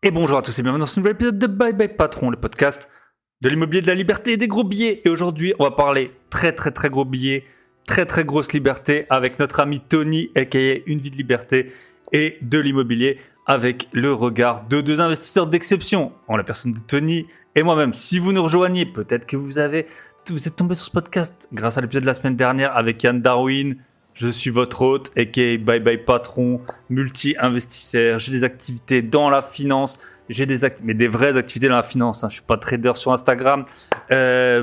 Et bonjour à tous et bienvenue dans ce nouvel épisode de Bye Bye Patron, le podcast de l'immobilier, de la liberté et des gros billets. Et aujourd'hui, on va parler très gros billets, très grosse liberté avec notre ami Tony, aka Une vie de liberté, et de l'immobilier avec le regard de deux investisseurs d'exception, en la personne de Tony et moi-même. Si vous nous rejoignez, peut-être que vous êtes tombé sur ce podcast grâce à l'épisode de la semaine dernière avec Yann Darwin. Je suis votre hôte, aka Bye Bye Patron, multi-investisseur. J'ai des activités dans la finance, mais des vraies activités dans la finance. Je suis pas trader sur Instagram.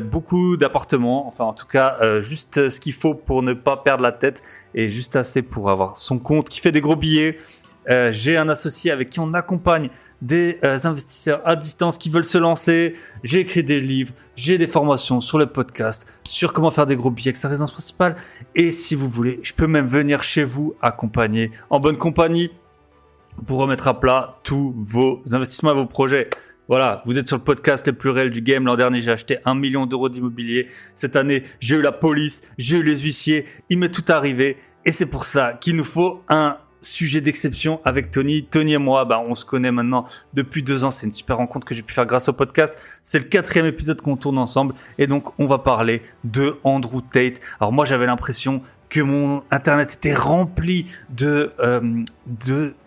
Beaucoup d'appartements, enfin en tout cas, juste ce qu'il faut pour ne pas perdre la tête et juste assez pour avoir son compte qui fait des gros billets. J'ai un associé avec qui on accompagne des investisseurs à distance qui veulent se lancer. J'ai écrit des livres, j'ai des formations sur le podcast, sur comment faire des gros billets avec sa résidence principale. Et si vous voulez, je peux même venir chez vous accompagner en bonne compagnie pour remettre à plat tous vos investissements et vos projets. Voilà, vous êtes sur le podcast les plus réels du game. L'an dernier, j'ai acheté 1 million d'euros d'immobilier. Cette année, j'ai eu la police, j'ai eu les huissiers. Il m'est tout arrivé. Et c'est pour ça qu'il nous faut un sujet d'exception avec Tony. Tony et moi, on se connaît maintenant depuis 2 ans. C'est une super rencontre que j'ai pu faire grâce au podcast. C'est le 4e épisode qu'on tourne ensemble. Et donc, on va parler de Andrew Tate. Alors moi, j'avais l'impression que mon internet était rempli de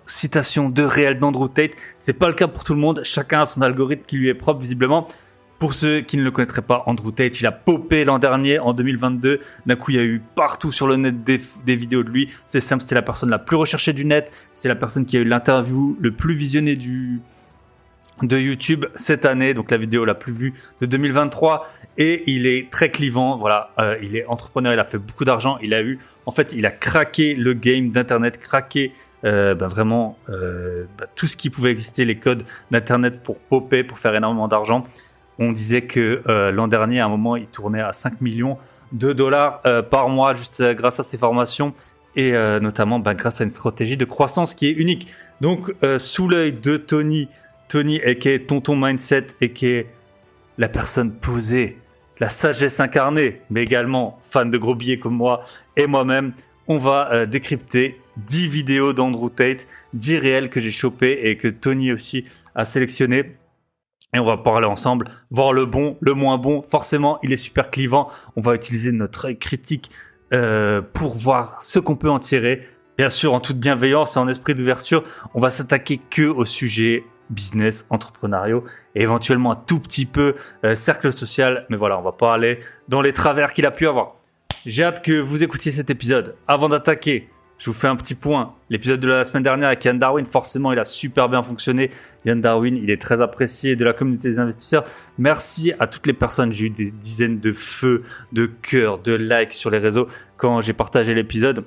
citations de réels d'Andrew Tate. C'est pas le cas pour tout le monde. Chacun a son algorithme qui lui est propre, visiblement. Pour ceux qui ne le connaîtraient pas, Andrew Tate, il a popé l'an dernier, en 2022. D'un coup, il y a eu partout sur le net des vidéos de lui. C'est simple, c'était la personne la plus recherchée du net. C'est la personne qui a eu l'interview le plus visionnée de YouTube cette année. Donc la vidéo la plus vue de 2023. Et il est très clivant. Voilà, il est entrepreneur, il a fait beaucoup d'argent. Il a craqué le game d'Internet, craqué vraiment tout ce qui pouvait exister, les codes d'Internet pour popper, pour faire énormément d'argent. On disait que l'an dernier, à un moment, il tournait à 5 millions de dollars par mois juste grâce à ses formations et notamment grâce à une stratégie de croissance qui est unique. Donc, sous l'œil de Tony aka Tonton Mindset, aka la personne posée, la sagesse incarnée, mais également fan de gros billets comme moi et moi-même, on va décrypter 10 vidéos d'Andrew Tate, 10 réels que j'ai chopés et que Tony aussi a sélectionnés. Et on va parler ensemble, voir le bon, le moins bon. Forcément, il est super clivant. On va utiliser notre œil critique pour voir ce qu'on peut en tirer. Bien sûr, en toute bienveillance et en esprit d'ouverture, on va s'attaquer que au sujet business, entrepreneuriaux et éventuellement un tout petit peu cercle social. Mais voilà, on va pas aller dans les travers qu'il a pu avoir. J'ai hâte que vous écoutiez cet épisode. Avant d'attaquer, je vous fais un petit point. L'épisode de la semaine dernière avec Yann Darwin, forcément, il a super bien fonctionné. Yann Darwin, il est très apprécié de la communauté des investisseurs. Merci à toutes les personnes. J'ai eu des dizaines de feux, de cœurs, de likes sur les réseaux quand j'ai partagé l'épisode.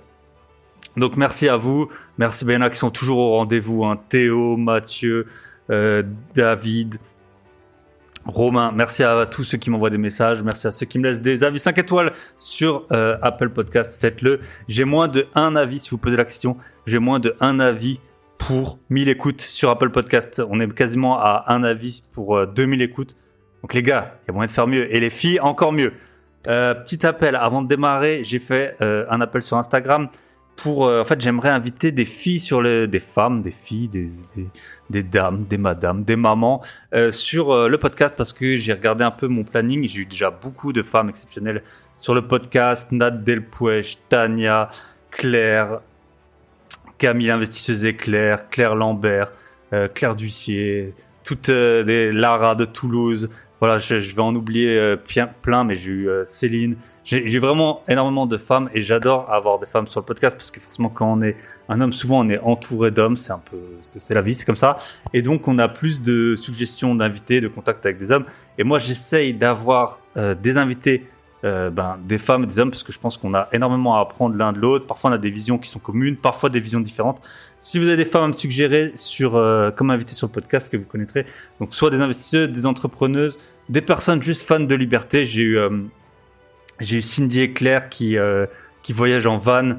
Donc, merci à vous. Merci, il y en a qui sont toujours au rendez-vous. Théo, Mathieu, David, Romain, merci à tous ceux qui m'envoient des messages, merci à ceux qui me laissent des avis 5 étoiles sur Apple Podcast, faites-le. J'ai moins de 1 avis, si vous posez la question, j'ai moins de 1 avis pour 1000 écoutes sur Apple Podcast. On est quasiment à 1 avis pour 2000 écoutes. Donc les gars, il y a moyen de faire mieux. Et les filles, encore mieux. Petit appel, avant de démarrer, j'ai fait un appel sur Instagram pour, j'aimerais inviter des filles des femmes, des filles, des dames, des madames, des mamans sur le podcast parce que j'ai regardé un peu mon planning. J'ai eu déjà beaucoup de femmes exceptionnelles sur le podcast. Nat Delpouech, Tania, Claire, Camille Investisseuse Éclair, Claire Lambert, Claire Ducier, toutes des Lara de Toulouse. Voilà, je vais en oublier plein, mais j'ai eu Céline. J'ai vraiment énormément de femmes et j'adore avoir des femmes sur le podcast parce que forcément quand on est un homme, souvent on est entouré d'hommes, c'est la vie, c'est comme ça. Et donc on a plus de suggestions d'invités, de contacts avec des hommes. Et moi j'essaye d'avoir des invités, des femmes et des hommes parce que je pense qu'on a énormément à apprendre l'un de l'autre. Parfois on a des visions qui sont communes, parfois des visions différentes. Si vous avez des femmes à me suggérer comme invité sur le podcast que vous connaîtrez, donc soit des investisseuses, des entrepreneuses, des personnes juste fans de liberté. J'ai eu Cindy et Claire qui voyagent en van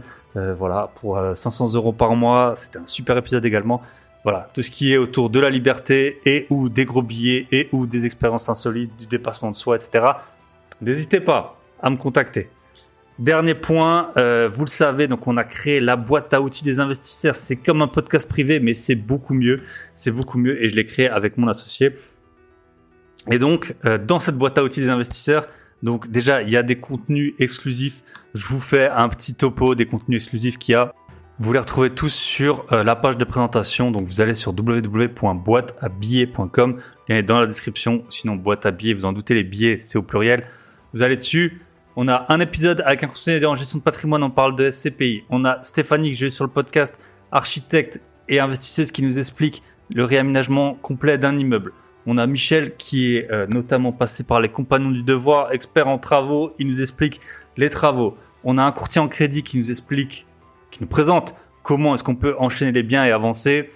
pour 500 € par mois. C'était un super épisode également. Voilà, tout ce qui est autour de la liberté et ou des gros billets et ou des expériences insolites, du dépassement de soi, etc. N'hésitez pas à me contacter. Dernier point, vous le savez, donc on a créé la boîte à outils des investisseurs. C'est comme un podcast privé, mais c'est beaucoup mieux. C'est beaucoup mieux et je l'ai créé avec mon associé. Et donc, dans cette boîte à outils des investisseurs, donc déjà, il y a des contenus exclusifs. Je vous fais un petit topo des contenus exclusifs qu'il y a. Vous les retrouvez tous sur la page de présentation. Donc, vous allez sur www.boîteabillets.com. Il est dans la description. Sinon, boîte à billets, vous en doutez, les billets, c'est au pluriel. Vous allez dessus. On a un épisode avec un conseiller en gestion de patrimoine. On parle de SCPI. On a Stéphanie que j'ai eu sur le podcast, architecte et investisseuse, qui nous explique le réaménagement complet d'un immeuble. On a Michel qui est notamment passé par les Compagnons du Devoir, expert en travaux. Il nous explique les travaux. On a un courtier en crédit qui nous explique, qui nous présente comment est-ce qu'on peut enchaîner les biens et avancer.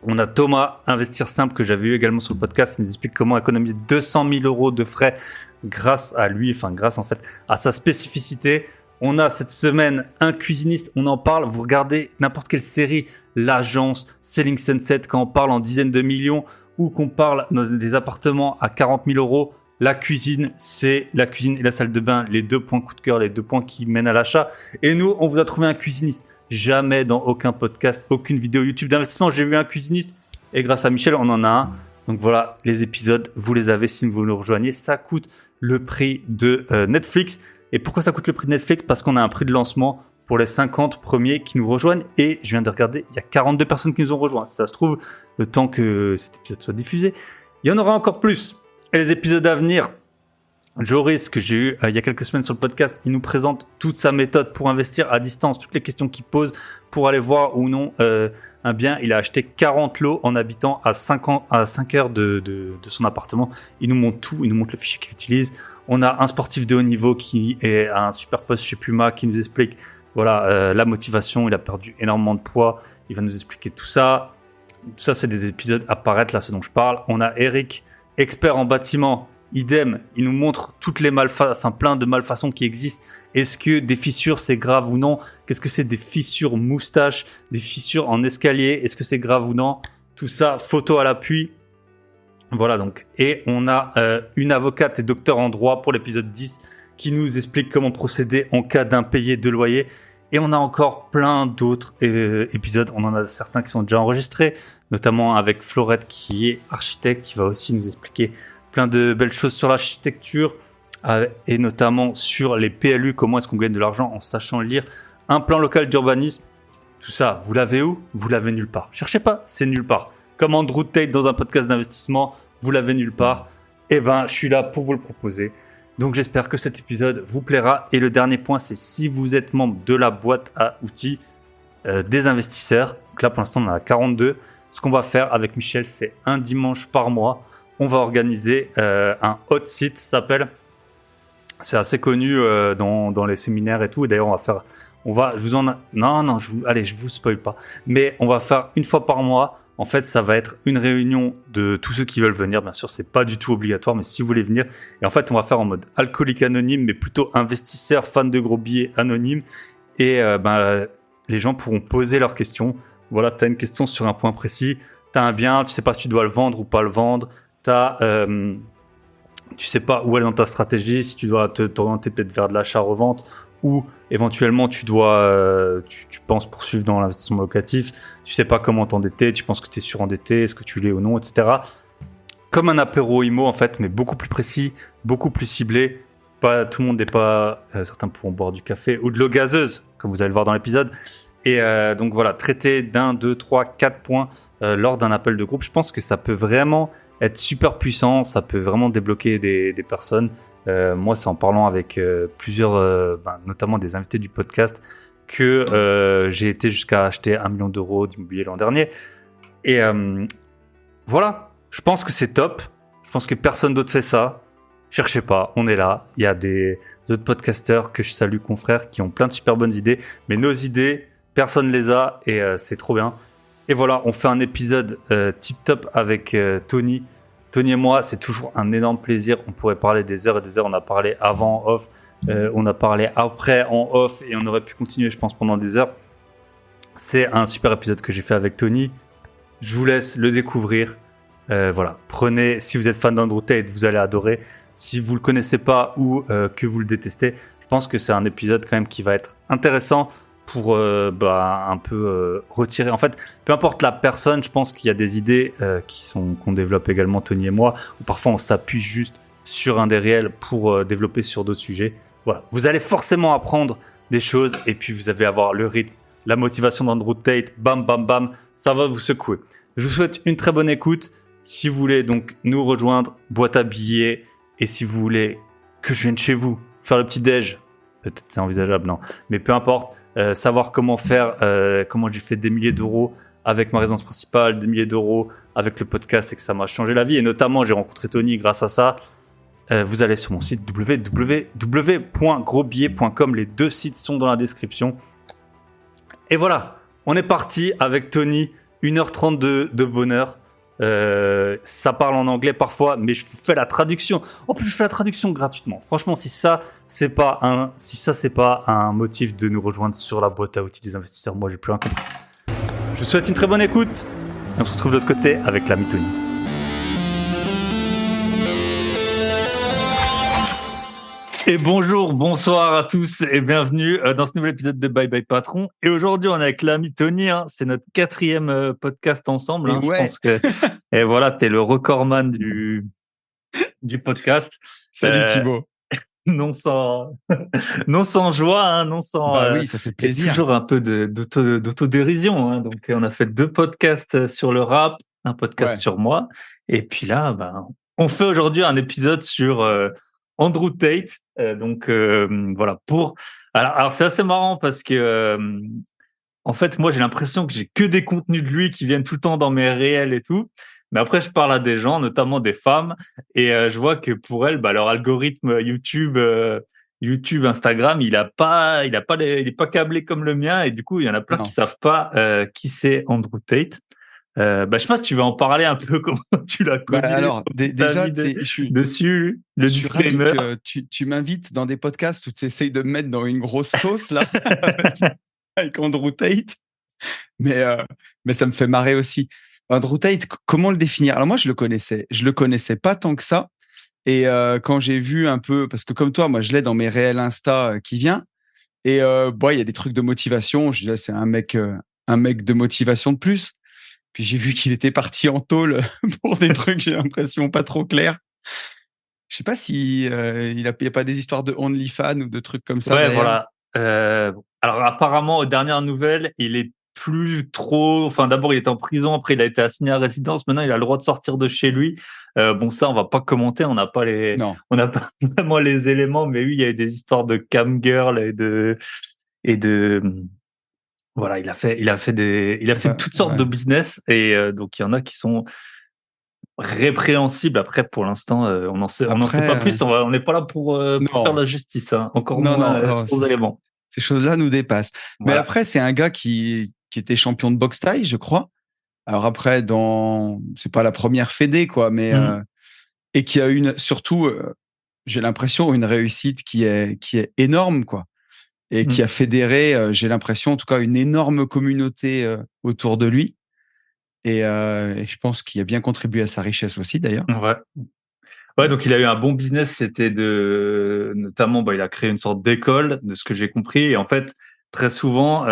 On a Thomas, Investir Simple, que j'avais eu également sur le podcast, qui nous explique comment économiser 200 000 euros de frais grâce à lui, grâce en fait à sa spécificité. On a cette semaine un cuisiniste, on en parle. Vous regardez n'importe quelle série, l'agence, Selling Sunset, quand on parle en dizaines de millions, ou qu'on parle dans des appartements à 40 000 euros, la cuisine, c'est la cuisine et la salle de bain, les 2 points coup de cœur, les 2 points qui mènent à l'achat. Et nous, on vous a trouvé un cuisiniste. Jamais dans aucun podcast, aucune vidéo YouTube d'investissement, j'ai vu un cuisiniste. Et grâce à Michel, on en a un. Donc voilà, les épisodes, vous les avez si vous nous rejoignez. Ça coûte le prix de Netflix. Et pourquoi ça coûte le prix de Netflix ? Parce qu'on a un prix de lancement pour les 50 premiers qui nous rejoignent. Et je viens de regarder, il y a 42 personnes qui nous ont rejoints. Si ça se trouve, le temps que cet épisode soit diffusé, il y en aura encore plus. Et les épisodes à venir, Joris, que j'ai eu il y a quelques semaines sur le podcast, il nous présente toute sa méthode pour investir à distance, toutes les questions qu'il pose pour aller voir ou non un bien. Il a acheté 40 lots en habitant à 5 heures de son appartement. Il nous montre tout, il nous montre le fichier qu'il utilise. On a un sportif de haut niveau qui est à un super poste chez Puma qui nous explique la motivation. Il a perdu énormément de poids. Il va nous expliquer tout ça. Tout ça, c'est des épisodes à paraître, là, ce dont je parle. On a Eric, expert en bâtiment. Idem, il nous montre toutes les plein de malfaçons qui existent. Est-ce que des fissures, c'est grave ou non ? Qu'est-ce que c'est des fissures moustaches, des fissures en escalier ? Est-ce que c'est grave ou non ? Tout ça, photo à l'appui. Voilà donc. Et on a une avocate et docteur en droit pour l'épisode 10 qui nous explique comment procéder en cas d'impayé de loyer. Et on a encore plein d'autres épisodes. On en a certains qui sont déjà enregistrés, notamment avec Florette qui est architecte, qui va aussi nous expliquer plein de belles choses sur l'architecture et notamment sur les PLU, comment est-ce qu'on gagne de l'argent en sachant lire un plan local d'urbanisme. Tout ça, vous l'avez où ? Vous l'avez nulle part. Cherchez pas, c'est nulle part. Comme Andrew Tate dans un podcast d'investissement, vous l'avez nulle part. Eh ben, je suis là pour vous le proposer. Donc j'espère que cet épisode vous plaira. Et le dernier point, c'est si vous êtes membre de la boîte à outils des investisseurs. Donc là, pour l'instant, on en a 42. Ce qu'on va faire avec Michel, c'est un dimanche par mois. On va organiser un hot seat, ça s'appelle. C'est assez connu dans les séminaires et tout. Et d'ailleurs, je vous spoil pas. Mais on va faire une fois par mois. En fait, ça va être une réunion de tous ceux qui veulent venir. Bien sûr, c'est pas du tout obligatoire, mais si vous voulez venir. Et en fait, on va faire en mode alcoolique anonyme, mais plutôt investisseur, fan de gros billets anonyme. Et les gens pourront poser leurs questions. Voilà, tu as une question sur un point précis. Tu as un bien, tu sais pas si tu dois le vendre ou pas le vendre. Tu sais pas où aller dans ta stratégie, si tu dois t'orienter peut-être vers de l'achat-revente ou éventuellement tu penses poursuivre dans l'investissement locatif, tu sais pas comment t'endetter, tu penses que tu es surendetté, est-ce que tu l'es ou non, etc. Comme un apéro IMO en fait, mais beaucoup plus précis, beaucoup plus ciblé. Pas tout le monde n'est pas, certains pourront boire du café ou de l'eau gazeuse, comme vous allez le voir dans l'épisode. Et donc voilà, traiter d'1, 2, 3, 4 points lors d'un appel de groupe, je pense que ça peut vraiment être super puissant, ça peut vraiment débloquer des personnes. Moi, c'est en parlant avec plusieurs, notamment des invités du podcast, que j'ai été jusqu'à acheter 1 million d'euros d'immobilier l'an dernier. Et voilà, je pense que c'est top. Je pense que personne d'autre fait ça. Cherchez pas, on est là. Il y a des autres podcasteurs que je salue, confrères, qui ont plein de super bonnes idées. Mais nos idées, personne les a et c'est trop bien. Et voilà, on fait un épisode tip-top avec Tony. Tony et moi, c'est toujours un énorme plaisir. On pourrait parler des heures et des heures. On a parlé avant en off, on a parlé après en off et on aurait pu continuer, je pense, pendant des heures. C'est un super épisode que j'ai fait avec Tony. Je vous laisse le découvrir. Voilà, prenez, si vous êtes fan d'Andrew Tate, vous allez adorer. Si vous le connaissez pas ou que vous le détestez, je pense que c'est un épisode quand même qui va être intéressant pour un peu retirer. En fait, peu importe la personne, je pense qu'il y a des idées qu'on développe également Tony et moi, où parfois on s'appuie juste sur un des réels pour développer sur d'autres sujets. Voilà, vous allez forcément apprendre des choses et puis vous allez avoir le rythme, la motivation d'Andrew Tate, bam bam bam, ça va vous secouer. Je vous souhaite une très bonne écoute. Si vous voulez donc nous rejoindre, boîte à billets, et si vous voulez que je vienne chez vous faire le petit déj, peut-être c'est envisageable, non, mais peu importe. Savoir comment faire, comment j'ai fait des milliers d'euros avec ma résidence principale, des milliers d'euros avec le podcast et que ça m'a changé la vie. Et notamment, j'ai rencontré Tony grâce à ça. Vous allez sur mon site www.grosbillet.com. Les 2 sites sont dans la description. Et voilà, on est parti avec Tony. 1h30 de bonheur. Ça parle en anglais parfois, mais je vous fais la traduction. En plus, je fais la traduction gratuitement. Franchement, si ça c'est pas un motif de nous rejoindre sur la boîte à outils des investisseurs, moi j'ai plus rien compris. Je vous souhaite une très bonne écoute. Et on se retrouve de l'autre côté avec l'ami Tony. Et bonjour, bonsoir à tous et bienvenue dans ce nouvel épisode de Bye Bye Patron. Et aujourd'hui, on est avec l'ami Tony. C'est notre 4e podcast ensemble. Ouais. Je pense que et voilà, t'es le recordman du podcast. Salut Thibaut. Non sans joie, non sans. Oui, ça fait plaisir. Toujours un peu d'autodérision. Donc, on a fait 2 podcasts sur le rap, un podcast sur moi, et puis là, on fait aujourd'hui un épisode sur Andrew Tate. Voilà. Alors c'est assez marrant parce que en fait, moi, j'ai l'impression que j'ai que des contenus de lui qui viennent tout le temps dans mes réels et tout. Mais après, je parle à des gens, notamment des femmes, et je vois que pour elles, leur algorithme YouTube, Instagram, il est pas câblé comme le mien, et du coup, il y en a plein qui savent pas qui c'est Andrew Tate. Je sais pas si tu veux en parler un peu, comment tu l'as connu. Alors, déjà, je suis dessus, le disclaimer. Que tu m'invites dans des podcasts où tu essayes de me mettre dans une grosse sauce, là, avec Andrew Tate. Mais ça me fait marrer aussi. Andrew Tate, comment le définir? Alors moi, je le connaissais pas tant que ça. Et quand j'ai vu un peu, parce que comme toi, moi, je l'ai dans mes réels Insta qui vient. Et il y a des trucs de motivation. Je disais, c'est un mec de motivation de plus. Puis j'ai vu qu'il était parti en tôle pour des trucs, j'ai l'impression, pas trop clairs. Je sais pas si il y a pas des histoires de OnlyFans ou de trucs comme ça. Ouais, voilà. Alors apparemment, aux dernières nouvelles, il est plus trop. Enfin, d'abord, il était en prison. Après, il a été assigné à résidence. Maintenant, il a le droit de sortir de chez lui. Ça, on va pas commenter. On n'a pas vraiment les éléments. Mais oui, il y a eu des histoires de cam girl et de voilà. Il a fait toutes sortes de business. Et donc, il y en a qui sont répréhensibles. Après, pour l'instant, on n'en sait pas plus. On n'est pas là pour faire la justice. Encore moins sans éléments. Ces choses-là nous dépassent. Voilà. Mais après, c'est un gars qui était champion de boxe thaï, je crois. Alors après, c'est pas la première fédé, quoi, mais et qui a surtout, j'ai l'impression, une réussite qui est énorme, quoi, et qui a fédéré, j'ai l'impression, en tout cas, une énorme communauté autour de lui. Et je pense qu'il a bien contribué à sa richesse aussi, d'ailleurs. Ouais, donc il a eu un bon business, c'était notamment, il a créé une sorte d'école, de ce que j'ai compris, et en fait, très souvent,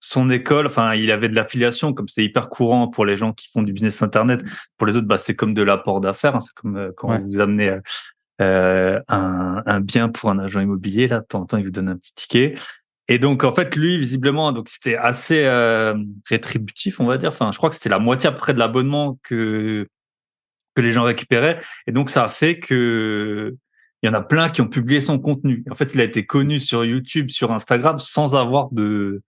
son école, il avait de l'affiliation, comme c'est hyper courant pour les gens qui font du business internet. Pour les autres, c'est comme de l'apport d'affaires, c'est comme quand vous amenez un bien pour un agent immobilier, là, de temps en temps, il vous donne un petit ticket. Et donc, en fait, lui, visiblement, donc c'était assez rétributif, on va dire. Je crois que c'était la moitié à peu près de l'abonnement que les gens récupéraient. Et donc, ça a fait que il y en a plein qui ont publié son contenu. En fait, il a été connu sur YouTube, sur Instagram, sans avoir de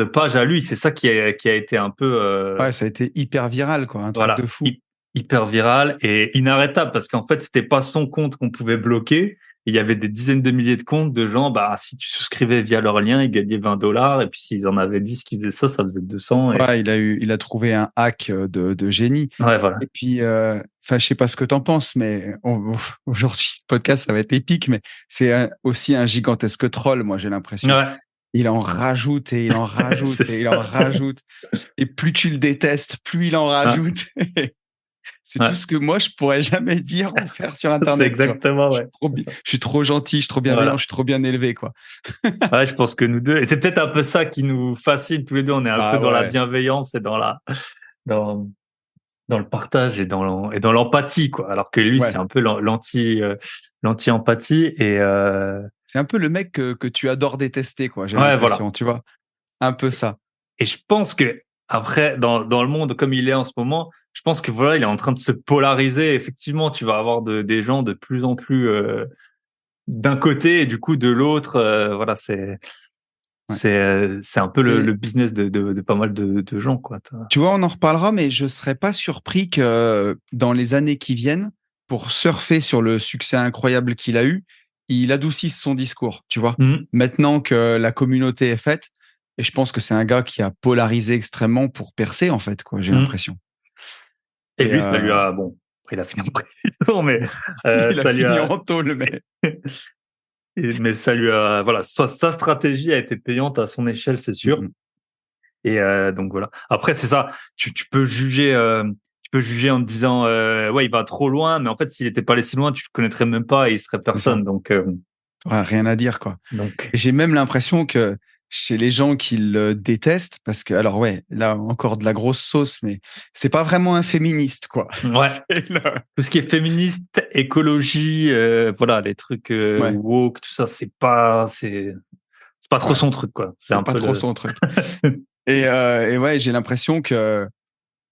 page à lui. C'est ça qui a été un peu... ça a été hyper viral, quoi. Un truc de fou. Hyper viral et inarrêtable, parce qu'en fait, c'était pas son compte qu'on pouvait bloquer. Il y avait des dizaines de milliers de comptes de gens, si tu souscrivais via leur lien, ils gagnaient $20. Et puis, s'ils en avaient 10 qui faisaient ça, ça faisait 200. Il a trouvé un hack de génie. Ouais, voilà. Et puis, je sais pas ce que t'en penses, mais aujourd'hui, le podcast, ça va être épique, mais c'est aussi un gigantesque troll, moi, j'ai l'impression. Ouais. Il en rajoute et il en rajoute et il en rajoute. Et plus tu le détestes, plus il en rajoute. C'est tout ce que moi, je pourrais jamais dire ou faire sur Internet. C'est exactement, ouais. Je suis trop gentil, je suis trop bienveillant, je suis trop bien élevé, quoi. Ouais, je pense que nous deux, et c'est peut-être un peu ça qui nous fascine tous les deux. On est un peu dans la bienveillance et dans le partage et dans l'empathie, quoi. Alors que lui, c'est un peu l'anti-empathie et c'est un peu le mec que tu adores détester, quoi. J'ai l'impression, tu vois. Un peu ça. Et je pense que après, dans le monde comme il est en ce moment, je pense que voilà, il est en train de se polariser. Effectivement, tu vas avoir des gens de plus en plus d'un côté et du coup de l'autre. Voilà, c'est un peu le business de pas mal de gens, quoi. Tu vois, on en reparlera, mais je serais pas surpris que dans les années qui viennent, pour surfer sur le succès incroyable qu'il a eu, il adoucisse son discours, tu vois. Maintenant que la communauté est faite, et je pense que c'est un gars qui a polarisé extrêmement pour percer, en fait, quoi, j'ai l'impression. Et lui, ça lui a... Bon, après, il a fini en prison, mais... il a fini en tôle, mais... mais ça lui a... Voilà, sa stratégie a été payante à son échelle, c'est sûr. Et donc, voilà. Après, c'est ça. Tu peux juger... Tu peux juger en te disant ouais, il va trop loin, mais en fait, s'il était pas allé si loin, tu le connaîtrais même pas et il serait personne. Donc, rien à dire, quoi. Donc, j'ai même l'impression que chez les gens qui le détestent, parce que alors là encore de la grosse sauce, mais c'est pas vraiment un féministe, quoi. Ouais. Tout ce qui est féministe, écologie, voilà, les trucs woke, tout ça, c'est pas trop son truc, quoi. C'est pas trop son truc. Et ouais, j'ai l'impression que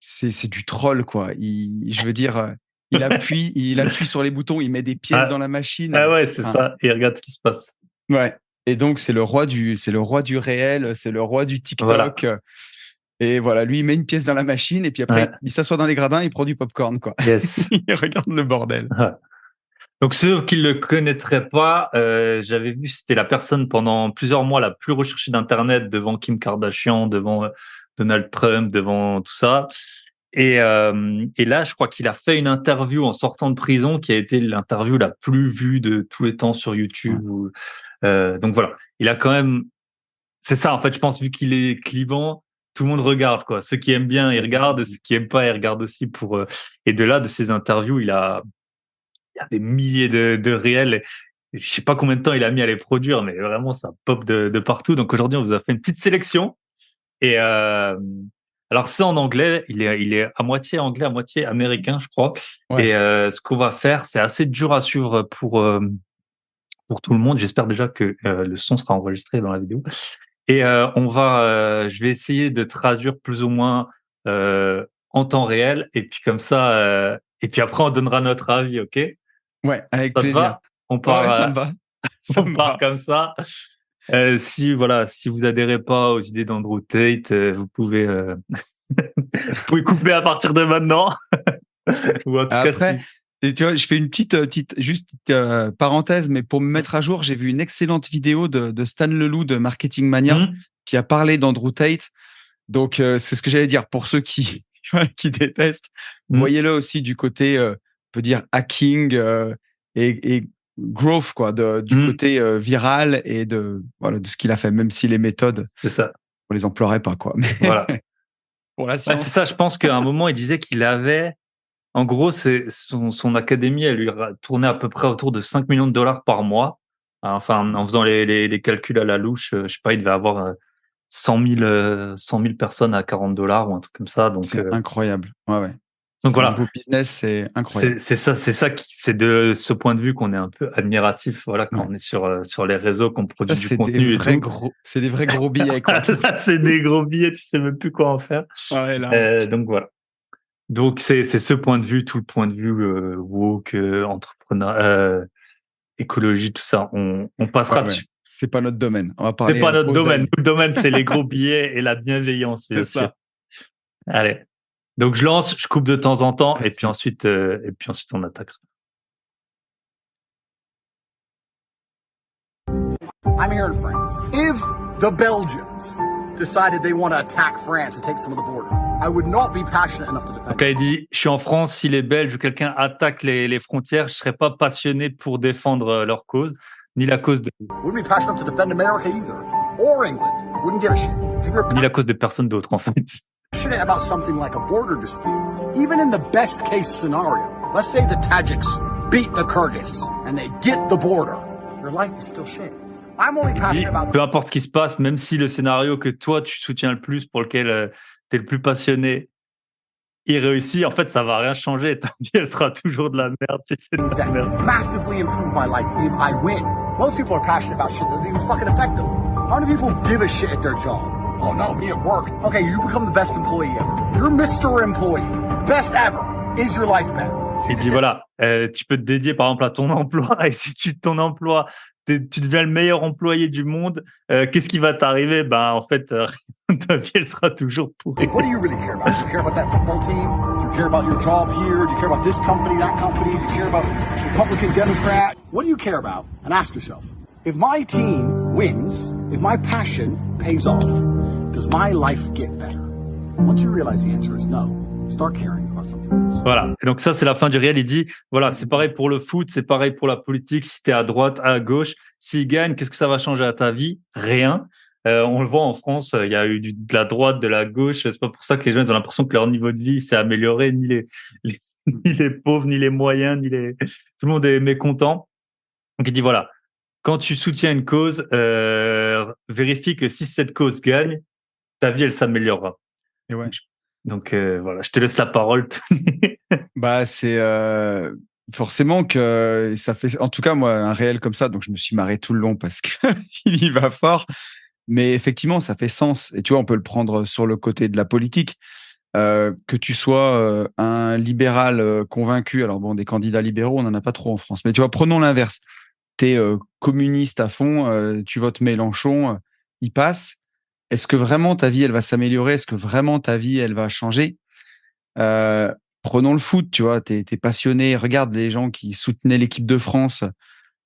c'est du troll, quoi. Je veux dire, il appuie sur les boutons, il met des pièces dans la machine. Ah ouais, c'est ça. Et regarde ce qui se passe. Ouais. Et donc c'est le roi du réel, c'est le roi du TikTok. Voilà. Et voilà, lui il met une pièce dans la machine et puis après il s'assoit dans les gradins, il prend du popcorn, quoi. Yes. Il regarde le bordel. Donc ceux qui le connaîtraient pas, j'avais vu, c'était la personne pendant plusieurs mois la plus recherchée d'internet devant Kim Kardashian, devant Donald Trump, devant tout ça. Et là, je crois qu'il a fait une interview en sortant de prison qui a été l'interview la plus vue de tous les temps sur YouTube. Donc voilà, il a quand même, c'est ça en fait, je pense, vu qu'il est clivant, tout le monde regarde, quoi. Ceux qui aiment bien, ils regardent, ceux qui aiment pas, ils regardent aussi pour. Et de là, de ces interviews, il y a des milliers de réels. Je sais pas combien de temps il a mis à les produire, mais vraiment ça pop de partout. Donc aujourd'hui, on vous a fait une petite sélection. Et alors c'est en anglais, il est à moitié anglais, à moitié américain, je crois. Et ce qu'on va faire, c'est assez dur à suivre pour tout le monde. J'espère déjà que le son sera enregistré dans la vidéo. Et je vais essayer de traduire plus ou moins en temps réel. Et puis comme ça, et puis après on donnera notre avis, ok? Ouais, avec plaisir. On part, ça me va. On part comme ça. Si vous adhérez pas aux idées d'Andrew Tate, vous pouvez couper à partir de maintenant. Ou en tout cas, et tu vois, je fais une petite parenthèse, mais pour me mettre à jour, j'ai vu une excellente vidéo de Stan Leloup de Marketing Mania qui a parlé d'Andrew Tate. Donc, c'est ce que j'allais dire pour ceux qui détestent. Voyez-le aussi du côté, on peut dire, hacking et growth, quoi, du côté viral et de ce qu'il a fait, même si les méthodes, c'est ça, on les emploierait pas, quoi. Mais voilà. Pour la science. C'est ça, je pense qu'à un moment, il disait qu'il avait, en gros, c'est son académie, elle lui tournait à peu près autour de 5 millions de dollars par mois. Enfin, en faisant les calculs à la louche, je sais pas, il devait avoir 100 000 personnes à $40 ou un truc comme ça. Donc c'est incroyable. Ouais. Donc voilà, niveau business, c'est incroyable. C'est c'est de ce point de vue qu'on est un peu admiratif. Voilà, quand on est sur les réseaux, qu'on produit du contenu c'est des vrais gros billets, quoi. Là, c'est des gros billets, tu sais même plus quoi en faire. Ouais, là. Donc voilà. Donc c'est ce point de vue, tout le point de vue woke, entrepreneur, écologie, tout ça. On passera dessus. C'est pas notre domaine. On va parler. C'est pas notre domaine. Le domaine, c'est les gros billets et la bienveillance. C'est ça. Allez. Donc je lance, je coupe de temps en temps, et puis ensuite on attaque. I'm here in France. If the Belgians decided they want to attack France and take some of the border, I would not be passionate enough to defend. Donc là, il dit, je suis en France, si les Belges ou quelqu'un attaque les frontières, je serais pas passionné pour défendre leur cause, ni la cause de... Wouldn't be passionate enough to defend America either, or England. Wouldn't give a shit. Ni la cause de personne d'autre, en fait. Passionate about something like a border dispute, Even in the best case scenario, let's say the Tajiks beat the Kyrgyz and they get the border, your life is still shit. I'm only passionate about... Peu importe ce qui se passe, même si le scénario que toi tu soutiens le plus, pour lequel t'es le plus passionné, il réussit, en fait, ça va rien changer. Ta vie, elle sera toujours de la merde si c'est de la merde. Massively improve my life if I win. Most people are passionate about shit that doesn't even fucking affect them. How many people give a shit at their job? Oh no, me at work. Okay, you become the best employee ever. You're Mr. Employee. Best ever. Is your life better? Il dit voilà, tu peux te dédier par exemple à ton emploi, et si ton emploi, tu deviens le meilleur employé du monde, qu'est-ce qui va t'arriver? Ben en fait, ta vie elle sera toujours pourrie. What do you really care about? Do you care about that football team? Do you care about your job here? Do you care about this company, that company? Do you care about Republican, Democrat? What do you care about? And ask yourself, if my team wins, if my passion pays off, does my life get better? Once you realize the answer is no, start caring about something else. Voilà. Et donc ça, c'est la fin du réel. Il dit, voilà, c'est pareil pour le foot, c'est pareil pour la politique. Si t'es à droite, à gauche, s'il gagne, qu'est-ce que ça va changer à ta vie? Rien. On le voit en France, il y a eu de la droite, de la gauche. C'est pas pour ça que les gens ils ont l'impression que leur niveau de vie s'est amélioré, ni les pauvres, ni les moyens, tout le monde est mécontent. Donc il dit voilà, quand tu soutiens une cause, vérifie que si cette cause gagne, ta vie elle s'améliorera. Et ouais. Donc voilà, je te laisse la parole. Bah c'est forcément que ça fait, en tout cas moi, un réel comme ça, donc je me suis marré tout le long parce que il y va fort. Mais effectivement, ça fait sens. Et tu vois, on peut le prendre sur le côté de la politique. Que tu sois un libéral convaincu, alors bon, des candidats libéraux, on n'en a pas trop en France. Mais tu vois, prenons l'inverse. T'es communiste à fond, tu votes Mélenchon, il passe. Est-ce que vraiment ta vie, elle va s'améliorer? Est-ce que vraiment ta vie, elle va changer? Prenons le foot, tu vois, t'es passionné. Regarde les gens qui soutenaient l'équipe de France.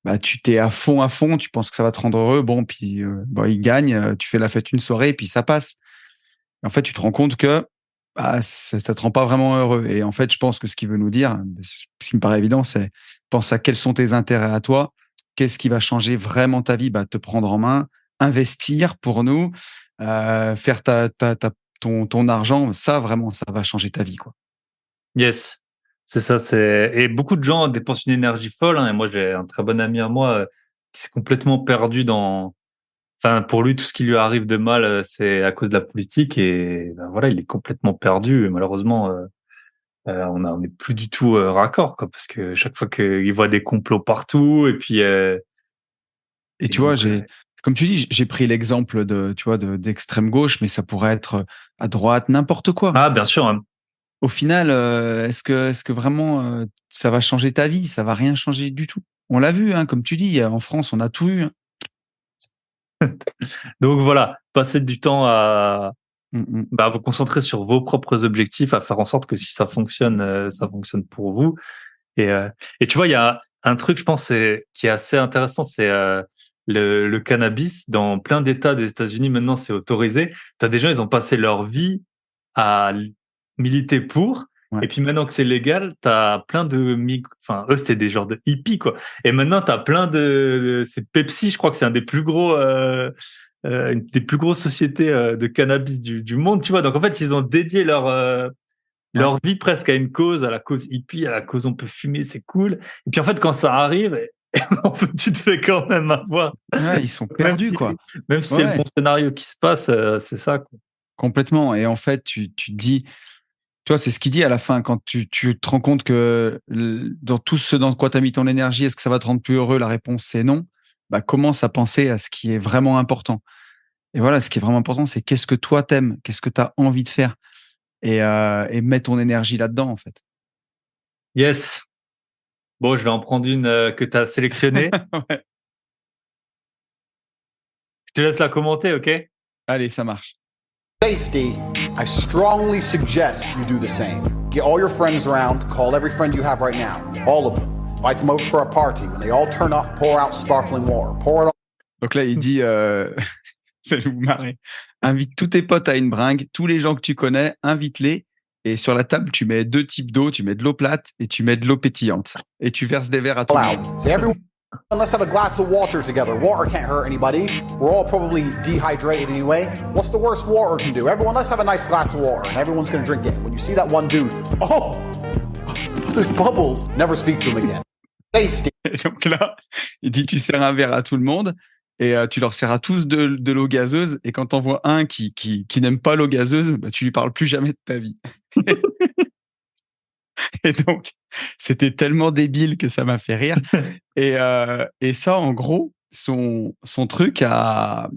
Bah, tu t'es à fond, tu penses que ça va te rendre heureux. Bon, puis ils gagnent, tu fais la fête une soirée, et puis ça passe. Et en fait, tu te rends compte que ça te rend pas vraiment heureux. Et en fait, je pense que ce qu'il veut nous dire, ce qui me paraît évident, c'est pense à quels sont tes intérêts à toi, qu'est-ce qui va changer vraiment ta vie, te prendre en main, investir pour nous, faire ton argent, ça vraiment, ça va changer ta vie, quoi. Yes, c'est ça. Et beaucoup de gens dépensent une énergie folle. Et moi, j'ai un très bon ami à moi qui s'est complètement perdu dans. Enfin, pour lui, tout ce qui lui arrive de mal, c'est à cause de la politique. Et ben, voilà, il est complètement perdu. Et malheureusement, on n'est plus du tout raccord, quoi, parce que chaque fois qu'il voit des complots partout, et puis. Et tu vois, comme tu dis, j'ai pris l'exemple d'extrême gauche, mais ça pourrait être à droite, n'importe quoi. Ah, bien sûr. Hein. Au final, est-ce que vraiment ça va changer ta vie? Ça va rien changer du tout. On l'a vu, hein, comme tu dis, en France, on a tout eu. Hein. Donc voilà, passez du temps à vous concentrer sur vos propres objectifs, à faire en sorte que si ça fonctionne pour vous. Et tu vois, il y a un truc, je pense, qui est assez intéressant, c'est le cannabis. Dans plein d'États des États-Unis, maintenant, c'est autorisé. T'as des gens, ils ont passé leur vie à militer pour. Ouais. Et puis maintenant que c'est légal, t'as plein de enfin eux c'était des genres de hippies quoi. Et maintenant t'as plein c'est Pepsi, je crois que c'est un des plus gros une des plus grosses sociétés de cannabis du monde, tu vois. Donc en fait ils ont dédié leur vie presque à une cause, à la cause hippie, à la cause on peut fumer, c'est cool. Et puis en fait quand ça arrive, en fait tu te fais quand même avoir. Ouais, ils sont perdus quoi. Même si c'est le bon scénario qui se passe, c'est ça quoi. Complètement. Et en fait tu te dis. Tu vois, c'est ce qu'il dit à la fin, quand tu te rends compte que dans tout ce dans quoi tu as mis ton énergie, est-ce que ça va te rendre plus heureux? La réponse, c'est non. Commence à penser à ce qui est vraiment important. Et voilà, ce qui est vraiment important, c'est qu'est-ce que toi t'aimes, qu'est-ce que tu as envie de faire et mets ton énergie là-dedans, en fait. Yes. Bon, je vais en prendre une que tu as sélectionnée. Ouais. Je te laisse la commenter, ok? Allez, ça marche. Safety, I strongly suggest you do the same. Get all your friends around, call every friend you have right now, all of them. Invite them over for a party. When they all turn up, pour out sparkling water. Pour it all. Donc là, il dit, ça va vous marrer. Invite tous tes potes à une bringue, tous les gens que tu connais, invite-les. Et sur la table, tu mets 2 types d'eau, tu mets de l'eau plate et tu mets de l'eau pétillante. Et tu verses des verres à tout le monde. Let's have a glass of water together. Water can't hurt anybody. We're all probably dehydrated anyway. What's the worst water can do? Everyone, let's have a nice glass of water. And everyone's going to drink it. When you see that one dude, oh, there's bubbles. Never speak to him again. Safety. Et donc là, il dit tu sers un verre à tout le monde et tu leur sers à tous de l'eau gazeuse. Et quand t'en vois un qui n'aime pas l'eau gazeuse, bah, tu lui parles plus jamais de ta vie. Et donc, c'était tellement débile que ça m'a fait rire. Et ça, en gros, son truc à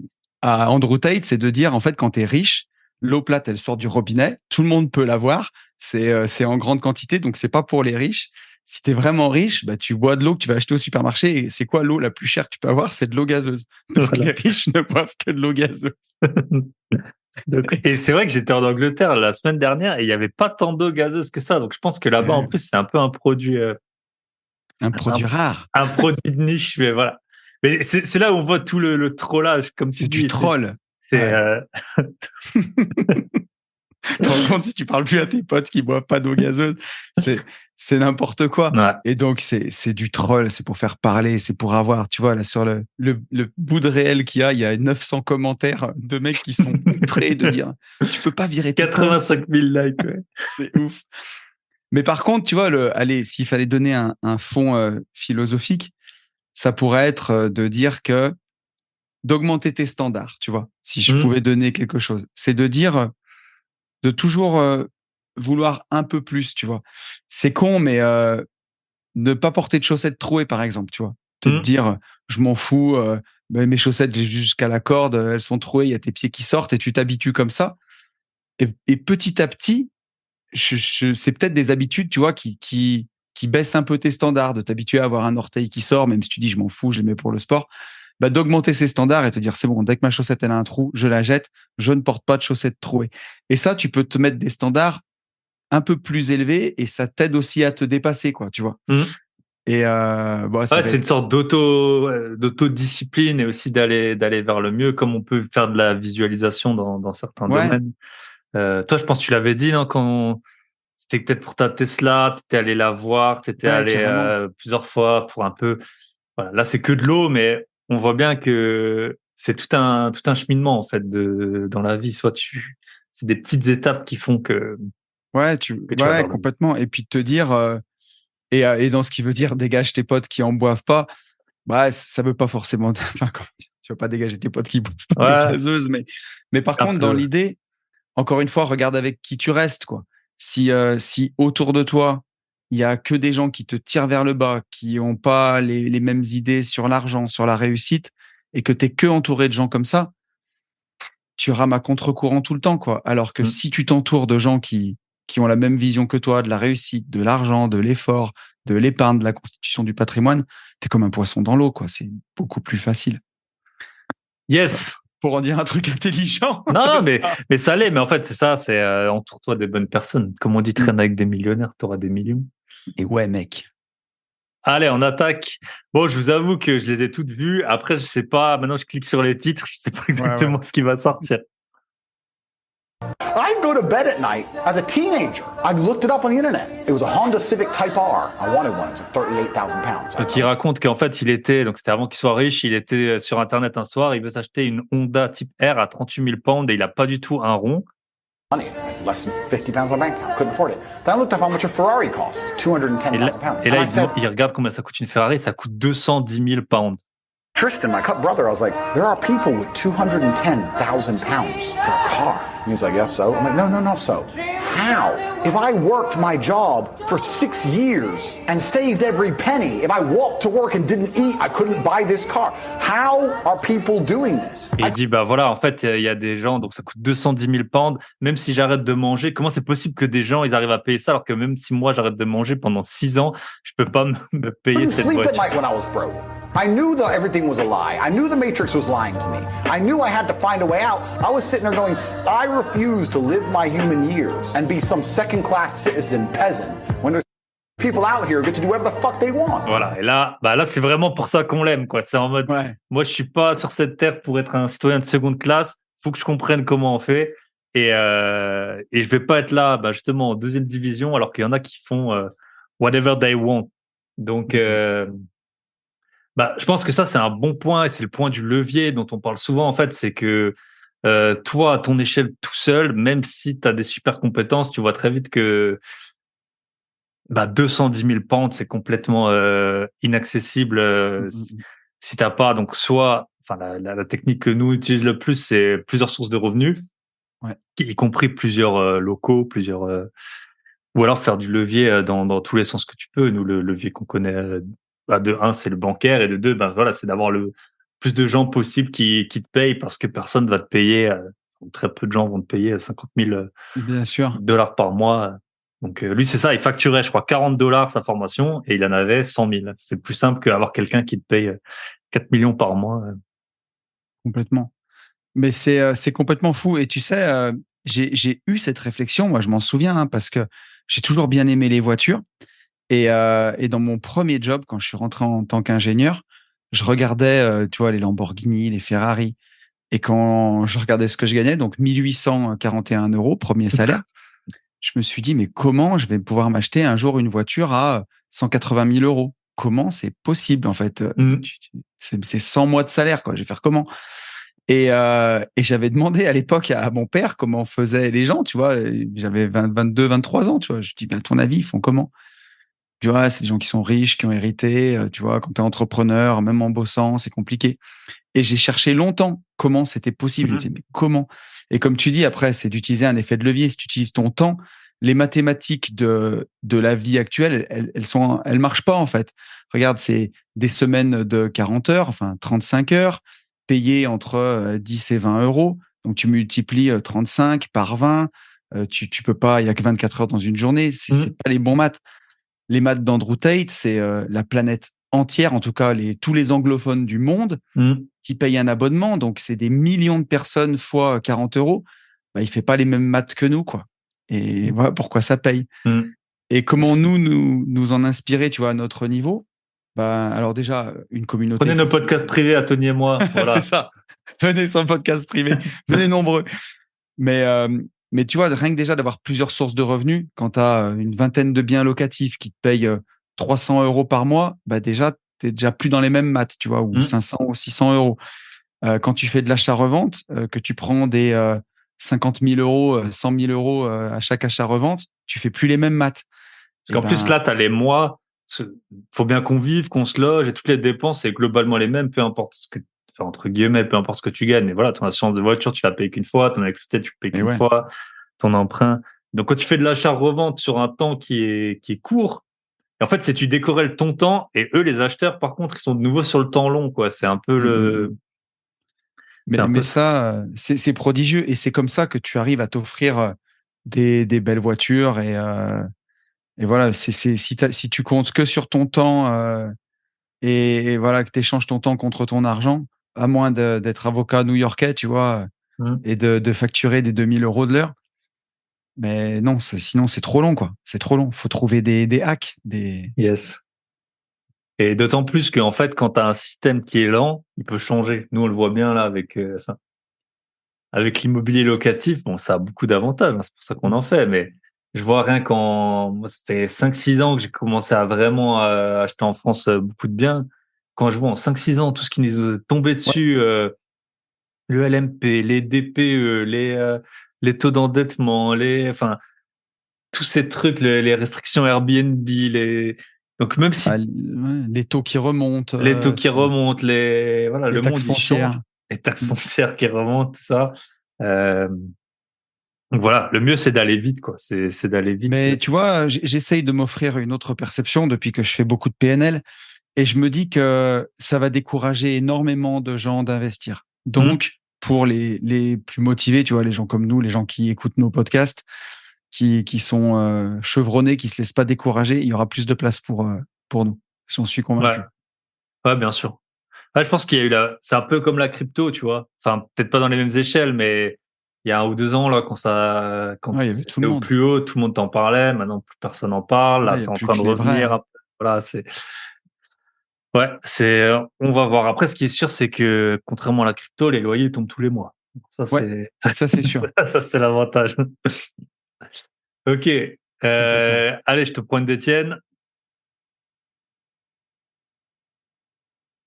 Andrew Tate, c'est de dire, en fait, quand t'es riche, l'eau plate, elle sort du robinet, tout le monde peut l'avoir, c'est en grande quantité, donc c'est pas pour les riches. Si t'es vraiment riche, bah, tu bois de l'eau que tu vas acheter au supermarché, et c'est quoi l'eau la plus chère que tu peux avoir? C'est de l'eau gazeuse. Donc Voilà. les riches ne boivent que de l'eau gazeuse. Et c'est vrai que j'étais en Angleterre la semaine dernière et il n'y avait pas tant d'eau gazeuse que ça. Donc je pense que là-bas, en plus, c'est un peu un produit, Un produit rare. un produit de niche. Mais voilà. Mais c'est là où on voit tout le trollage, comme tu C'est dis. du troll. C'est Ouais. Par contre, si tu parles plus à tes potes qui boivent pas d'eau gazeuse, c'est n'importe quoi. ouais. Et donc, c'est du troll, c'est pour faire parler, c'est pour avoir, tu vois, là, sur le bout de réel qu'il y a 900 commentaires de mecs qui sont outrés de dire, tu peux pas virer tes potes. 85 000 likes. Ouais. C'est ouf. Mais par contre, tu vois, allez, s'il fallait donner un fond philosophique, ça pourrait être de dire que d'augmenter tes standards, tu vois, si je pouvais donner quelque chose. C'est de dire, de toujours vouloir un peu plus, tu vois. C'est con, mais ne pas porter de chaussettes trouées, par exemple, tu vois. Te dire, je m'en fous, mes chaussettes, j'ai jusqu'à la corde, elles sont trouées, il y a tes pieds qui sortent et tu t'habitues comme ça. Et petit à petit, c'est peut-être des habitudes, tu vois, qui baissent un peu tes standards, de t'habituer à avoir un orteil qui sort, même si tu dis, je m'en fous, je les mets pour le sport. Bah, d'augmenter ses standards et te dire, c'est bon, dès que ma chaussette, elle a un trou, je la jette, je ne porte pas de chaussettes trouées. Et ça, tu peux te mettre des standards un peu plus élevés et ça t'aide aussi à te dépasser, quoi, tu vois. Et c'est une sorte d'autodiscipline et aussi d'aller vers le mieux, comme on peut faire de la visualisation dans certains domaines. Toi, je pense que tu l'avais dit, non, c'était peut-être pour ta Tesla, t'étais allé la voir, t'étais allé plusieurs fois pour un peu. Voilà, là, c'est que de l'eau, mais on voit bien que c'est tout un cheminement en fait dans la vie. C'est des petites étapes qui font que tu vas complètement. Et puis te dire et dans ce qui veut dire dégage tes potes qui en boivent pas, bah ça veut pas forcément. Enfin, tu vas pas dégager tes potes qui boivent pas des gazeuses, mais par contre dans l'idée, encore une fois, regarde avec qui tu restes, quoi. Si autour de toi il y a que des gens qui te tirent vers le bas, qui ont pas les mêmes idées sur l'argent, sur la réussite, et que t'es que entouré de gens comme ça, tu rames à contre-courant tout le temps, quoi. Alors que si tu t'entoures de gens qui ont la même vision que toi, de la réussite, de l'argent, de l'effort, de l'épargne, de la constitution du patrimoine, t'es comme un poisson dans l'eau, quoi. C'est beaucoup plus facile. Yes. Pour en dire un truc intelligent. Non, mais ça l'est. Mais en fait, c'est ça. C'est entoure-toi des bonnes personnes. Comme on dit, traîne avec des millionnaires, t'auras des millions. Et ouais, mec. Allez, on attaque. Bon, je vous avoue que je les ai toutes vues. Après, je sais pas. Maintenant, je clique sur les titres. Je sais pas exactement ce qui va sortir. I'd go to bed at night as a teenager. I looked it up on the internet. It was a Honda Civic Type R. I wanted one. It was like 38,000 pounds. Donc, il raconte qu'en fait, donc c'était avant qu'il soit riche, il était sur Internet un soir, il veut s'acheter une Honda Type R à 38 000 pounds et il a pas du tout un rond. Money, less than 50 pounds on my bank account. Couldn't afford it. Then I looked up how much a Ferrari cost. 210,000 pounds. Et là, il regarde combien ça coûte une Ferrari, ça coûte 210 000 pounds. Tristan, my brother, I was like, there are people with 210,000 pounds for a car. And he's like, yes, so? I'm like, no, so. How? If I worked my job for 6 years and saved every penny, if I walked to work and didn't eat, I couldn't buy this car. How are people doing this? Et il dit, bah voilà, en fait, il y a des gens, donc ça coûte 210 000 pounds. Même si j'arrête de manger, comment c'est possible que des gens, ils arrivent à payer ça alors que même si moi, j'arrête de manger pendant 6 ans, je peux pas me payer cette voiture. I knew that everything was a lie. I knew the Matrix was lying to me. I knew I had to find a way out. I was sitting there going, I refuse to live my human years and be some second-class citizen peasant when there's people out here who get to do whatever the fuck they want. Voilà. Et là, c'est vraiment pour ça qu'on l'aime, quoi. C'est en mode, moi, je suis pas sur cette terre pour être un citoyen de seconde classe. Faut que je comprenne comment on fait. Et je vais pas être là, justement, en deuxième division, alors qu'il y en a qui font whatever they want. Donc, Bah, je pense que ça, c'est un bon point et c'est le point du levier dont on parle souvent, en fait. C'est que toi, à ton échelle tout seul, même si tu as des super compétences, tu vois très vite que 210 000 pentes, c'est complètement inaccessible si t'as pas. Donc, soit, enfin, la technique que nous utilisons le plus, c'est plusieurs sources de revenus, Ouais. y compris plusieurs locaux, plusieurs, ou alors faire du levier dans tous les sens que tu peux. Nous, le levier qu'on connaît, de un, c'est le bancaire, et de deux, voilà, c'est d'avoir le plus de gens possible qui te payent, parce que personne va te payer. Très peu de gens vont te payer 50 000 Bien sûr. dollars par mois. Donc lui, c'est ça, il facturait, je crois, 40 dollars sa formation et il en avait 100 000. C'est plus simple qu'avoir quelqu'un qui te paye 4 millions par mois. Complètement. Mais c'est complètement fou. Et tu sais, j'ai eu cette réflexion, moi je m'en souviens, hein, parce que j'ai toujours bien aimé les voitures. Et dans mon premier job, quand je suis rentré en tant qu'ingénieur, je regardais, tu vois, les Lamborghini, les Ferrari. Et quand je regardais ce que je gagnais, donc 1841 €, premier salaire, je me suis dit, mais comment je vais pouvoir m'acheter un jour une voiture à 180 000 €? Comment c'est possible, en fait? Mhm. C'est 100 mois de salaire, quoi. Je vais faire comment? Et j'avais demandé à l'époque à mon père comment faisaient les gens, tu vois. J'avais 22, 23 ans, tu vois. Je dis, à ton avis, ils font comment? Tu vois, c'est des gens qui sont riches, qui ont hérité, tu vois. Quand tu es entrepreneur, même en bossant, c'est compliqué. Et j'ai cherché longtemps comment c'était possible. Je me Mhm. disais, mais comment? Et comme tu dis, après, c'est d'utiliser un effet de levier. Si tu utilises ton temps, les mathématiques de la vie actuelle, elles marchent pas, en fait. Regarde, c'est des semaines de 40 heures, enfin 35 heures, payées entre 10 et 20 €. Donc, tu multiplies 35 par 20. Tu peux pas, il y a que 24 heures dans une journée. C'est Mhm. pas les bons maths. Les maths d'Andrew Tate, c'est la planète entière, en tout cas tous les anglophones du monde, Mhm. qui payent un abonnement. Donc, c'est des millions de personnes fois 40 €. Bah, il fait pas les mêmes maths que nous, quoi. Et voilà pourquoi ça paye. Mhm. Et comment nous en inspirer, tu vois, à notre niveau? Bah, alors déjà, une communauté Prenez nos Facebook. podcasts privés à Tony et moi. C'est Voilà. ça. Venez sur le podcast privé. Venez nombreux. Mais, euh, mais tu vois, rien que déjà d'avoir plusieurs sources de revenus, quand tu as une vingtaine de biens locatifs qui te payent 300 € par mois, bah déjà, tu es déjà plus dans les mêmes maths, tu vois, ou Mhm. 500 ou 600 €. Quand tu fais de l'achat-revente, que tu prends des 50 000 €, 100 000 € à chaque achat-revente, tu fais plus les mêmes maths. Parce Et qu'en plus, ben, là, tu as les mois. Faut bien qu'on vive, qu'on se loge, et toutes les dépenses, c'est globalement les mêmes, peu importe ce que, enfin, entre guillemets, peu importe ce que tu gagnes. Mais voilà, ton assurance de voiture, tu l'as payé qu'une fois, ton électricité, tu payes et qu'une ouais. fois, ton emprunt. Donc, quand tu fais de l'achat-revente sur un temps qui est court, et en fait, c'est tu décorrèles ton temps, et eux, les acheteurs, par contre, ils sont de nouveau sur le temps long, quoi. C'est un peu Mm, mm, mm. c'est un Mais peu ça. ça, c'est prodigieux. Et c'est comme ça que tu arrives à t'offrir des belles voitures. Et voilà, si tu comptes que sur ton temps et voilà, que tu échanges ton temps contre ton argent, à moins d'être avocat new-yorkais, tu vois, Mhm. et de facturer des 2000 € de l'heure. Mais non, sinon c'est trop long, quoi. C'est trop long. Faut trouver des hacks, des. Yes. Et d'autant plus qu'en fait, quand tu as un système qui est lent, il peut changer. Nous, on le voit bien là avec l'immobilier locatif. Bon, ça a beaucoup d'avantages, hein, c'est pour ça qu'on en fait. Mais je vois rien moi, ça fait 5-6 ans que j'ai commencé à vraiment acheter en France beaucoup de biens. Quand je vois en 5-6 ans tout ce qui nous est tombé Ouais. dessus, le LMP, les DPE, les taux d'endettement, enfin, tous ces trucs, les restrictions Airbnb, donc même Bah, si ouais, les taux qui remontent, les taux qui remontent, voilà, les le taxes monde il change, foncières. les taxes Mm. foncières qui remontent, tout ça. Euh, donc voilà, le mieux c'est d'aller vite, quoi. C'est d'aller vite. Mais tu vois, j'essaye de m'offrir une autre perception depuis que je fais beaucoup de PNL. Et je me dis que ça va décourager énormément de gens d'investir. Hmm. Donc, pour les plus motivés, tu vois, les gens comme nous, les gens qui écoutent nos podcasts, qui sont chevronnés, qui se laissent pas décourager, il y aura plus de place pour nous. J'en suis Ouais, convaincu. ouais, bien sûr. Ouais, je pense qu'il y a eu c'est un peu comme la crypto, tu vois. Enfin, peut-être pas dans les mêmes échelles, mais il y a 1 ou 2 ans là, quand Ouais, il y avait tout le c'était au monde. plus haut, tout le monde t'en parlait. Maintenant, plus personne en parle. Là, Ouais, il y a c'est en plus train de que les vrais, revenir. hein. Voilà, ouais, on va voir. Après, ce qui est sûr, c'est que contrairement à la crypto, les loyers tombent tous les mois. Ça, Ouais, c'est ça c'est sûr, ça, c'est l'avantage. Ok. complètement. Allez, je te prends une détienne.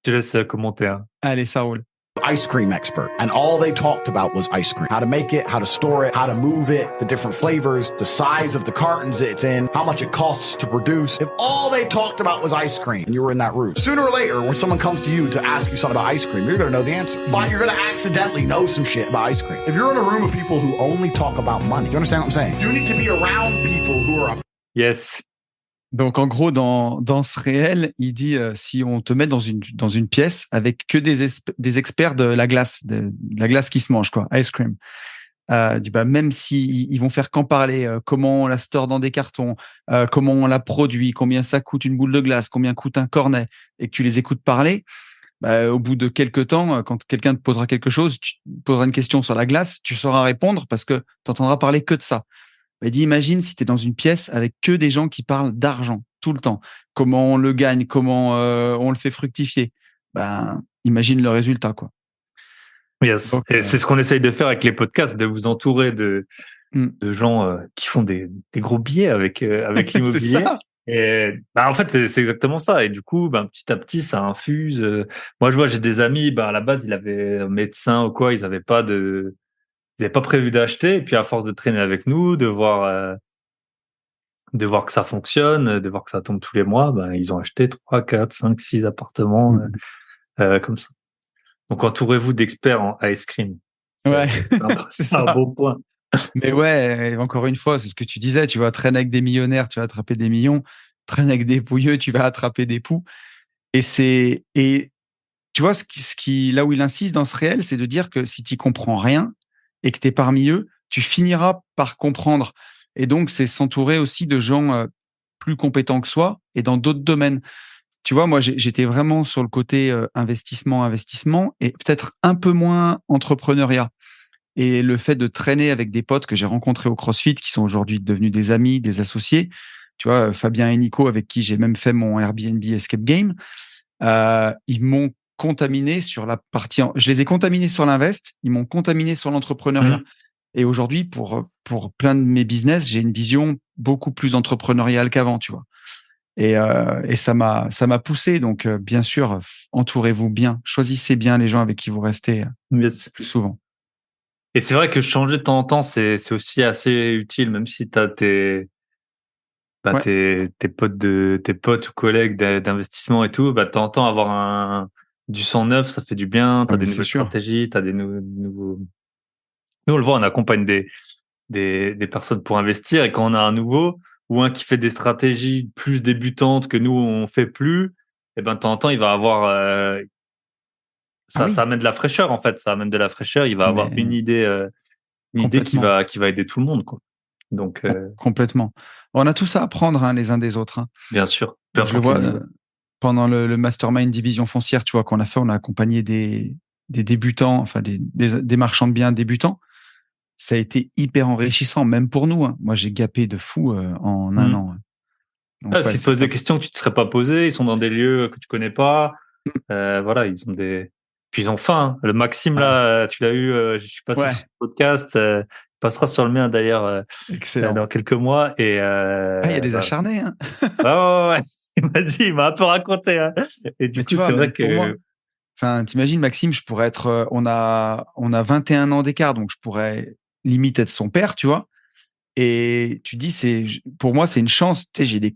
te laisse commenter. Hein. Allez, ça roule. Ice cream expert, and all they talked about was ice cream. How to make it, how to store it, how to move it, the different flavors, the size of the cartons it's in, how much it costs to produce. If all they talked about was ice cream and you were in that room, sooner or later when someone comes to you to ask you something about ice cream, you're going to know the answer. But you're going to accidentally know some shit about ice cream. If you're in a room of people who only talk about money, you understand what I'm saying? You need to be around people who are... Yes. Donc, en gros, dans ce réel, il dit si on te met dans une pièce avec que des experts de la glace, de la glace qui se mange, quoi, ice cream. Il dit, même si ils vont faire qu'en parler, comment on la store dans des cartons, comment on la produit, combien ça coûte une boule de glace, combien coûte un cornet, et que tu les écoutes parler, au bout de quelques temps, quand quelqu'un te posera quelque chose, tu poseras une question sur la glace, tu sauras répondre parce que tu entendras parler que de ça. Il dit, imagine si tu es dans une pièce avec que des gens qui parlent d'argent tout le temps. Comment on le gagne, comment on le fait fructifier. Imagine le résultat, quoi. Yes. Donc, et c'est ce qu'on essaye de faire avec les podcasts, de vous entourer de gens qui font des gros billets avec l'immobilier. C'est ça. Et en fait, c'est exactement ça. Et du coup, petit à petit, ça infuse. Moi, je vois, j'ai des amis, à la base, ils avaient un médecin ou quoi, ils n'avaient pas prévu d'acheter, et puis à force de traîner avec nous, de voir que ça fonctionne, de voir que ça tombe tous les mois, ils ont acheté 3, 4, 5, 6 appartements comme ça. Donc entourez-vous d'experts en ice cream. C'est un beau point. Mais ouais, encore une fois, c'est ce que tu disais, tu vas traîner avec des millionnaires, tu vas attraper des millions, traîner avec des pouilleux, tu vas attraper des poux. Et tu vois, là où il insiste dans ce réel, c'est de dire que si tu comprends rien, et que tu es parmi eux, tu finiras par comprendre. Et donc, c'est s'entourer aussi de gens plus compétents que soi et dans d'autres domaines. Tu vois, moi, j'étais vraiment sur le côté investissement et peut-être un peu moins entrepreneuriat. Et le fait de traîner avec des potes que j'ai rencontrés au CrossFit, qui sont aujourd'hui devenus des amis, des associés, tu vois, Fabien et Nico, avec qui j'ai même fait mon Airbnb Escape Game, ils m'ont contaminé sur la partie. Je les ai contaminés sur l'invest, ils m'ont contaminé sur l'entrepreneuriat. Et aujourd'hui, pour plein de mes business, j'ai une vision beaucoup plus entrepreneuriale qu'avant, tu vois. Et ça m'a poussé. Donc, bien sûr, entourez-vous bien, choisissez bien les gens avec qui vous restez plus souvent. Et c'est vrai que changer de temps en temps, c'est aussi assez utile, même si tu as tes potes ou collègues d'investissement et tout, de temps en temps avoir du sang neuf, ça fait du bien. T'as des nouvelles stratégies, t'as des nouveaux. Nous, on le voit, on accompagne des personnes pour investir, et quand on a un nouveau ou un qui fait des stratégies plus débutantes que nous on fait plus, et de temps en temps il va avoir ça amène de la fraîcheur, en fait, ça amène de la fraîcheur. Il va avoir une idée qui va aider tout le monde, quoi. Donc complètement. On a tout ça à apprendre les uns des autres. Bien sûr. Je le vois pendant le mastermind division foncière, tu vois, qu'on a fait, on a accompagné des débutants, enfin des marchands de biens débutants. Ça a été hyper enrichissant, même pour nous. Moi, j'ai gapé de fou en un an. Donc, s'ils te posent des questions que tu ne te serais pas posées, ils sont dans des lieux que tu connais pas. Voilà, ils ont puis ils ont faim. Le Maxime, là, tu l'as eu, je suis passé sur ce podcast. Il passera sur le mien, d'ailleurs, dans quelques mois. Et il y a des acharnés. Ouais. Il m'a un peu raconté. Et du coup, c'est vrai que... Enfin, t'imagines, Maxime, je pourrais être, on a 21 ans d'écart, donc je pourrais limite être son père, tu vois. Et tu dis, pour moi, c'est une chance. Tu sais, j'ai des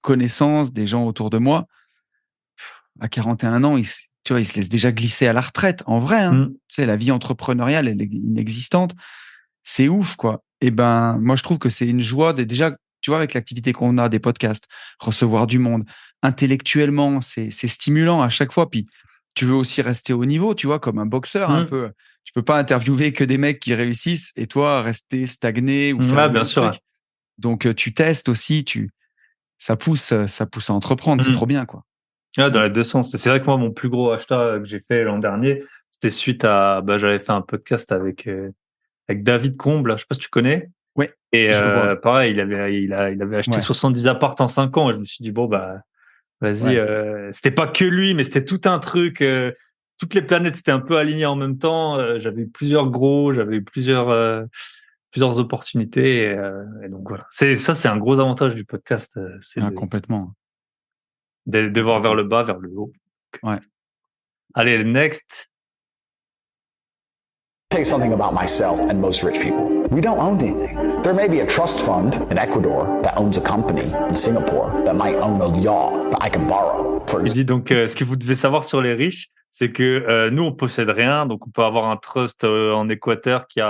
connaissances, des gens autour de moi. À 41 ans, tu vois, ils se laissent déjà glisser à la retraite. En vrai, tu sais, la vie entrepreneuriale, elle est inexistante. C'est ouf, quoi. Et moi, je trouve que c'est une joie déjà, tu vois, avec l'activité qu'on a, des podcasts, recevoir du monde. Intellectuellement, c'est stimulant à chaque fois. Puis, tu veux aussi rester au niveau, tu vois, comme un boxeur un peu. Tu peux pas interviewer que des mecs qui réussissent et toi rester stagné ou faire bien sûr. Truc. Donc tu testes aussi, ça pousse à entreprendre, c'est trop bien, quoi. Dans les deux sens. C'est vrai que moi, mon plus gros achat que j'ai fait l'an dernier, c'était suite à j'avais fait un podcast avec David Comble, je sais pas si tu connais. Ouais. Et pareil, il avait acheté 70 apparts en 5 ans, et je me suis dit vas-y, c'était pas que lui, mais c'était tout un truc. Toutes les planètes s'étaient un peu alignées en même temps. J'avais eu plusieurs opportunités. Et donc voilà. C'est un gros avantage du podcast. Complètement. De voir vers le bas, vers le haut. Ouais. Allez, next. Tell you something about myself and most rich people. We don't own anything. There may be a trust fund in Ecuador that owns a company in Singapore that might own a yacht that I can borrow. For Il dit donc, ce que vous devez savoir sur les riches, c'est que nous, on possède rien. Donc, on peut avoir un trust en Équateur qui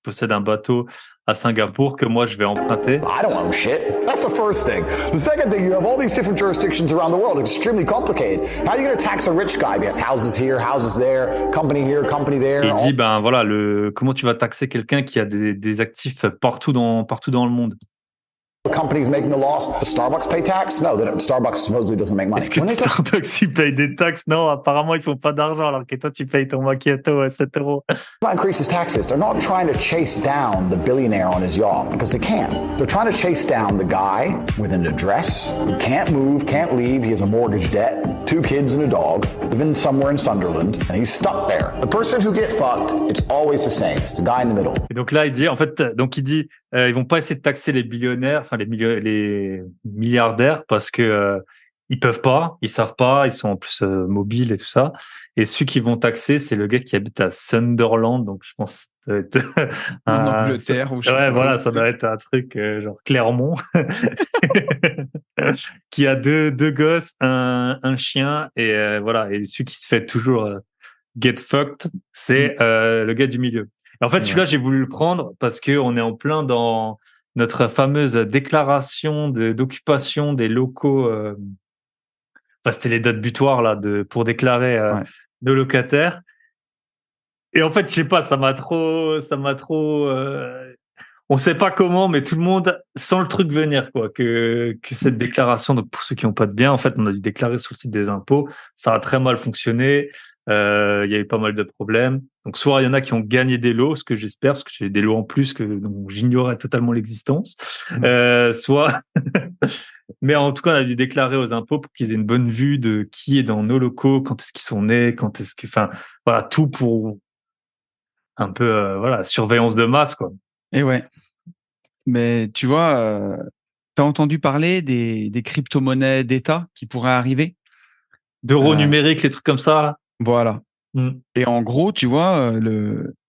possède un bateau à Singapour que moi, je vais emprunter. I don't own shit. That's the first thing. The second thing, you have all these different jurisdictions around the world. It's extremely complicated. How are you going to tax a rich guy? He has houses here, houses there, company here, company there. Et il dit, ben voilà, comment tu vas taxer quelqu'un qui a des actifs partout dans le monde? The company's making a loss. Does Starbucks pay tax? No, Starbucks supposedly doesn't make money. Est-ce que Starbucks, ils payent des taxes? Non, apparemment, ils font pas d'argent, alors que toi, tu payes ton macchiato à 7 euros. Increases taxes. They're not trying to chase down the billionaire on his yacht because they can't. They're trying to chase down the guy with an address who can't move, can't leave. He has a mortgage debt, 2 kids and a dog, living somewhere in Sunderland, and he's stuck there. The person who gets fucked, it's always the same. It's the guy in the middle. Et donc là, il dit, en fait, ils vont pas essayer de taxer les billionnaires, enfin les milliardaires, parce que ils peuvent pas, ils savent pas, ils sont en plus mobiles et tout ça. Et ceux qui vont taxer, c'est le gars qui habite à Sunderland, donc je pense que ça doit être En Angleterre ou je sais ouais, pas. voilà, ça doit être un truc genre Clermont, qui a deux gosses, un chien et voilà. Et celui qui se fait toujours get fucked, c'est le gars du milieu. Et en fait, celui-là, j'ai voulu le prendre parce que on est en plein dans notre fameuse déclaration d'occupation des locaux. Enfin, c'était les dates butoirs là pour déclarer nos locataires. Et en fait, je sais pas, ça m'a trop. On sait pas comment, mais tout le monde sent le truc venir, quoi. Que cette déclaration, donc pour ceux qui n'ont pas de biens, en fait, on a dû déclarer sur le site des impôts. Ça a très mal fonctionné. Il y a eu pas mal de problèmes. Donc, soit il y en a qui ont gagné des lots, ce que j'espère, parce que j'ai des lots en plus dont j'ignorais totalement l'existence. Soit, mais en tout cas, on a dû déclarer aux impôts pour qu'ils aient une bonne vue de qui est dans nos locaux, quand est-ce qu'ils sont nés, enfin, voilà, tout pour un peu, voilà, surveillance de masse, quoi. Et ouais. Mais tu vois, tu as entendu parler des crypto-monnaies d'État qui pourraient arriver? D'euros numériques, les trucs comme ça, là. Voilà. Et en gros, tu vois,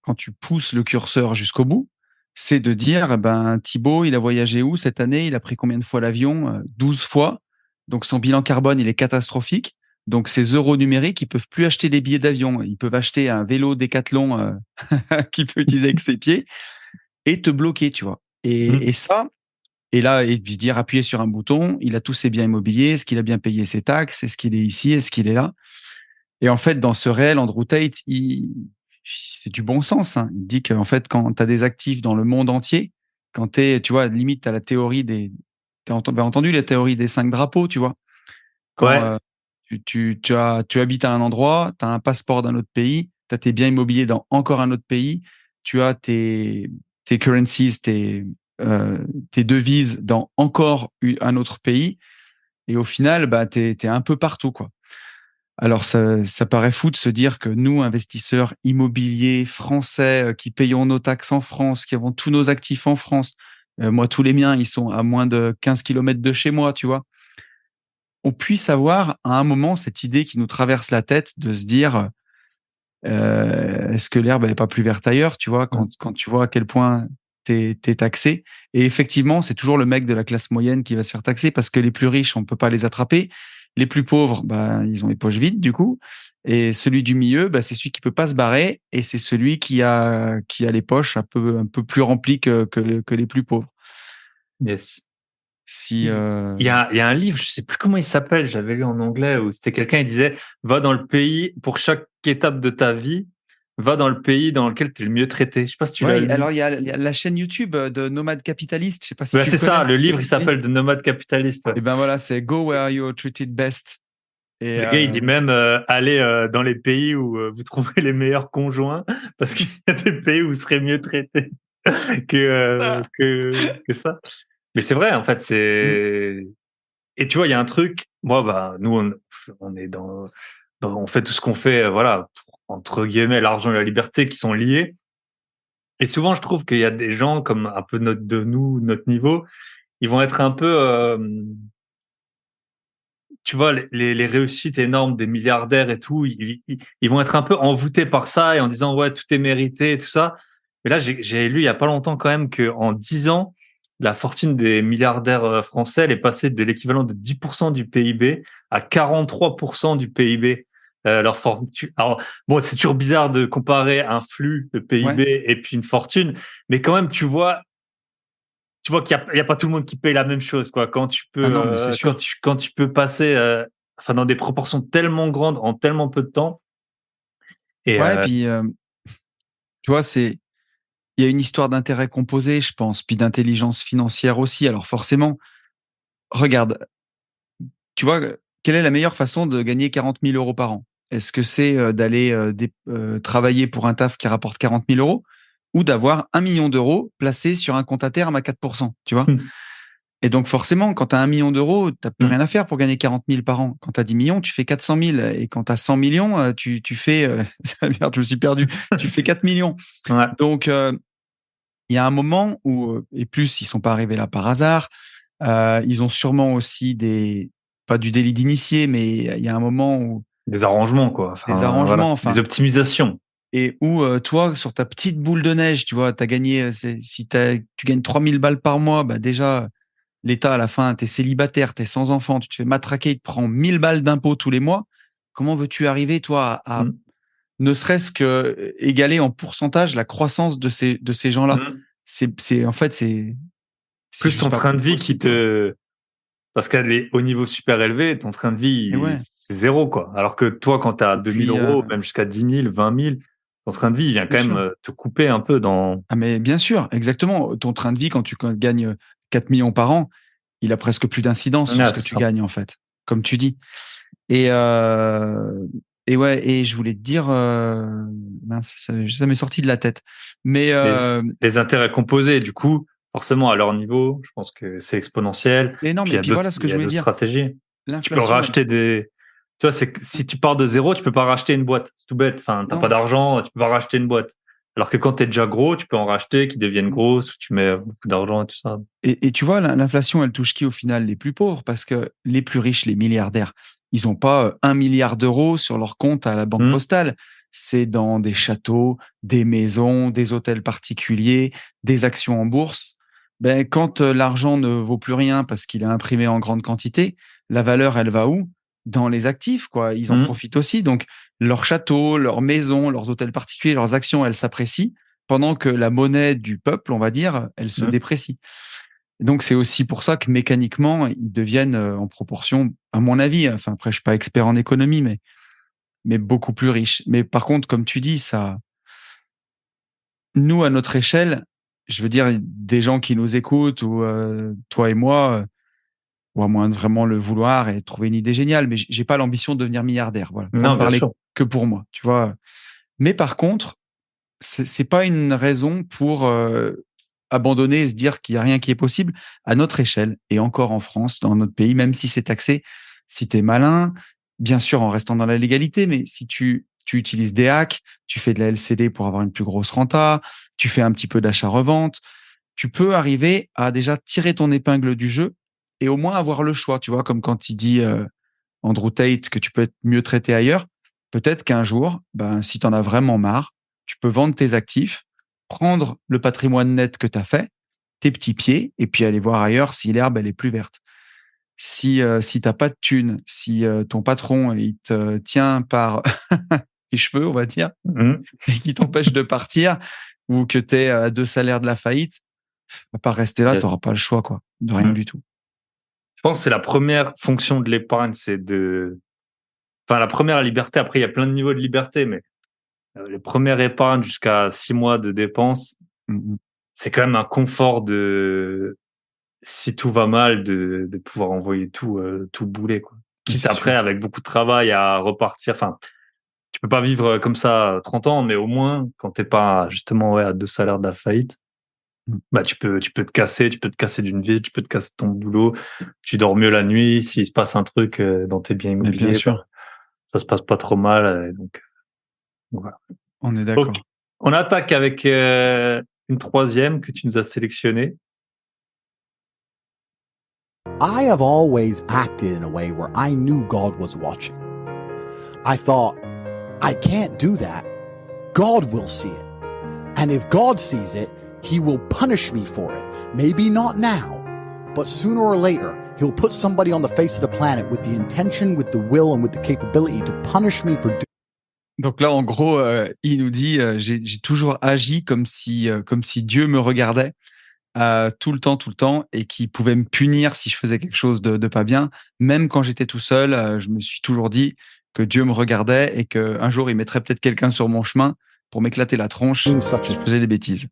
quand tu pousses le curseur jusqu'au bout, c'est de dire, ben, Thibaut, il a voyagé où cette année? Il a pris combien de fois l'avion? 12 fois. Donc, son bilan carbone, il est catastrophique. Donc, ces euros numériques, ils peuvent plus acheter des billets d'avion. Ils peuvent acheter un vélo Décathlon qu'il peut utiliser avec ses pieds et te bloquer, tu vois. Et ça, et là, et puis dire, appuyer sur un bouton, il a tous ses biens immobiliers, est-ce qu'il a bien payé ses taxes? Est-ce qu'il est ici? Est-ce qu'il est là? Et en fait, dans ce réel, Andrew Tate, c'est du bon sens. Hein. Il dit qu'en fait, quand tu as des actifs dans le monde entier, quand tu vois, limite, tu as la théorie tu as entendu la théorie des 5 drapeaux, tu vois. Quand tu habites à un endroit, tu as un passeport d'un autre pays, tu as tes biens immobiliers dans encore un autre pays, tu as tes currencies, tes devises dans encore un autre pays. Et au final, bah, tu es un peu partout, quoi. Alors, ça paraît fou de se dire que nous, investisseurs immobiliers français, qui payons nos taxes en France, qui avons tous nos actifs en France, moi, tous les miens, ils sont à moins de 15 kilomètres de chez moi, tu vois. On puisse avoir à un moment cette idée qui nous traverse la tête de se dire, est-ce que l'herbe n'est pas plus verte ailleurs, tu vois, quand tu vois à quel point t'es taxé. Et effectivement, c'est toujours le mec de la classe moyenne qui va se faire taxer parce que les plus riches, on ne peut pas les attraper. Les plus pauvres, bah, ils ont les poches vides, du coup. Et celui du milieu, bah, c'est celui qui peut pas se barrer et c'est celui qui a les poches un peu plus remplies que les plus pauvres. Yes. Il y a un livre, je sais plus comment il s'appelle, j'avais lu en anglais, où c'était quelqu'un, il disait, va dans le pays, pour chaque étape de ta vie, va dans le pays dans lequel tu es le mieux traité. Je sais pas si tu l'as lu. Alors il y a la chaîne YouTube de Nomade Capitaliste, je sais pas si tu c'est connais. Ça, le livre, il s'appelle The Nomade Capitalist. Ouais. Et ben voilà, c'est Go Where You're Treated Best. Et le gars, il dit même aller dans les pays où vous trouvez les meilleurs conjoints, parce qu'il y a des pays où vous serez mieux traité que ça. Mais c'est vrai, en fait, c'est. Et tu vois, il y a un truc. Moi, bah, nous, on est on fait tout ce qu'on fait, voilà, pour, entre guillemets, l'argent et la liberté qui sont liés. Et souvent, je trouve qu'il y a des gens comme un peu notre niveau, ils vont être un peu. tu vois, les réussites énormes des milliardaires et tout, ils vont être un peu envoûtés par ça et en disant, ouais, tout est mérité et tout ça. Mais là, j'ai lu il y a pas longtemps quand même que en 10 ans, la fortune des milliardaires français, elle est passée de l'équivalent de 10% du PIB à 43% du PIB. Leur fortune. Alors, bon, c'est toujours bizarre de comparer un flux de PIB Ouais. et puis une fortune, mais quand même, tu vois qu'il y a pas tout le monde qui paye la même chose, quoi. Ah non, mais c'est sûr. Quand tu peux passer, enfin, dans des proportions tellement grandes en tellement peu de temps. Et, Ouais, puis tu vois, il y a une histoire d'intérêt composé, je pense, puis d'intelligence financière aussi. Alors forcément, regarde, tu vois, quelle est la meilleure façon de gagner 40 000 euros par an? Est-ce que c'est d'aller travailler pour un taf qui rapporte 40 000 euros ou d'avoir 1 million d'euros placés sur un compte à terme à 4%, tu vois? Et donc forcément, quand tu as 1 million d'euros, tu n'as plus rien à faire pour gagner 40 000 par an. Quand tu as 10 millions, tu fais 400 000. Et quand tu as 100 millions, tu fais... merde, je me suis perdu. Tu fais 4 millions. ouais. Donc, il y a un moment où, et plus, ils sont pas arrivés là par hasard. Ils ont sûrement aussi pas du délit d'initié, mais il y a un moment où Des arrangements, quoi. des Enfin, voilà. arrangements, Des enfin, optimisations. et où toi, sur ta petite boule de neige, tu vois, t'as gagné, si tu gagnes 3000 balles par mois, bah déjà, l'État, à la fin, t'es célibataire, t'es sans enfant, tu te fais matraquer, il te prend 1000 balles d'impôts tous les mois. Comment veux-tu arriver, toi, à Mm. ne serait-ce que égaler en pourcentage la croissance de ces gens-là? Mm. En fait, c'est Plus juste ton pas train de vie possible, quoi. parce qu'elle est au niveau super élevé, ton train de Et vie, ouais. c'est zéro, quoi. Alors que toi, quand tu as Et 2000 puis, euros, même jusqu'à 10 000, 20 000, ton train de vie, il vient bien quand même sûr. te couper un peu dans. Ah, mais bien sûr, exactement. Ton train de vie, quand tu gagnes 4 millions par an, il a presque plus d'incidence sur Ah, ce que c'est tu ça. gagnes, en fait, comme tu dis. Et, ouais, et je voulais te dire, mince, ça m'est sorti de la tête. Mais Les, les intérêts composés, du coup, forcément, à leur niveau, je pense que c'est exponentiel. c'est énorme. Puis Et puis voilà ce il que y je a voulais d'autres dire. stratégies. Tu peux L'inflation, elle, racheter tu vois, si tu pars de zéro, tu peux pas racheter une boîte. C'est tout bête. Enfin, t'as pas non. d'argent, tu peux pas racheter une boîte. Alors que quand t'es déjà gros, tu peux en racheter qui deviennent grosses, où tu mets beaucoup d'argent et tout ça. Et tu vois, l'inflation, elle touche qui au final? Les plus pauvres, parce que les plus riches, les milliardaires, ils n'ont pas 1 milliard d'euros sur leur compte à la banque Hmm. postale. C'est dans des châteaux, des maisons, des hôtels particuliers, des actions en bourse. Ben, quand l'argent ne vaut plus rien parce qu'il est imprimé en grande quantité, la valeur, elle va où? Dans les actifs, quoi. Ils en Hmm. profitent aussi. Donc, leurs châteaux, leurs maisons, leurs hôtels particuliers, leurs actions, elles s'apprécient pendant que la monnaie du peuple, on va dire, elle se Hmm. déprécie. Donc, c'est aussi pour ça que mécaniquement, ils deviennent en proportion, à mon avis, enfin, après, je suis pas expert en économie, mais beaucoup plus riches. Mais par contre, comme tu dis, ça, nous, à notre échelle, je veux dire, des gens qui nous écoutent ou toi et moi, ou à moins de vraiment le vouloir et trouver une idée géniale, mais j'ai pas l'ambition de devenir milliardaire. Voilà, pour ne Non, bien parler sûr. que pour moi, tu vois. Mais par contre, c'est pas une raison pour abandonner et se dire qu'il y a rien qui est possible à notre échelle et encore en France, dans notre pays, même si c'est taxé. Si tu es malin, bien sûr en restant dans la légalité, mais si tu utilises des hacks, tu fais de la LCD pour avoir une plus grosse renta, tu fais un petit peu d'achat-revente, tu peux arriver à déjà tirer ton épingle du jeu et au moins avoir le choix, tu vois, comme quand il dit Andrew Tate que tu peux être mieux traité ailleurs. Peut-être qu'un jour, ben, si tu en as vraiment marre, tu peux vendre tes actifs, prendre le patrimoine net que tu as fait, tes petits pieds, et puis aller voir ailleurs si l'herbe elle est plus verte. Si tu n'as pas de thunes, si ton patron il te tient par les cheveux, on va dire, Hmm. et qui t'empêche de partir, ou que tu es à 2 salaires de la faillite, à part rester là, tu n'auras Yes. pas le choix, quoi, de rien Hmm. du tout. Je pense que c'est la première fonction de l'épargne, enfin, la première liberté. Après, il y a plein de niveaux de liberté, mais les premières épargnes jusqu'à 6 mois de dépenses, Mm, c'est quand même un confort si tout va mal, de pouvoir envoyer tout bouler, quoi. Quitte c'est après, sûr. avec beaucoup de travail, à repartir. Enfin, tu peux pas vivre comme ça 30 ans, mais au moins, quand t'es pas justement ouais, à 2 salaires de la faillite, Mm. bah tu peux te casser d'une vie, tu peux te casser de ton boulot, tu dors mieux la nuit. S'il se passe un truc dans tes biens Mais bien immobiliers, bah, sûr, ça se passe pas trop mal. Donc voilà. on est Ok. d'accord. On attaque avec une troisième que tu nous as sélectionnée. I have always acted in a way where I knew God was watching. I thought, I can't do that. God will see it. And if God sees it, he will punish me for it. Maybe not now, but sooner or later, he'll put somebody on the face of the planet with the intention, with the will, and with the capability to punish me for doing. Donc là, en gros, il nous dit, j'ai toujours agi comme si Dieu me regardait tout le temps, et qu'il pouvait me punir si je faisais quelque chose de pas bien. Même quand j'étais tout seul, je me suis toujours dit que Dieu me regardait et qu'un jour, il mettrait peut-être quelqu'un sur mon chemin pour m'éclater la tronche si je faisais des bêtises.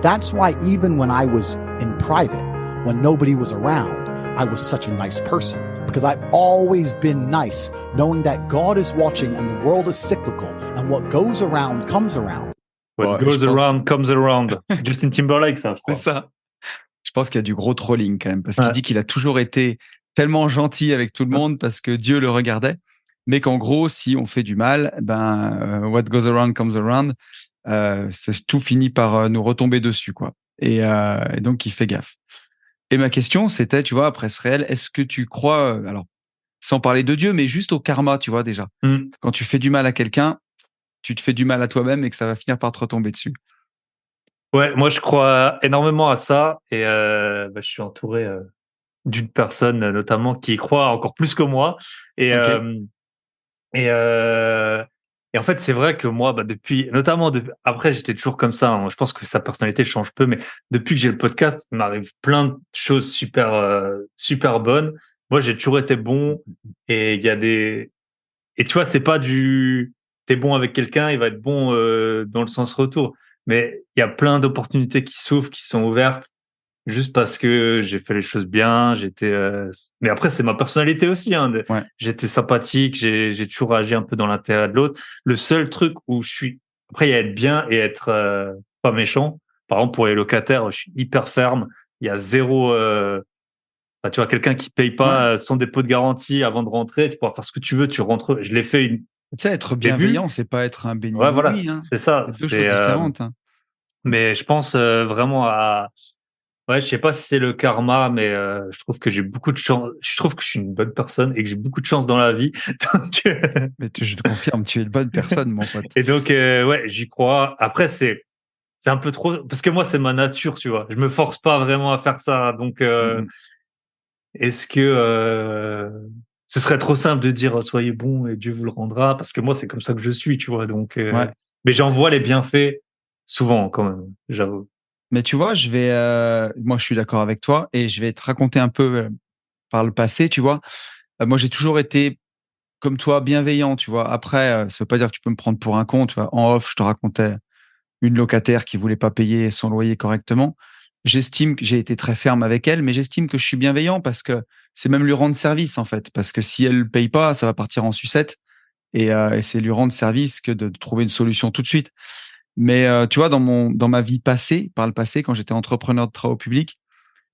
That's why even when I was in private, when nobody was around, I was such a nice person. Because I've always been nice, knowing that God is watching and the world is cyclical, and what goes around comes around. What goes around comes around. C'est Justin Timberlake, ça, je crois. C'est ça. Je pense qu'il y a du gros trolling quand même, parce qu'il dit qu'il a toujours été tellement gentil avec tout le monde parce que Dieu le regardait, mais qu'en gros, si on fait du mal, what goes around comes around, tout finit par nous retomber dessus, quoi. Et donc, il fait gaffe. Et ma question, c'était, tu vois, après ce réel, est-ce que tu crois, alors, sans parler de Dieu, mais juste au karma, tu vois, déjà. Quand tu fais du mal à quelqu'un, tu te fais du mal à toi-même et que ça va finir par te retomber dessus. Ouais, moi, je crois énormément à ça. Et je suis entouré d'une personne, notamment, qui y croit encore plus que moi. Et, et en fait, c'est vrai que moi, après, j'étais toujours comme ça, hein. Je pense que sa personnalité change peu, mais depuis que j'ai le podcast, il m'arrive plein de choses super bonnes. Moi, j'ai toujours été bon, et et tu vois, c'est pas t'es bon avec quelqu'un, il va être bon dans le sens retour. Mais il y a plein d'opportunités qui s'ouvrent, qui sont ouvertes, juste parce que j'ai fait les choses bien, mais après, c'est ma personnalité aussi, hein. J'étais sympathique, j'ai toujours agi un peu dans l'intérêt de l'autre. Le seul truc où après, il y a être bien et être pas méchant. Par exemple, pour les locataires, je suis hyper ferme. Il y a zéro, tu vois, quelqu'un qui paye pas son dépôt de garantie avant de rentrer, tu pourras faire ce que tu veux, tu rentres. Je l'ai fait Tu sais, être bienveillant, c'est pas être un béni. Ouais, voilà, hein. c'est ça. C'est deux choses différentes. Hein. Mais je pense vraiment à. Ouais, je sais pas si c'est le karma, mais je trouve que j'ai beaucoup de chance. Je trouve que je suis une bonne personne et que j'ai beaucoup de chance dans la vie. Donc, mais je te confirme, tu es une bonne personne, mon pote. Et donc, j'y crois. Après, c'est un peu trop, parce que moi, c'est ma nature, tu vois. Je me force pas vraiment à faire ça. Donc, est-ce que ce serait trop simple de dire soyez bon et Dieu vous le rendra, parce que moi, c'est comme ça que je suis, tu vois. Donc, mais j'en vois les bienfaits souvent, quand même, j'avoue. Mais tu vois, moi, je suis d'accord avec toi et je vais te raconter un peu par le passé, tu vois. Moi, j'ai toujours été, comme toi, bienveillant, tu vois. Après, ça veut pas dire que tu peux me prendre pour un con, tu vois. En off, je te racontais une locataire qui voulait pas payer son loyer correctement. J'estime que j'ai été très ferme avec elle, mais j'estime que je suis bienveillant parce que c'est même lui rendre service, en fait. Parce que si elle paye pas, ça va partir en sucette et c'est lui rendre service que de trouver une solution tout de suite. Mais tu vois, dans ma vie passée, par le passé, quand j'étais entrepreneur de travaux publics,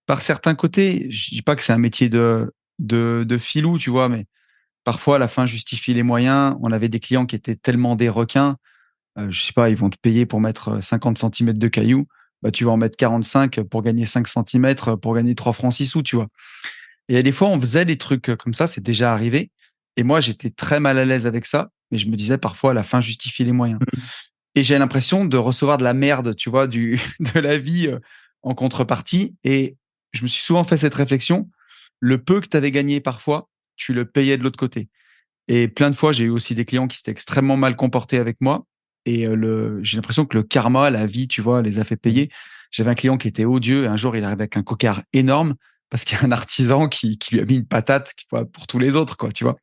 par certains côtés, je dis pas que c'est un métier de filou, tu vois, mais parfois la fin justifie les moyens. On avait des clients qui étaient tellement des requins, je sais pas, ils vont te payer pour mettre 50 cm de cailloux, bah tu vas en mettre 45 pour gagner 5 cm, pour gagner 3 francs 6 sous, tu vois. Et des fois, on faisait des trucs comme ça, c'est déjà arrivé. Et moi, j'étais très mal à l'aise avec ça, mais je me disais parfois la fin justifie les moyens. Et j'ai l'impression de recevoir de la merde, tu vois, de la vie en contrepartie. Et je me suis souvent fait cette réflexion. Le peu que tu avais gagné parfois, tu le payais de l'autre côté. Et plein de fois, j'ai eu aussi des clients qui s'étaient extrêmement mal comportés avec moi. Et j'ai l'impression que le karma, la vie, tu vois, les a fait payer. J'avais un client qui était odieux. Et un jour, il arrivait avec un cocard énorme parce qu'il y a un artisan qui lui a mis une patate pour tous les autres, quoi, tu vois.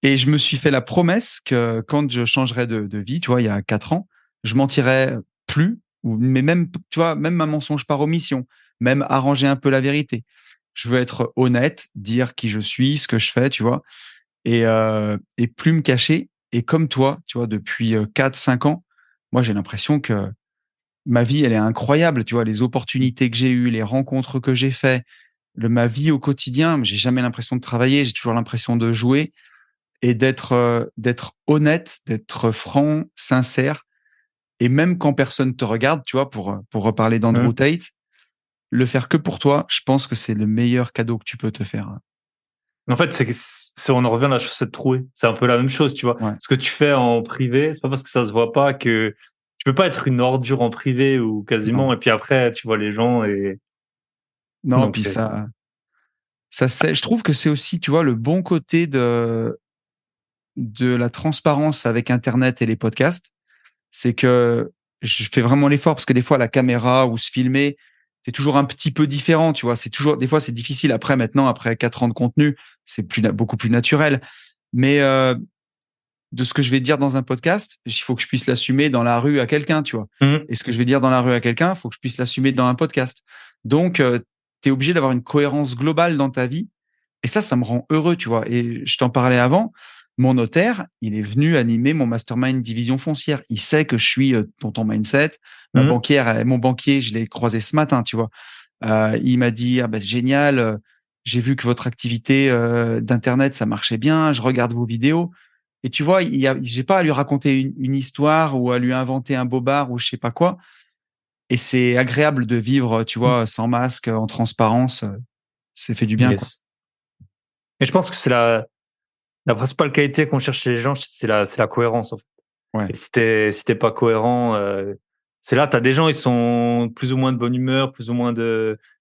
Et je me suis fait la promesse que quand je changerais de vie, tu vois, il y a 4 ans, je mentirais plus, mais même, tu vois, même un mensonge par omission, même arranger un peu la vérité. Je veux être honnête, dire qui je suis, ce que je fais, tu vois, et plus me cacher. Et comme toi, tu vois, depuis 4-5 ans, moi, j'ai l'impression que ma vie, elle est incroyable, tu vois, les opportunités que j'ai eues, les rencontres que j'ai faites, ma vie au quotidien, j'ai jamais l'impression de travailler, j'ai toujours l'impression de jouer. Et d'être honnête, d'être franc, sincère, et même quand personne te regarde, tu vois, pour reparler d'Andrew Tate, le faire que pour toi, je pense que c'est le meilleur cadeau que tu peux te faire. En fait, on en revient à la chaussette trouée. C'est un peu la même chose, tu vois. Ouais. Ce que tu fais en privé, c'est pas parce que ça se voit pas que tu peux pas être une ordure en privé ou quasiment, Non, et puis après, tu vois les gens et non, donc, puis je trouve que c'est aussi, tu vois, le bon côté de la transparence avec Internet et les podcasts, c'est que je fais vraiment l'effort parce que des fois, la caméra ou se filmer, c'est toujours un petit peu différent, tu vois. C'est toujours, des fois, c'est difficile. Après, maintenant, après 4 ans de contenu, c'est beaucoup plus naturel. Mais de ce que je vais dire dans un podcast, il faut que je puisse l'assumer dans la rue à quelqu'un, tu vois. Mhm. Et ce que je vais dire dans la rue à quelqu'un, il faut que je puisse l'assumer dans un podcast. Donc, tu es obligé d'avoir une cohérence globale dans ta vie. Et ça me rend heureux, tu vois. Et je t'en parlais avant. Mon notaire, il est venu animer mon mastermind division foncière. Il sait que je suis tonton mindset. Ma Mhm. banquière, mon banquier, je l'ai croisé ce matin, tu vois. Il m'a dit, ah ben, c'est génial. J'ai vu que votre activité d'internet, ça marchait bien. Je regarde vos vidéos. Et tu vois, j'ai pas à lui raconter une histoire ou à lui inventer un bobard ou je sais pas quoi. Et c'est agréable de vivre, tu vois, sans masque, en transparence. C'est fait du bien, quoi. Yes. Et je pense que c'est la principale qualité qu'on cherche chez les gens, c'est la cohérence, en fait. Ouais, Et si t'es pas cohérent, c'est là, t'as des gens, ils sont plus ou moins de bonne humeur, plus ou moins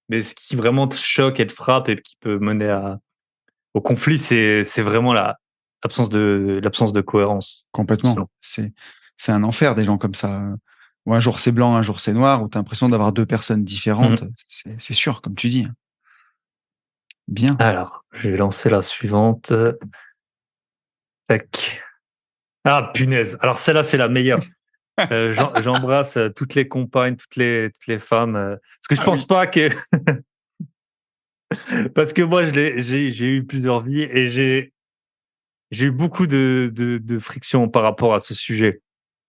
mais ce qui vraiment te choque et te frappe et qui peut mener au conflit, c'est vraiment l'absence de cohérence. complètement. Selon. C'est un enfer, des gens comme ça. Ou un jour c'est blanc, un jour c'est noir, où tu as l'impression d'avoir deux personnes différentes. Mhm. C'est sûr, comme tu dis. Bien. Alors, je vais lancer la suivante. Tac. Ah, punaise. Alors, celle-là, c'est la meilleure. J'embrasse toutes les compagnes, toutes les femmes. Parce que je Ah pense oui. pas que, parce que moi, j'ai eu plusieurs vies et j'ai eu beaucoup de friction par rapport à ce sujet.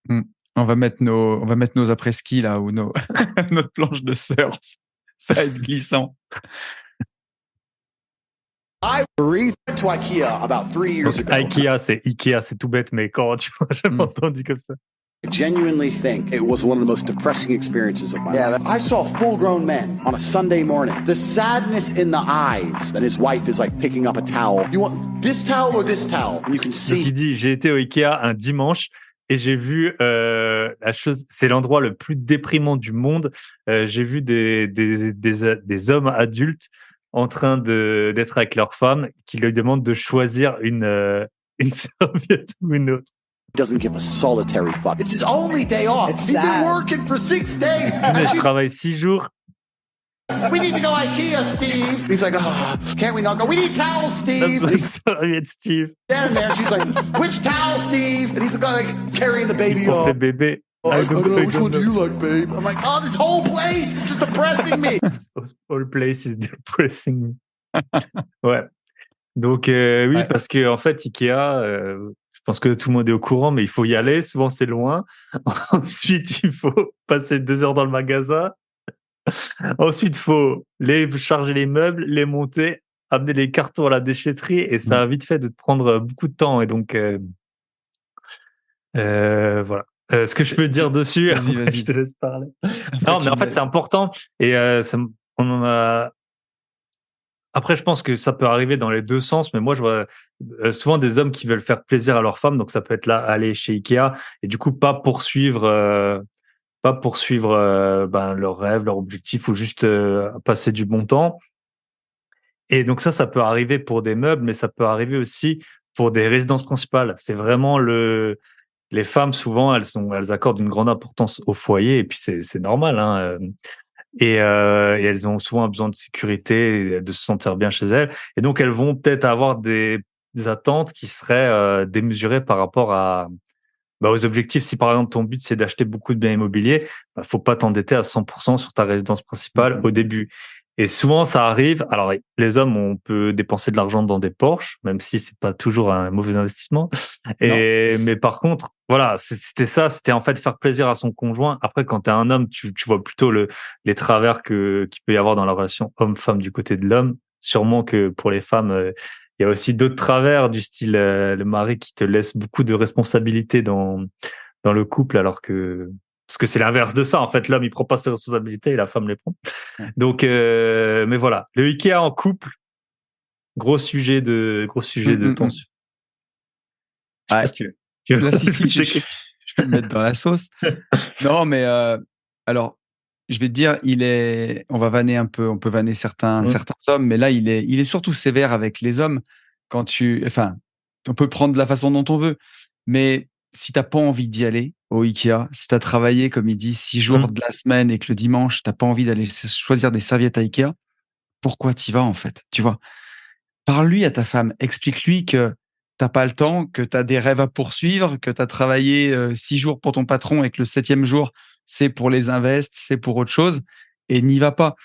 Mm. On va mettre nos après-ski là, ou notre planche de surf. Ça va être glissant. I went to IKEA about 3 years Donc, ago. Ikea, c'est tout bête, mais quand tu vois, j'ai Mm. entendu comme ça. I genuinely think it was one of the most depressing experiences of my life. I saw full-grown men on a Sunday morning. The sadness in the eyes. And his wife is like picking up a towel. You want this towel or this towel? And you can Donc, see. il dit, j'ai été au Ikea un dimanche et j'ai vu la chose, c'est l'endroit le plus déprimant du monde. J'ai vu des hommes adultes en train d'être avec leur femme qui lui demandent de choisir une serviette ou une autre. Doesn't give a solitary fuck. It's his only day off. It's He's sad. been working for 6 days. Mais je travaille 6 jours. We need to go IKEA, Steve. He's like, oh, can't we not go? We need towels, Steve. And Une he's serviette, Steve, standing there. And she's like, which towel, Steve? And he's like carrying the baby pour les off. bébés. Oh, I don't know. I Which don't one do know. you like, babe? I'm like, oh, this whole place is just depressing me. All places depressing me. Ouais. Donc oui, Ouais. parce que en fait Ikea, je pense que tout le monde est au courant, mais il faut y aller. Souvent c'est loin. Ensuite, il faut passer 2 heures dans le magasin. Ensuite, il faut charger les meubles, les monter, amener les cartons à la déchetterie, et ça a vite fait de te prendre beaucoup de temps. Et donc voilà. Ce que je peux dire dessus, Vas-y, vas-y. je te laisse parler. Après, Non, tu mais en me fait, laisses. c'est important. Et on en a. Après, je pense que ça peut arriver dans les deux sens, mais moi, je vois souvent des hommes qui veulent faire plaisir à leur femme, donc ça peut être là, aller chez Ikea, et du coup, pas poursuivre ben, leurs rêves, leur objectif, ou juste passer du bon temps. Et donc ça peut arriver pour des meubles, mais ça peut arriver aussi pour des résidences principales. C'est vraiment les femmes, souvent, elles accordent une grande importance au foyer, et puis c'est normal, hein. Et elles ont souvent un besoin de sécurité, de se sentir bien chez elles. Et donc, elles vont peut-être avoir des attentes qui seraient démesurées par rapport aux objectifs. Si par exemple, ton but, c'est d'acheter beaucoup de biens immobiliers, faut pas t'endetter à 100% sur ta résidence principale au début. Et souvent, ça arrive. Alors, les hommes, on peut dépenser de l'argent dans des Porsche, même si c'est pas toujours un mauvais investissement. Mais par contre, voilà, c'était en fait faire plaisir à son conjoint. Après, quand t'es un homme, tu vois plutôt les travers qu'il peut y avoir dans la relation homme-femme du côté de l'homme. Sûrement que pour les femmes, il y a aussi d'autres travers du style le mari qui te laisse beaucoup de responsabilités dans le couple, alors que Parce que c'est l'inverse de ça, en fait. L'homme, il prend pas ses responsabilités et la femme les prend. Ouais. Donc, mais voilà. Le Ikea en couple, gros sujet de tension. Je sais pas Ouais. si tu veux Là, si, ajouter je vais le mettre dans la sauce. Non, mais alors, je vais te dire, on va vanner un peu, on peut vanner certains hommes, mais là, il est surtout sévère avec les hommes enfin, on peut prendre de la façon dont on veut, mais si t'as pas envie d'y aller au Ikea, si t'as travaillé, comme il dit, 6 jours de la semaine et que le dimanche, t'as pas envie d'aller choisir des serviettes à Ikea, pourquoi t'y vas, en fait? Tu vois? Parle-lui à ta femme, explique-lui que t'as pas le temps, que tu as des rêves à poursuivre, que tu as travaillé 6 jours pour ton patron et que le 7e jour, c'est pour les invests, c'est pour autre chose, et n'y va pas.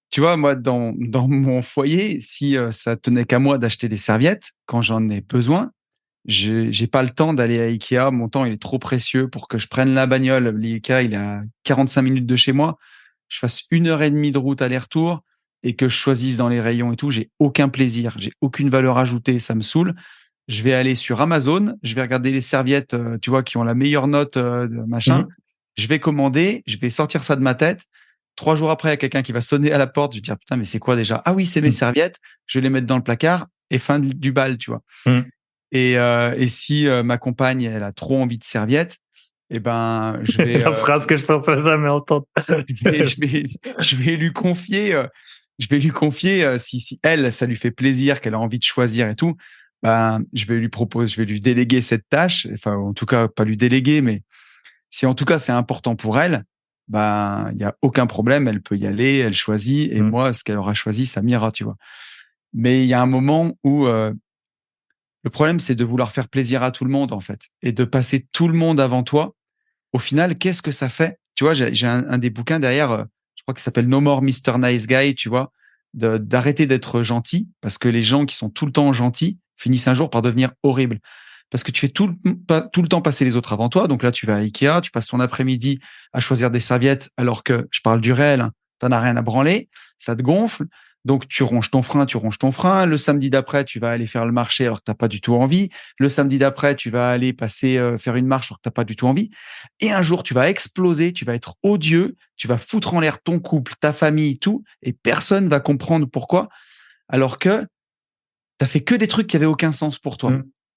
Tu vois, moi, dans mon foyer, si ça tenait qu'à moi d'acheter des serviettes, quand j'en ai besoin, j'ai pas le temps d'aller à Ikea. Mon temps, il est trop précieux pour que je prenne la bagnole. L'Ikea, il est à 45 minutes de chez moi. Je fasse 1h30 de route aller-retour et que je choisisse dans les rayons et tout. J'ai aucun plaisir. J'ai aucune valeur ajoutée. Ça me saoule. Je vais aller sur Amazon. Je vais regarder les serviettes, tu vois, qui ont la meilleure note, machin. Je vais commander. Je vais sortir ça de ma tête. 3 jours après, il y a quelqu'un qui va sonner à la porte. Je vais dire, putain, mais c'est quoi déjà? Ah oui, c'est mes serviettes. Je vais les mettre dans le placard et fin du bal, tu vois. Et si ma compagne, elle a trop envie de serviettes, eh ben, je vais. La phrase que je pensais jamais entendre. je vais lui confier. Je vais lui confier si elle, ça lui fait plaisir, qu'elle a envie de choisir et tout. Ben, je vais lui déléguer cette tâche. Enfin, en tout cas, pas lui déléguer, mais si en tout cas c'est important pour elle, ben, il y a aucun problème. Elle peut y aller, elle choisit. Et moi, ce qu'elle aura choisi, ça m'ira, tu vois. Mais il y a un moment où le problème, c'est de vouloir faire plaisir à tout le monde, en fait, et de passer tout le monde avant toi. Au final, qu'est-ce que ça fait? Tu vois, j'ai un des bouquins derrière, je crois qu'il s'appelle No More Mr. Nice Guy, tu vois, d'arrêter d'être gentil, parce que les gens qui sont tout le temps gentils finissent un jour par devenir horribles. Parce que tu fais tout le temps passer les autres avant toi. Donc là, tu vas à Ikea, tu passes ton après-midi à choisir des serviettes, alors que je parle du réel, hein, t'en as rien à branler, ça te gonfle. Donc, tu ronges ton frein. Le samedi d'après, tu vas aller faire le marché alors que tu n'as pas du tout envie. Le samedi d'après, tu vas aller faire une marche alors que tu n'as pas du tout envie. Et un jour, tu vas exploser, tu vas être odieux, tu vas foutre en l'air ton couple, ta famille, tout, et personne va comprendre pourquoi. Alors que tu as fait que des trucs qui n'avaient aucun sens pour toi.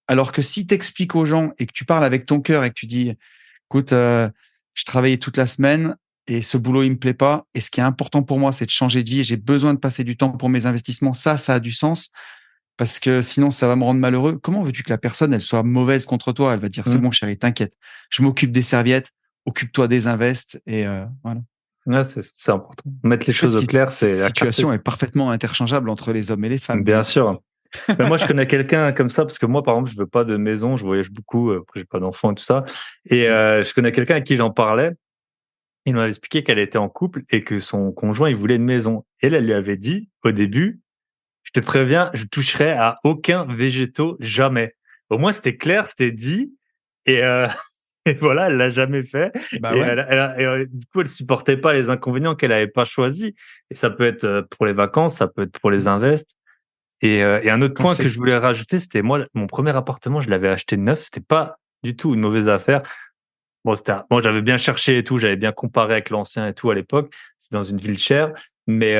Alors que si tu expliques aux gens et que tu parles avec ton cœur et que tu dis, écoute, je travaillais toute la semaine, et ce boulot, il me plaît pas. Et ce qui est important pour moi, c'est de changer de vie. Et j'ai besoin de passer du temps pour mes investissements. Ça a du sens. Parce que sinon, ça va me rendre malheureux. Comment veux-tu que la personne, elle soit mauvaise contre toi? Elle va dire, c'est bon, chérie, t'inquiète. Je m'occupe des serviettes. Occupe-toi des invests. Et voilà. Ouais, c'est important. Mettre les choses au clair, c'est la situation est parfaitement interchangeable entre les hommes et les femmes. Bien sûr. Mais moi, je connais quelqu'un comme ça parce que moi, par exemple, je veux pas de maison. Je voyage beaucoup. Après, j'ai pas d'enfants et tout ça. Et je connais quelqu'un à qui j'en parlais. Il m'avait expliqué qu'elle était en couple et que son conjoint, il voulait une maison. Et elle lui avait dit, au début, je te préviens, je toucherai à aucun végétaux, jamais. Au moins, c'était clair, c'était dit. Et, et voilà, elle l'a jamais fait. Bah et, ouais. du coup, elle supportait pas les inconvénients qu'elle avait pas choisis. Et ça peut être pour les vacances, ça peut être pour les invests. Et un autre point que je voulais rajouter, c'était moi, mon premier appartement, je l'avais acheté neuf. C'était pas du tout une mauvaise affaire. Bon, j'avais bien cherché et tout, j'avais bien comparé avec l'ancien et tout à l'époque. C'est dans une ville chère, mais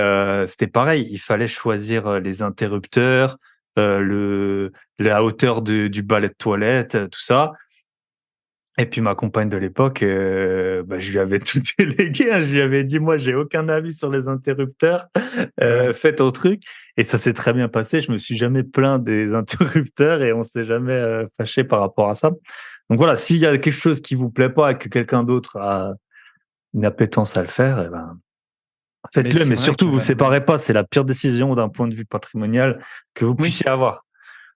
c'était pareil. Il fallait choisir les interrupteurs, la hauteur du balai de toilette, tout ça. Et puis ma compagne de l'époque, je lui avais tout délégué. Hein. Je lui avais dit, moi, j'ai aucun avis sur les interrupteurs. Fais ton truc. Et ça s'est très bien passé. Je me suis jamais plaint des interrupteurs et on s'est jamais fâché par rapport à ça. Donc voilà, s'il y a quelque chose qui vous plaît pas et que quelqu'un d'autre a une appétence à le faire, eh ben, faites-le. Mais surtout, vous séparez pas. C'est la pire décision d'un point de vue patrimonial que vous puissiez avoir.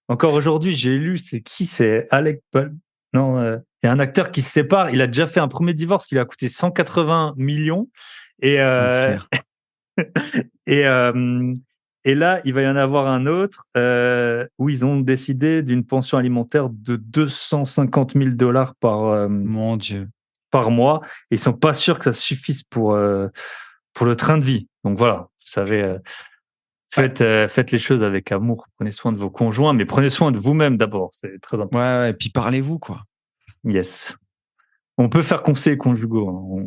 Encore aujourd'hui, j'ai lu, c'est Alec Baldwin. Non, il y a un acteur qui se sépare. Il a déjà fait un premier divorce qui lui a coûté 180 millions. Et et là, il va y en avoir un autre où ils ont décidé d'une pension alimentaire de $250,000 Mon Dieu. par mois. Et ils sont pas sûrs que ça suffise pour le train de vie. Donc voilà, vous savez, faites les choses avec amour. Prenez soin de vos conjoints, mais prenez soin de vous-même d'abord. C'est très important. Ouais, et puis parlez-vous, quoi. Yes. On peut faire conseiller conjugaux.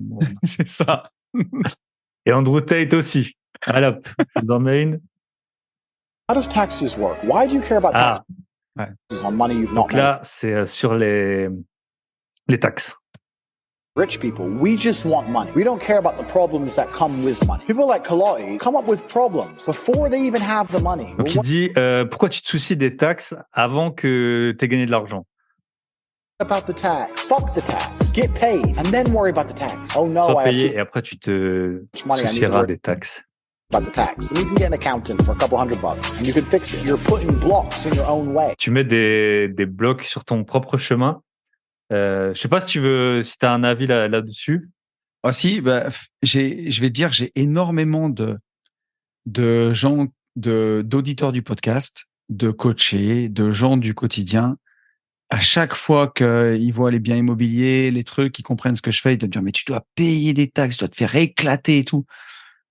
C'est ça. Et Andrew Tate aussi. Allez hop, je vous en mets une. How does taxes work? Why do you care about Ah, taxes on money you've not donc made? là, c'est sur les taxes. Rich people, we just want money. We don't care about the problems that come with money. People like Kaloi come up with problems before they even have the money. Donc il dit, pourquoi tu te soucies des taxes avant que tu aies gagné de l'argent? About the tax. Fuck the tax. Get paid and then worry about the tax. Oh no, Sois I have payé to et après tu te money I need to soucieras worry des taxes. about the tax. And you can get an accountant for a couple $100 and you can fix it. You're putting blocks in your own way. Tu mets des blocs sur ton propre chemin. Je sais pas si tu as un avis là-dessus. Aussi, je vais te dire, j'ai énormément de gens, d'auditeurs du podcast, de coachés, de gens du quotidien. À chaque fois qu'ils voient les biens immobiliers, les trucs, ils comprennent ce que je fais, ils te disent, mais tu dois payer des taxes, tu dois te faire éclater et tout.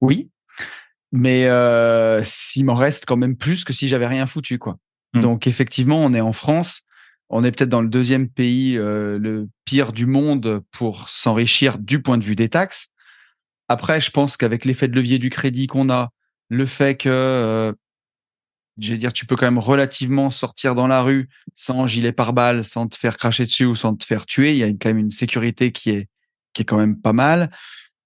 Oui, mais s'il m'en reste quand même plus que si j'avais rien foutu, quoi. Donc effectivement, on est en France, on est peut-être dans le deuxième pays le pire du monde pour s'enrichir du point de vue des taxes. Après, je pense qu'avec l'effet de levier du crédit qu'on a, le fait que je vais dire, tu peux quand même relativement sortir dans la rue sans gilet pare-balles, sans te faire cracher dessus ou sans te faire tuer. Il y a quand même une sécurité qui est quand même pas mal.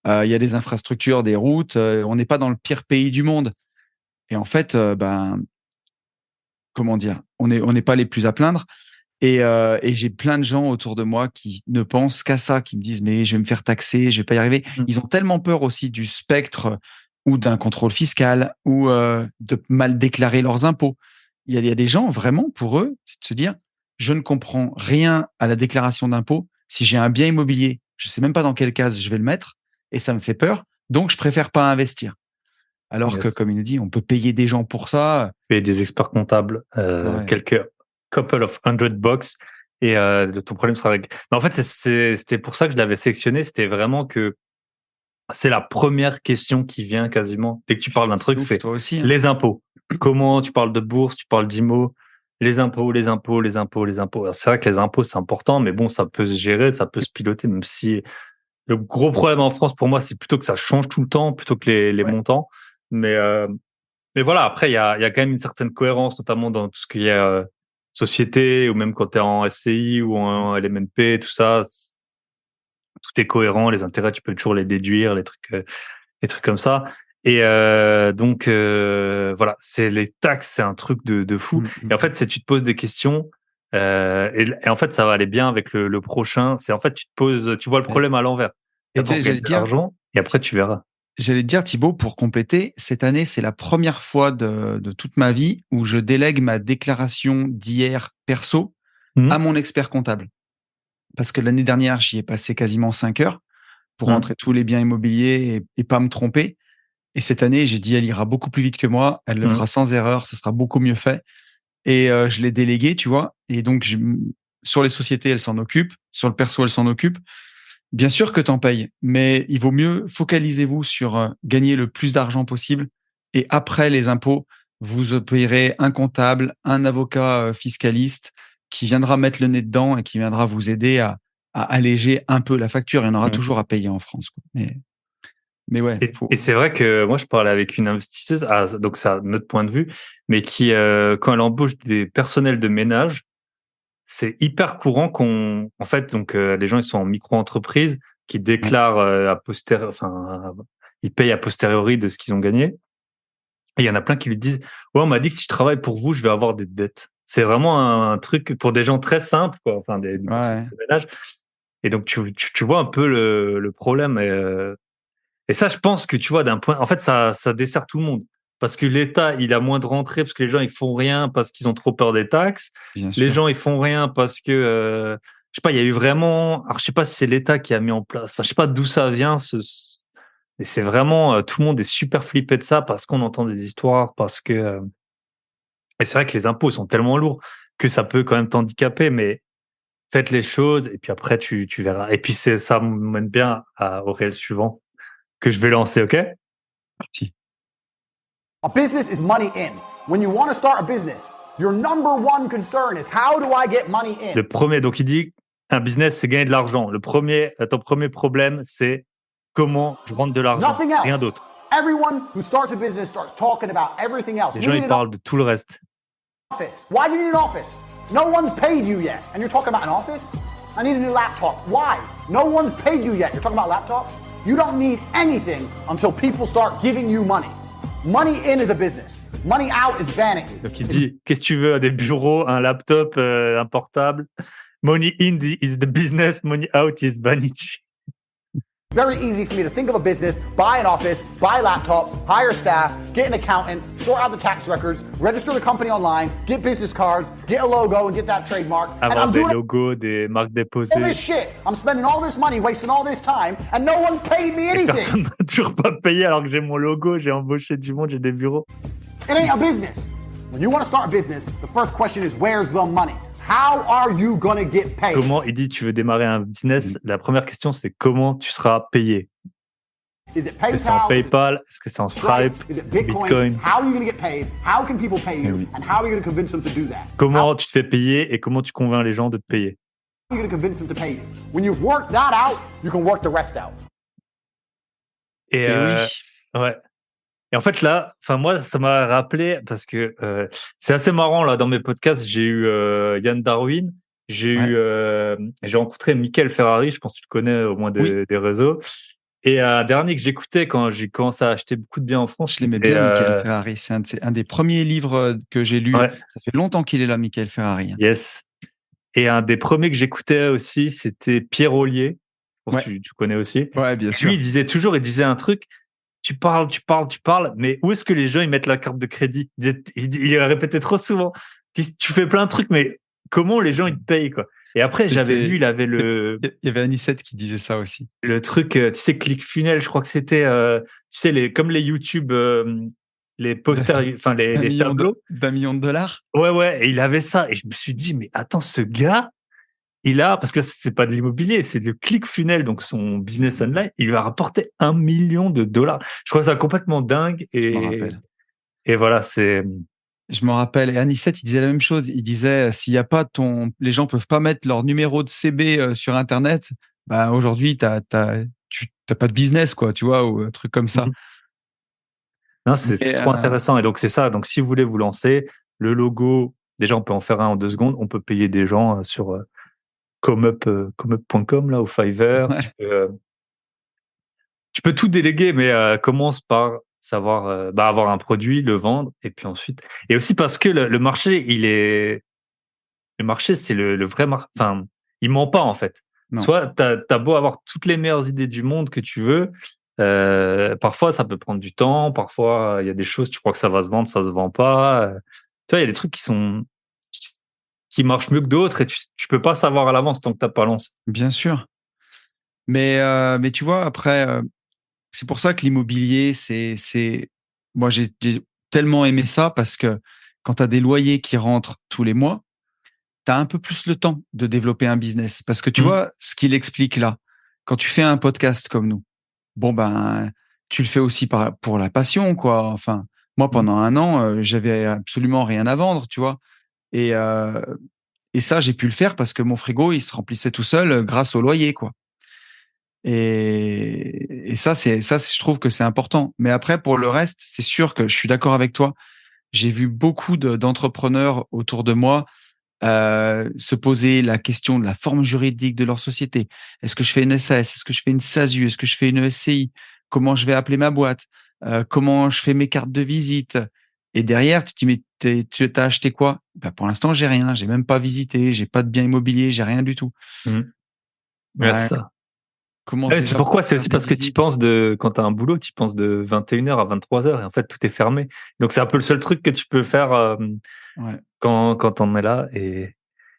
Il y a des infrastructures, des routes. On n'est pas dans le pire pays du monde. Et en fait, comment dire, on n'est pas les plus à plaindre. Et j'ai plein de gens autour de moi qui ne pensent qu'à ça, qui me disent mais je vais me faire taxer, je vais pas y arriver. Ils ont tellement peur aussi du spectre ou d'un contrôle fiscal ou de mal déclarer leurs impôts. Il y a des gens vraiment pour eux, c'est de se dire je ne comprends rien à la déclaration d'impôt. Si j'ai un bien immobilier, je sais même pas dans quelle case je vais le mettre et ça me fait peur. Donc je préfère pas investir. Alors que comme il nous dit, on peut payer des gens pour ça. Payer des experts comptables, quelques couple of $100 et ton problème sera réglé. Mais en fait, c'était pour ça que je l'avais sélectionné. C'était vraiment que c'est la première question qui vient quasiment dès que tu parles d'un truc, c'est toi aussi, hein. Les impôts. Comment tu parles de bourse, tu parles d'IMO, les impôts. Alors, c'est vrai que les impôts, c'est important, mais bon, ça peut se gérer, ça peut se piloter, même si le gros problème en France, pour moi, c'est plutôt que ça change tout le temps, plutôt que les montants. Mais voilà, après, il y a quand même une certaine cohérence, notamment dans tout ce qui est société, ou même quand tu es en SCI ou en LMNP, tout ça. Tout est cohérent, les intérêts, tu peux toujours les déduire, les trucs comme ça. Et donc voilà, c'est les taxes, c'est un truc de fou. Et en fait, tu te poses des questions, et en fait, ça va aller bien avec le prochain. C'est en fait, tu vois le problème à l'envers. J'allais dire, l'argent, et après tu verras. J'allais te dire, Thibaut, pour compléter, cette année, c'est la première fois de toute ma vie où je délègue ma déclaration d'IR perso à mon expert comptable. Parce que l'année dernière, j'y ai passé quasiment 5 heures pour rentrer tous les biens immobiliers et pas me tromper. Et cette année, j'ai dit, elle ira beaucoup plus vite que moi, elle le fera sans erreur, ce sera beaucoup mieux fait. Et je l'ai délégué, tu vois. Et donc, sur les sociétés, elle s'en occupe. Sur le perso, elle s'en occupe. Bien sûr que t'en payes, mais il vaut mieux focalisez-vous sur gagner le plus d'argent possible. Et après les impôts, vous payerez un comptable, un avocat fiscaliste qui viendra mettre le nez dedans et qui viendra vous aider à alléger un peu la facture. Il y en aura toujours à payer en France, quoi. Mais ouais. Et c'est vrai que moi, je parlais avec une investisseuse, donc ça, notre point de vue, mais qui, quand elle embauche des personnels de ménage, c'est hyper courant en fait, donc les gens ils sont en micro-entreprise qui déclarent ils payent a posteriori de ce qu'ils ont gagné. Et il y en a plein qui lui disent ouais, on m'a dit que si je travaille pour vous, je vais avoir des dettes. C'est vraiment un truc pour des gens très simples, quoi. Enfin des ménages. Et donc tu vois un peu le problème. Et ça, je pense que tu vois d'un point, en fait, ça dessert tout le monde. Parce que l'État, il a moins de rentrées parce que les gens, ils font rien parce qu'ils ont trop peur des taxes. Les gens, ils font rien parce que, je sais pas, il y a eu vraiment, alors je sais pas si c'est l'État qui a mis en place, enfin, je sais pas d'où ça vient, mais c'est vraiment, tout le monde est super flippé de ça parce qu'on entend des histoires, parce que, et c'est vrai que les impôts sont tellement lourds que ça peut quand même t'handicaper, mais faites les choses et puis après, tu verras. Et puis ça me mène bien au réel suivant que je vais lancer, ok? Parti. A business is money in. When you want to start a business, your number one concern is how do I get money in? Le premier, donc il dit, un business, c'est gagner de l'argent. Ton premier problème, c'est comment je rentre de l'argent. Nothing else. Rien d'autre. Everyone who starts a business starts talking about everything else. Les You gens, need ils an parlent de tout le reste. office. Why do you need an office? No one's paid you yet. And you're talking about an office? I need a new laptop. Why? No one's paid you yet. You're talking about laptop? You don't need anything until people start giving you money. Money in is a business. Money out is vanity. Donc, il dit, qu'est-ce que tu veux? Des bureaux, un laptop, un portable. Money in is the business. Money out is vanity. Very easy for me to think of a business, buy an office, buy laptops, hire staff, get an accountant, sort out the tax records, register the company online, get business cards, get a logo and get that trademark. And Avoir I'm des doing logos, des marques all this déposées. shit. I'm spending all this money, wasting all this time, and no one's paid me Et anything. personne m'a toujours pas payé alors que j'ai mon logo, j'ai embauché du monde, j'ai des bureaux. It ain't a business. When you want to start a business, the first question is where's the money? How are you gonna get paid? Comment, il dit, tu veux démarrer un business? La première question, c'est comment tu seras payé? Is it Est-ce que c'est en PayPal? Is it PayPal? Est-ce que c'est en Stripe? Is it Bitcoin? Bitcoin? How are you gonna get paid? How can people pay you? oui. And how are you gonna convince them to do that? Comment tu te fais payer et comment tu convaincs les gens de te payer? How are you gonna convince them to pay you? When you've worked that out, you can work the rest out. Et, oui. ouais. Et en fait, là, enfin, moi, ça m'a rappelé parce que c'est assez marrant, là, dans mes podcasts, j'ai eu Yann Darwin, j'ai rencontré Michael Ferrari, je pense que tu le connais au moins des réseaux. Et un dernier que j'écoutais quand j'ai commencé à acheter beaucoup de biens en France. Je l'aimais bien, Michael Ferrari. C'est un des premiers livres que j'ai lu. Ouais. Ça fait longtemps qu'il est là, Michael Ferrari. Yes. Et un des premiers que j'écoutais aussi, c'était Pierre Ollier. Je pense que tu connais aussi. Ouais, bien sûr. Lui, il disait un truc. Tu parles, mais où est-ce que les gens ils mettent la carte de crédit? Il répétait trop souvent. Tu fais plein de trucs, mais comment les gens ils te payent, quoi? Et après, j'avais vu, il avait Il y avait Anicette qui disait ça aussi. le truc, tu sais, ClickFunnels, je crois que c'était, tu sais, comme les YouTube, les posters, enfin les tableaux. $1 million. Ouais, et il avait ça. Et je me suis dit, mais attends, ce gars, parce que c'est pas de l'immobilier, c'est de ClickFunnels, donc son business online, il lui a rapporté $1 million. Je trouve ça complètement dingue. Je me rappelle. Et voilà, Je me rappelle. Et Anicette, il disait la même chose. Il disait, s'il y a pas les gens peuvent pas mettre leur numéro de CB sur Internet, bah, aujourd'hui, tu t'as pas de business, quoi, tu vois, ou un truc comme ça. Non, c'est trop intéressant. Et donc, c'est ça. Donc, si vous voulez vous lancer, le logo, déjà, on peut en faire un en 2 secondes. On peut payer des gens sur comeup.com, là, ou Fiverr. Ouais. Tu peux tout déléguer, mais commence par savoir avoir un produit, le vendre, et puis ensuite. Et aussi parce que le marché, le marché, c'est le vrai marché. Enfin, il ment pas, en fait. Non. Soit t'as beau avoir toutes les meilleures idées du monde que tu veux, parfois ça peut prendre du temps, parfois il y a des choses, tu crois que ça va se vendre, ça se vend pas. Tu vois, il y a des trucs qui marchent mieux que d'autres et tu peux pas savoir à l'avance tant que t'as pas lancé. Bien sûr. Mais tu vois, après, c'est pour ça que l'immobilier, moi, j'ai tellement aimé ça parce que quand tu as des loyers qui rentrent tous les mois, tu as un peu plus le temps de développer un business. Parce que tu vois, ce qu'il explique là, quand tu fais un podcast comme nous, bon, ben, tu le fais aussi pour la passion, quoi. Enfin, moi, pendant 1 an, j'avais absolument rien à vendre, tu vois. Et ça, j'ai pu le faire parce que mon frigo, il se remplissait tout seul grâce au loyer, quoi. Et ça, je trouve que c'est important. Mais après, pour le reste, c'est sûr que je suis d'accord avec toi. J'ai vu beaucoup d'entrepreneurs autour de moi se poser la question de la forme juridique de leur société. Est-ce que je fais une SAS? Est-ce que je fais une SASU? Est-ce que je fais une SCI? Comment je vais appeler ma boîte? Comment je fais mes cartes de visite? Et derrière, tu te dis, mais tu as acheté quoi? Ben, pour l'instant, j'ai rien. J'ai même pas visité. J'ai pas de bien immobilier. J'ai rien du tout. Ouais, c'est ça. C'est pourquoi c'est aussi parce que tu penses quand tu as un boulot, tu penses de 21h à 23h et en fait tout est fermé. Donc c'est un peu le seul truc que tu peux faire quand on est là. Et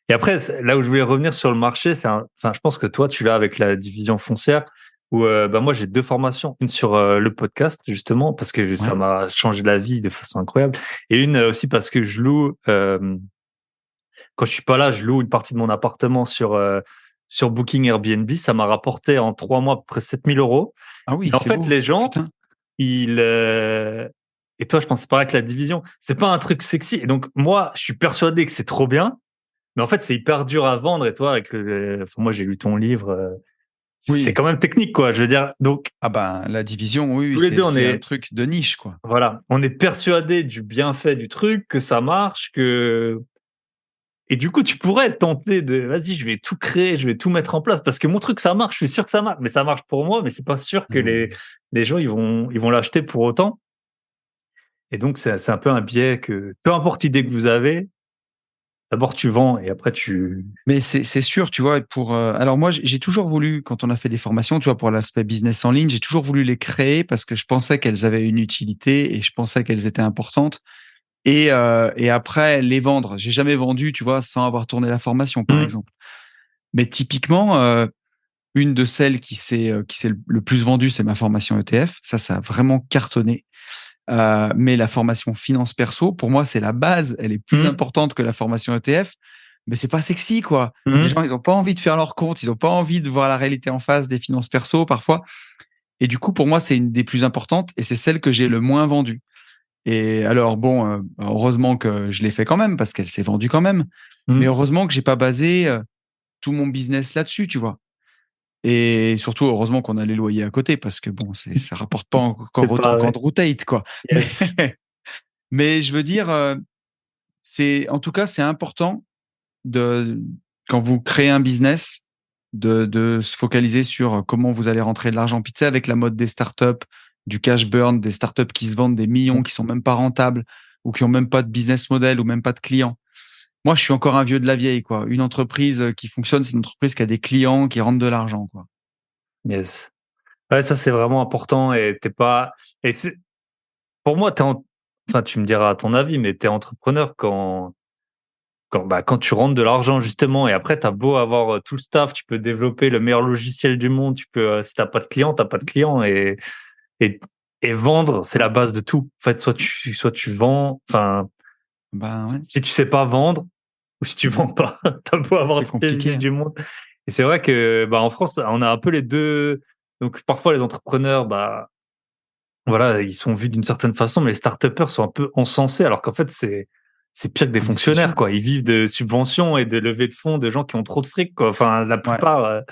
après, là où je voulais revenir sur le marché, je pense que toi tu l'as avec la division foncière où moi j'ai 2 formations, une sur le podcast justement parce que ça m'a changé la vie de façon incroyable et une aussi parce que je loue quand je suis pas là, je loue une partie de mon appartement sur Booking Airbnb, ça m'a rapporté en 3 mois à peu près 7 000 €. Ah oui, en fait, les gens, et toi, je pense que c'est pareil avec la division. C'est pas un truc sexy. Et donc, moi, je suis persuadé que c'est trop bien. Mais en fait, c'est hyper dur à vendre. Et toi, moi, j'ai lu ton livre. Oui. C'est quand même technique, quoi. Je veux dire, donc. Ah ben, la division, oui, tous les deux, c'est un truc de niche, quoi. Voilà. On est persuadé du bienfait du truc, que ça marche, et du coup, tu pourrais être tenté vas-y, je vais tout créer, je vais tout mettre en place parce que mon truc, ça marche. Je suis sûr que ça marche, mais ça marche pour moi, mais c'est pas sûr que les gens, ils vont l'acheter pour autant. Et donc, c'est un peu un biais que, peu importe l'idée que vous avez, d'abord tu vends et après tu. Mais c'est sûr, tu vois, alors moi, j'ai toujours voulu, quand on a fait des formations, tu vois, pour l'aspect business en ligne, j'ai toujours voulu les créer parce que je pensais qu'elles avaient une utilité et je pensais qu'elles étaient importantes. Et après, les vendre. J'ai jamais vendu, tu vois, sans avoir tourné la formation, par exemple. Mais typiquement, une de celles qui s'est le plus vendue, c'est ma formation ETF. Ça a vraiment cartonné. Mais la formation finance perso, pour moi, c'est la base. Elle est plus importante que la formation ETF. Mais c'est pas sexy, quoi. Les gens, ils ont pas envie de faire leur compte. Ils ont pas envie de voir la réalité en face des finances perso, parfois. Et du coup, pour moi, c'est une des plus importantes et c'est celle que j'ai le moins vendue. Et alors, bon, heureusement que je l'ai fait quand même parce qu'elle s'est vendue quand même. Mais heureusement que j'ai pas basé tout mon business là-dessus, tu vois. Et surtout, heureusement qu'on a les loyers à côté parce que bon, ça rapporte pas encore autant qu'Andrew Tate, quoi. Yes. Mais je veux dire, en tout cas, c'est important quand vous créez un business, de se focaliser sur comment vous allez rentrer de l'argent. Puis tu sais, avec la mode des startups, du cash burn, des startups qui se vendent des millions, qui sont même pas rentables ou qui ont même pas de business model ou même pas de clients. Moi, je suis encore un vieux de la vieille, quoi. Une entreprise qui fonctionne, c'est une entreprise qui a des clients, qui rentrent de l'argent, quoi. Yes. Ouais, ça, c'est vraiment important et t'es pas, et pour moi, enfin, tu me diras ton avis, mais t'es entrepreneur quand tu rentres de l'argent, justement, et après, t'as beau avoir tout le staff, tu peux développer le meilleur logiciel du monde, si t'as pas de clients, t'as pas de clients, et, et vendre, c'est la base de tout. En fait, soit tu vends, enfin, Ouais. si tu sais pas vendre, ou si tu vends pas, t'as beau avoir toutes les idées du monde. Et c'est vrai que, en France, on a un peu les deux. Donc, parfois, les entrepreneurs, voilà, ils sont vus d'une certaine façon, mais les start-upers sont un peu encensés, alors qu'en fait, c'est pire que des fonctionnaires, quoi. Ils vivent de subventions et de levées de fonds de gens qui ont trop de fric, quoi. Enfin, la plupart,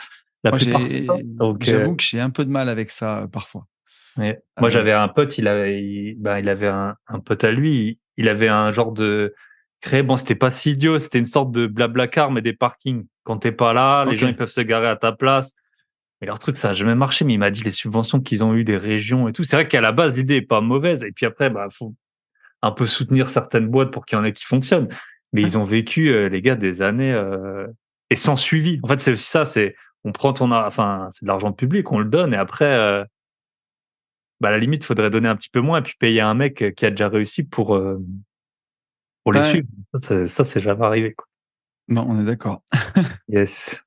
c'est ça. Donc, j'avoue que j'ai un peu de mal avec ça parfois. Ouais. Moi, j'avais un pote, il avait un pote à lui, il avait un genre de créé, bon, c'était pas si idiot, c'était une sorte de Blablacar, mais des parkings. Quand t'es pas là, les gens, ils peuvent se garer à ta place. Mais leur truc, ça a jamais marché, mais il m'a dit les subventions qu'ils ont eues des régions et tout. C'est vrai qu'à la base, l'idée est pas mauvaise. Et puis après, faut un peu soutenir certaines boîtes pour qu'il y en ait qui fonctionnent. Mais ils ont vécu, les gars, des années, et sans suivi. En fait, c'est aussi ça, on prend enfin, c'est de l'argent public, on le donne et après, à la limite, faudrait donner un petit peu moins et puis payer un mec qui a déjà réussi pour les suivre. Ça, c'est jamais arrivé, quoi. Non, on est d'accord. Yes.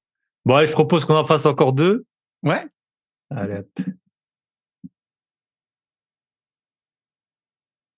Bon, allez, je propose qu'on en fasse encore 2. Ouais. Allez, hop.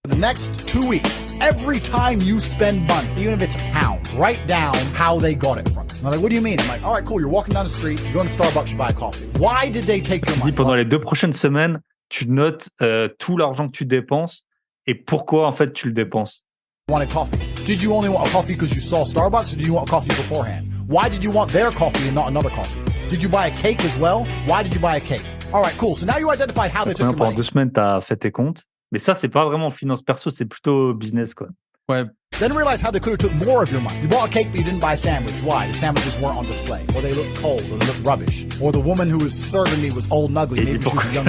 The next 2 weeks, every time you spend money, even if it's a pound, write down how they got it from you. I'm like, what do you mean? I'm like, all right, cool. You're walking down the street, you're going to Starbucks, you buy a coffee. Why did they take your money? Pendant les 2 prochaines semaines, tu notes tout l'argent que tu dépenses et pourquoi en fait tu le dépenses. Wanted coffee. Did you only want a coffee because you saw Starbucks, or did you want coffee beforehand? Why did you want their coffee and not another coffee? Did you buy a cake as well? Why did you buy a cake? All right, cool. So now you identified how they took your money. Pendant 2 semaines, tu as fait tes comptes. Mais ça, c'est pas vraiment finance perso, c'est plutôt business, quoi. Ouais. Then realize how they could have took more of your money. You bought a cake, but you didn't buy a sandwich. Why? The sandwiches weren't on display, or they looked cold, or they looked rubbish, or the woman who was serving me was old and ugly. Maybe she was young.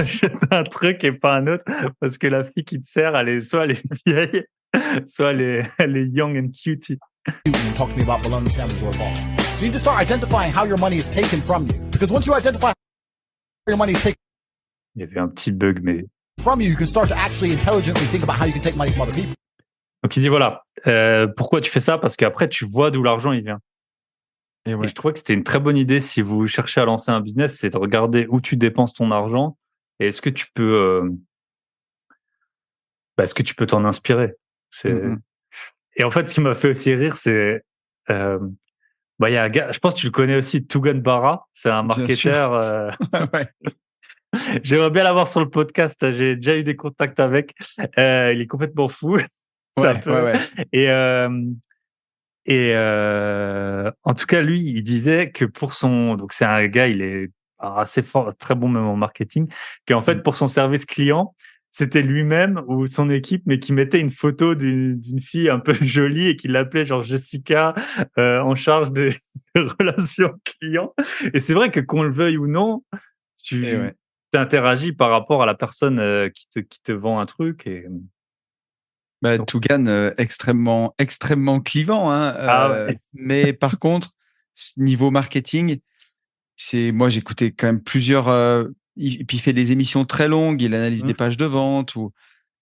Un truc et pas un autre, parce que la fille qui te sert, soit elle est vieille, soit elle est young and cutie. You talk to me about bologna sandwiches or a ball. So you need to start identifying how your money is taken from you, because once you identify how your money is taken. Il y avait un petit bug, mais. From you can start to actually intelligently think about how you can take money from other people. Donc il dit voilà, pourquoi tu fais ça? Parce qu'après tu vois d'où l'argent il vient. Et je trouvais que c'était une très bonne idée si vous cherchez à lancer un business, c'est de regarder où tu dépenses ton argent et est-ce que tu peux t'en inspirer. Et en fait, ce qui m'a fait aussi rire, c'est il y a un gars, je pense que tu le connais aussi, Tugan Barra, c'est un marketeur. J'aimerais bien l'avoir sur le podcast. J'ai déjà eu des contacts avec. Il est complètement fou. Et Et en tout cas, lui, il disait que donc c'est un gars, il est assez fort, très bon même en marketing, qu'en fait pour son service client, c'était lui-même ou son équipe, mais qui mettait une photo d'une fille un peu jolie et qui l'appelait genre Jessica, en charge des relations clients. Et c'est vrai que qu'on le veuille ou non, Et tu ouais. t'interagis par rapport à la personne qui te vend un truc. Et Bah, donc, Tougan, extrêmement clivant, hein. ah ouais. Mais par contre, niveau marketing, moi, j'écoutais quand même plusieurs. Et puis il fait des émissions très longues, il analyse des Mmh. pages de vente.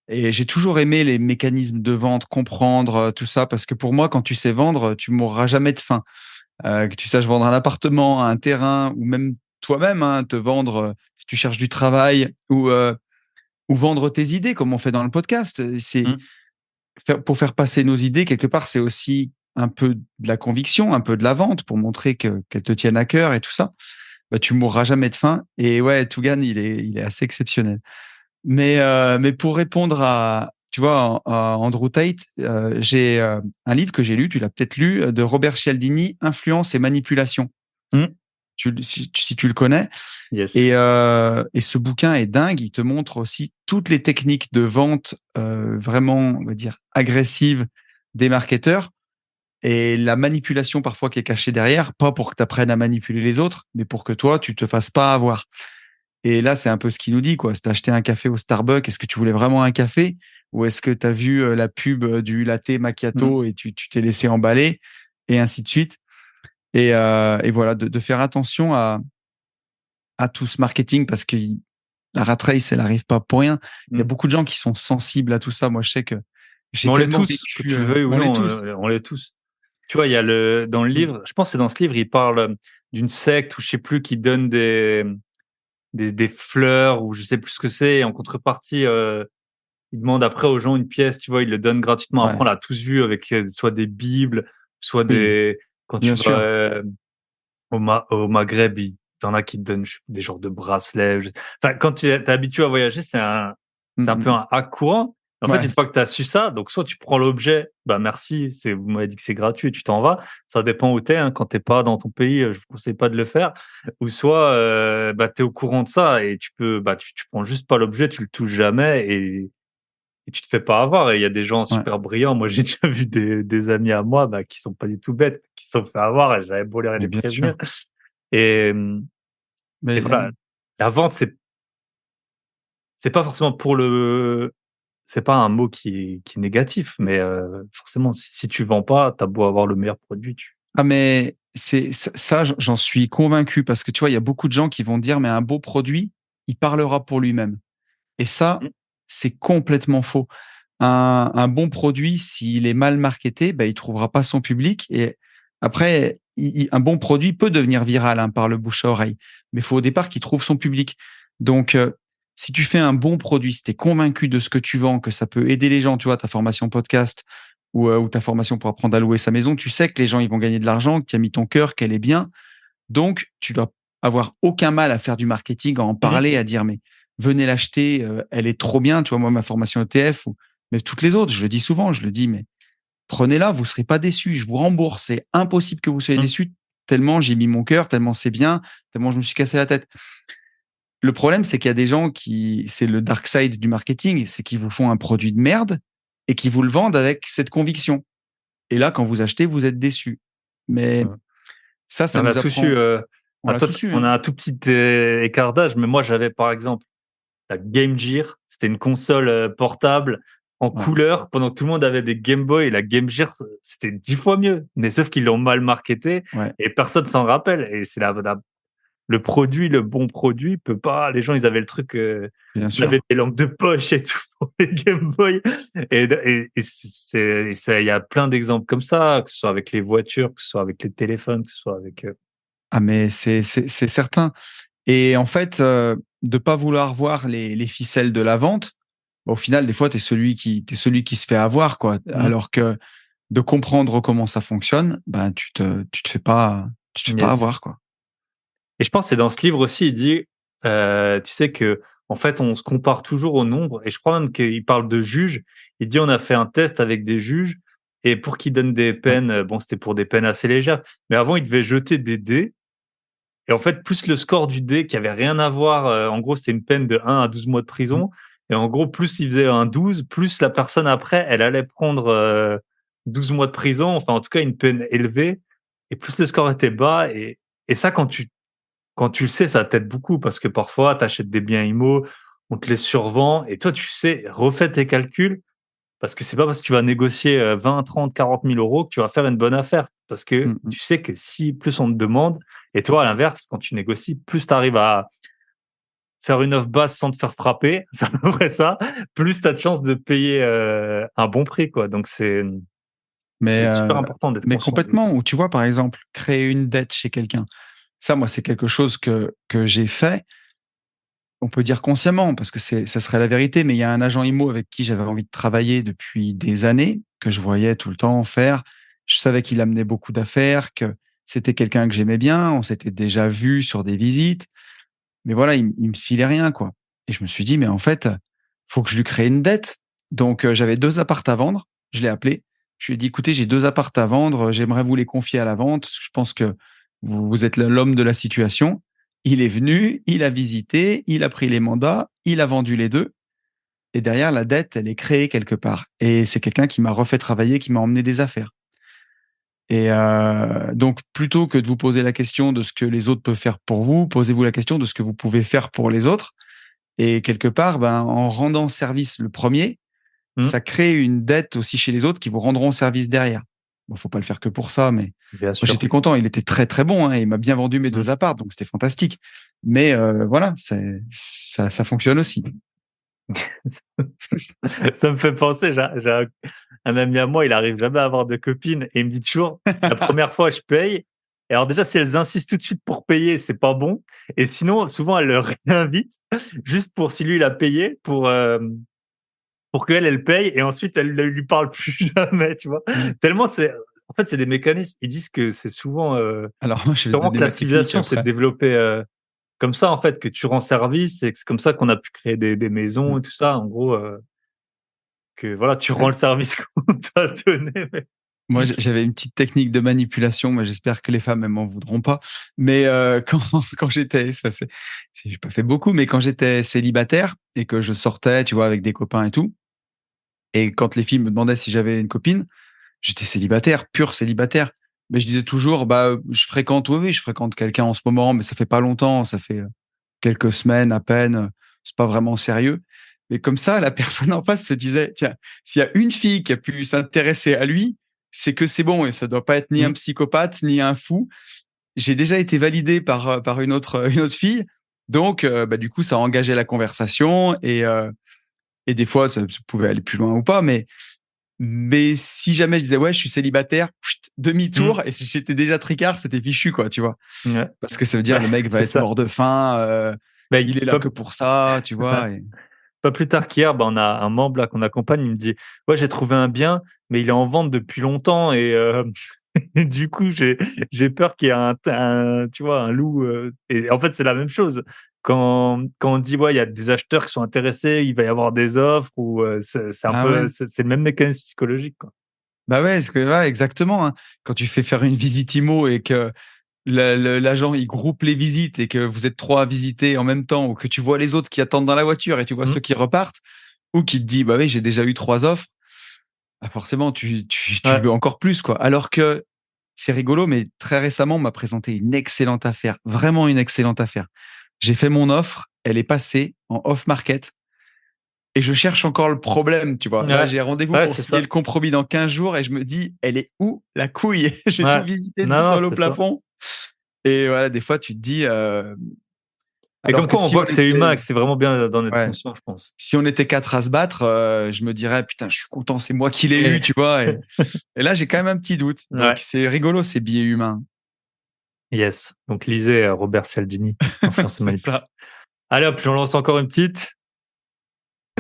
Et j'ai toujours aimé les mécanismes de vente, comprendre tout ça, parce que pour moi, quand tu sais vendre, tu mourras jamais de faim. Que tu saches vendre un appartement, un terrain, ou même toi-même, hein, te vendre si tu cherches du travail, ou vendre tes idées, comme on fait dans le podcast. Mmh. Pour faire passer nos idées, quelque part, c'est aussi un peu de la conviction, un peu de la vente, pour montrer qu'elles te tiennent à cœur et tout ça. Bah, tu mourras jamais de faim. Et ouais, Tougan, il est assez exceptionnel. Mais pour répondre tu vois, à Andrew Tate, j'ai un livre que j'ai lu, tu l'as peut-être lu, de Robert Cialdini, Influence et manipulation. Mmh. Si tu le connais. Yes. Et ce bouquin est dingue. Il te montre aussi toutes les techniques de vente vraiment, on va dire, agressives des marketeurs et la manipulation parfois qui est cachée derrière, pas pour que tu apprennes à manipuler les autres, mais pour que toi, tu te fasses pas avoir. Et là, c'est un peu ce qu'il nous dit, quoi. Si tu as acheté un café au Starbucks, est-ce que tu voulais vraiment un café? Ou est-ce que tu as vu la pub du latte Mmh. macchiato et tu t'es laissé emballer? Et ainsi de suite. Et voilà, de faire attention à tout ce marketing parce que la rat race, elle arrive pas pour rien. Il y a Mmh. beaucoup de gens qui sont sensibles à tout ça. Moi, je sais que j'ai Mais on l'est tellement tous, que vécu. tu le veuilles ou On l'est non, tous. on l'est tous. Tu vois, il y a dans le Mm. livre, je pense que c'est dans ce livre, il parle d'une secte ou je sais plus qui donne des fleurs ou je sais plus ce que c'est. Et en contrepartie, il demande après aux gens une pièce, tu vois, il le donne gratuitement. Après, Ouais. on l'a tous vu avec soit des bibles, soit Oui, quand tu bien vas sûr. au Maghreb, t'en as qui te donnent des genres de bracelets. Enfin, quand tu es habitué à voyager, c'est un Mm, peu mm. un hack courant. En fait, Ouais, une fois que tu as su ça, donc soit tu prends l'objet, bah merci, vous m'avez dit que c'est gratuit et tu t'en vas. Ça dépend où t'es, hein. Quand t'es pas dans ton pays, je vous conseille pas de le faire. Ou soit, bah t'es au courant de ça et tu prends juste pas l'objet, tu le touches jamais et tu te fais pas avoir. Et il y a des gens ouais. super brillants. Moi, j'ai déjà vu des amis à moi, bah, qui sont pas du tout bêtes, qui se sont fait avoir et j'avais beau Mais les bien prévenir. sûr. Et, et Mais voilà, la vente, c'est pas forcément c'est pas un mot qui est négatif, mais forcément, si tu vends pas, t'as beau avoir le meilleur produit, mais ça, j'en suis convaincu parce que tu vois, il y a beaucoup de gens qui vont dire, mais un beau produit, il parlera pour lui-même. Et ça, Mmh. c'est complètement faux. Un bon produit, s'il est mal marketé, bah, il trouvera pas son public. Et après, un bon produit peut devenir viral, hein, par le bouche à oreille. Mais il faut au départ qu'il trouve son public. Donc, si tu fais un bon produit, si tu es convaincu de ce que tu vends, que ça peut aider les gens, tu vois, ta formation podcast ou ta formation pour apprendre à louer sa maison, tu sais que les gens ils vont gagner de l'argent, que tu as mis ton cœur, qu'elle est bien. Donc, tu dois avoir aucun mal à faire du marketing, à en Mmh. parler, à dire, mais venez l'acheter, elle est trop bien. Tu vois, moi, ma formation ETF, mais toutes les autres, je le dis souvent, je le dis, mais prenez-la, vous ne serez pas déçus, je vous rembourse. C'est impossible que vous soyez Mmh. déçus, tellement j'ai mis mon cœur, tellement c'est bien, tellement je me suis cassé la tête. Le problème, c'est qu'il y a des gens c'est le dark side du marketing, c'est qu'ils vous font un produit de merde et qui vous le vendent avec cette conviction. Et là, quand vous achetez, vous êtes déçus. Mais Ouais. ça On a nous tous eu, apprend. On l'a toi, tous eu, on hein. a un tout petit écart d'âge, mais moi, j'avais par exemple la Game Gear. C'était une console portable en Ouais. couleur pendant que tout le monde avait des Game Boy. Et la Game Gear, c'était 10 fois mieux. Mais sauf qu'ils l'ont mal marketé Ouais, et personne s'en rappelle. Et c'est le produit, le bon produit, peut pas. Les gens, ils avaient le truc, bien ils avaient sûr. des lampes de poche et tout pour les Game Boy. Il y a plein d'exemples comme ça, que ce soit avec les voitures, que ce soit avec les téléphones, que ce soit avec. Ah, mais c'est certain. Et en fait, de pas vouloir voir les ficelles de la vente, au final, des fois, t'es celui qui se fait avoir, quoi. Hmm. Alors que de comprendre comment ça fonctionne, ben, tu te fais pas Yes. avoir, quoi. Et je pense que c'est dans ce livre aussi, il dit, tu sais que en fait, on se compare toujours au nombre. Et je crois même qu'il parle de juges. Il dit, on a fait un test avec des juges Et pour qu'il donne des peines, bon, c'était pour des peines assez légères. Mais avant, il devait jeter des dés. Et en fait, plus le score du dé qui avait rien à voir, en gros, c'était une peine de 1 à 12 mois de prison. Et en gros, plus il faisait un 12, plus la personne après, elle allait prendre 12 mois de prison, enfin en tout cas une peine élevée. Et plus le score était bas. Et ça, quand tu le sais, ça t'aide beaucoup parce que parfois, tu achètes des biens immo, on te les survend. Et toi, tu sais, refais tes calculs. Parce que c'est pas parce que tu vas négocier 20, 30, 40 000 euros que tu vas faire une bonne affaire. Parce que tu sais que si plus on te demande, et toi, à l'inverse, quand tu négocies, plus tu arrives à faire une offre basse sans te faire frapper, c'est à peu près ça, plus tu as de chances de payer un bon prix, quoi. Donc, c'est super important d'être mais conscient. complètement. Ou tu vois, par exemple, créer une dette chez quelqu'un. Ça, moi, c'est quelque chose que j'ai fait. On peut dire consciemment, parce que ça serait la vérité, mais il y a un agent IMO avec qui j'avais envie de travailler depuis des années, que je voyais tout le temps faire. Je savais qu'il amenait beaucoup d'affaires, que c'était quelqu'un que j'aimais bien. On s'était déjà vu sur des visites. Mais voilà, il me filait rien, quoi. Et je me suis dit, mais en fait, faut que je lui crée une dette. Donc, j'avais 2 appartes à vendre. Je l'ai appelé. Je lui ai dit, écoutez, j'ai 2 appartes à vendre. J'aimerais vous les confier à la vente. Parce que je pense que vous êtes l'homme de la situation. Il est venu, il a visité, il a pris les mandats, il a vendu les 2. Et derrière, la dette, elle est créée quelque part. Et c'est quelqu'un qui m'a refait travailler, qui m'a emmené des affaires. Et donc, plutôt que de vous poser la question de ce que les autres peuvent faire pour vous, posez-vous la question de ce que vous pouvez faire pour les autres. Et quelque part, en rendant service le premier, ça crée une dette aussi chez les autres qui vous rendront service derrière. Bon, faut pas le faire que pour ça, mais Bien moi, sûr. j'étais content. Il était très très bon, hein, il m'a bien vendu mes 2 apparts, donc c'était fantastique. Mais voilà, ça fonctionne aussi. Ça me fait penser, j'ai un ami à moi, il arrive jamais à avoir de copine et il me dit toujours, la première fois, je paye. Et alors déjà, si elles insistent tout de suite pour payer, c'est pas bon. Et sinon, souvent, elle le réinvite juste pour, si lui, il a payé, pour qu'elle, elle paye et ensuite, elle ne lui parle plus jamais, tu vois. Tellement en fait, c'est des mécanismes. Ils disent que c'est souvent, Alors moi, je vais te sûrement donner que la ma technique civilisation s'est après. développée comme ça, en fait, que tu rends service et que c'est comme ça qu'on a pu créer des maisons et tout ça. En gros, que voilà, tu rends le service qu'on t'a donné. Moi, j'avais une petite technique de manipulation, mais j'espère que les femmes, elles m'en voudront pas. Mais quand j'étais, j'ai pas fait beaucoup, mais quand j'étais célibataire et que je sortais, tu vois, avec des copains et tout, et quand les filles me demandaient si j'avais une copine, j'étais célibataire, pur célibataire. Mais je disais toujours, je fréquente, oui, je fréquente quelqu'un en ce moment, mais ça fait pas longtemps, ça fait quelques semaines à peine, c'est pas vraiment sérieux. Mais comme ça, la personne en face se disait, tiens, s'il y a une fille qui a pu s'intéresser à lui, c'est que c'est bon et ça doit pas être ni un psychopathe ni un fou. J'ai déjà été validé par une autre fille, donc du coup ça a engagé la conversation et des fois ça pouvait aller plus loin ou pas, mais si jamais je disais ouais je suis célibataire, demi-tour et si j'étais déjà tricard, c'était fichu quoi, tu vois. Ouais. Parce que ça veut dire le mec va C'est être ça. mort de faim, il est là que pour ça, tu vois. Et... Pas plus tard qu'hier, on a un membre là qu'on accompagne, il me dit ouais j'ai trouvé un bien, mais il est en vente depuis longtemps et et du coup j'ai peur qu'il y ait tu vois un loup. Et en fait c'est la même chose. Quand on dit ouais il y a des acheteurs qui sont intéressés, il va y avoir des offres ou c'est un peu ouais. c'est le même mécanisme psychologique quoi. Bah ouais, parce que là exactement. Hein. Quand tu fais faire une visite IMO et que l'agent il groupe les visites et que vous êtes 3 à visiter en même temps ou que tu vois les autres qui attendent dans la voiture et tu vois ceux qui repartent ou qui te dit bah oui j'ai déjà eu 3 offres, bah forcément tu veux encore plus quoi. Alors que c'est rigolo, mais très récemment on m'a présenté une excellente affaire, vraiment une excellente affaire. J'ai fait mon offre, elle est passée en off market et je cherche encore le problème, tu vois. Là j'ai rendez-vous pour c'est signer ça. le compromis dans 15 jours et je me dis elle est où la couille? J'ai tout visité du Non, sol au c'est ça. plafond. Et voilà, des fois, tu te dis. Et Alors comme que quoi, on si voit on que c'est était, humain et que c'est vraiment bien d'en être ouais, conscient, je pense. si on était 4 à se battre, je me dirais, putain, je suis content, c'est moi qui l'ai eu, tu vois. Et là, j'ai quand même un petit doute. Donc, Ouais. c'est rigolo, ces biais humains. Yes. Donc, lisez Robert Cialdini, Influence et C'est Manipulation. ça. Allez hop, j'en lance encore une petite.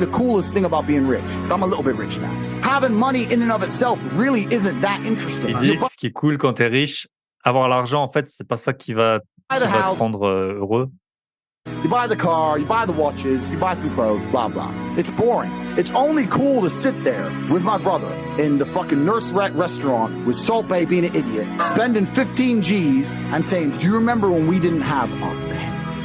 The coolest thing about being rich, because I'm a little bit rich now. Having money in and of itself really isn't that interesting. Il dit, ce qui est cool quand t'es riche, avoir l'argent, en fait, c'est pas ça qui va te rendre heureux. You buy the car, you buy the watches, you buy some clothes, blah, blah. It's boring. It's only cool to sit there with my brother in the fucking Nurse Rat restaurant with Salt Bae being an idiot, spending 15 G's and saying, do you remember when we didn't have a penny?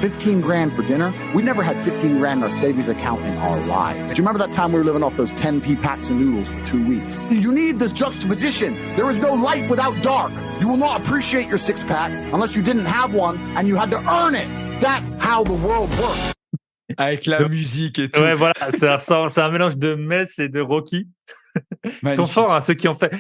15 grand for dinner? We never had 15 grand in our savings account in our lives. Do you remember that time we were living off those 10p packs of noodles for 2 weeks? You need this juxtaposition. There is no light without dark. You will not appreciate your six-pack unless you didn't have one and you had to earn it. That's how the world works. Avec la musique et tout. Ouais, voilà, c'est un mélange de Metz et de Rocky. Ils sont forts, hein, ceux qui ont fait.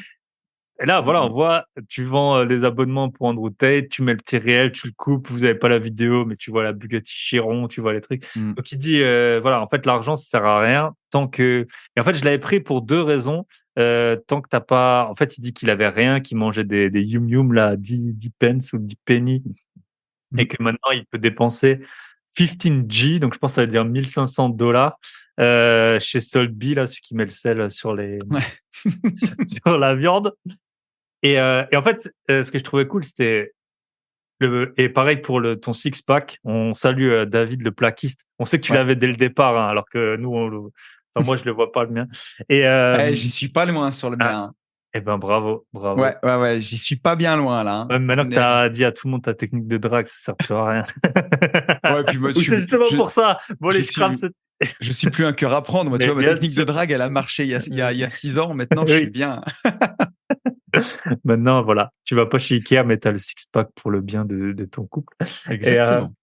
Et là, voilà, on voit, tu vends les abonnements pour Andrew Tate, tu mets le petit réel, tu le coupes, vous avez pas la vidéo, mais tu vois la Bugatti Chiron, tu vois les trucs. Donc, il dit, voilà, en fait, l'argent, ça sert à rien tant que... Et en fait, je l'avais pris pour 2 raisons. Tant que t'as pas... En fait, il dit qu'il avait rien, qu'il mangeait des yum yum, là, 10 pence ou 10 penny. Et que maintenant, il peut dépenser 15 G, donc je pense que ça veut dire $1,500, chez Soulby, là, celui qui met le sel sur sur la viande. Et en fait, ce que je trouvais cool, c'était et pareil pour ton six-pack. On salue David, le plaquiste. On sait que tu l'avais dès le départ, hein, alors que nous, enfin, moi, je le vois pas, le mien. Et j'y suis pas loin sur le mien. Eh ben, bravo. Ouais, j'y suis pas bien loin, là. Même maintenant que t'as dit à tout le monde ta technique de drague, ça sert plus à rien. Ouais, puis moi, c'est justement pour ça. Bon, les scraps, je suis plus un cœur à prendre. Moi, tu vois, ma technique de drague, elle a marché il y a 6 ans. Maintenant, je suis bien. Maintenant, voilà. Tu vas pas chez Ikea, mais t'as le six-pack pour le bien de ton couple. Exactement.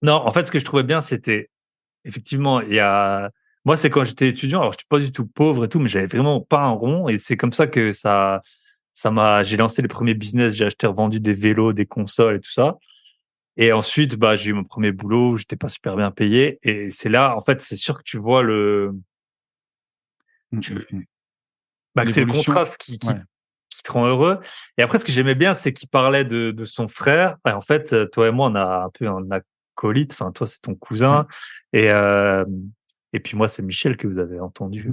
Non, en fait, ce que je trouvais bien, c'était, effectivement, moi, c'est quand j'étais étudiant, alors je n'étais pas du tout pauvre et tout, mais j'avais vraiment pas un rond, et c'est comme ça que j'ai lancé les premiers business, j'ai acheté, revendu des vélos, des consoles et tout ça. Et ensuite, j'ai eu mon premier boulot, j'étais pas super bien payé, et c'est là, en fait, c'est sûr que tu vois que c'est le contraste qui te rend heureux. Et après, ce que j'aimais bien, c'est qu'il parlait de son frère. Et en fait, toi et moi, on a un peu un acolyte. Enfin, toi, c'est ton cousin. Et puis moi, c'est Michel que vous avez entendu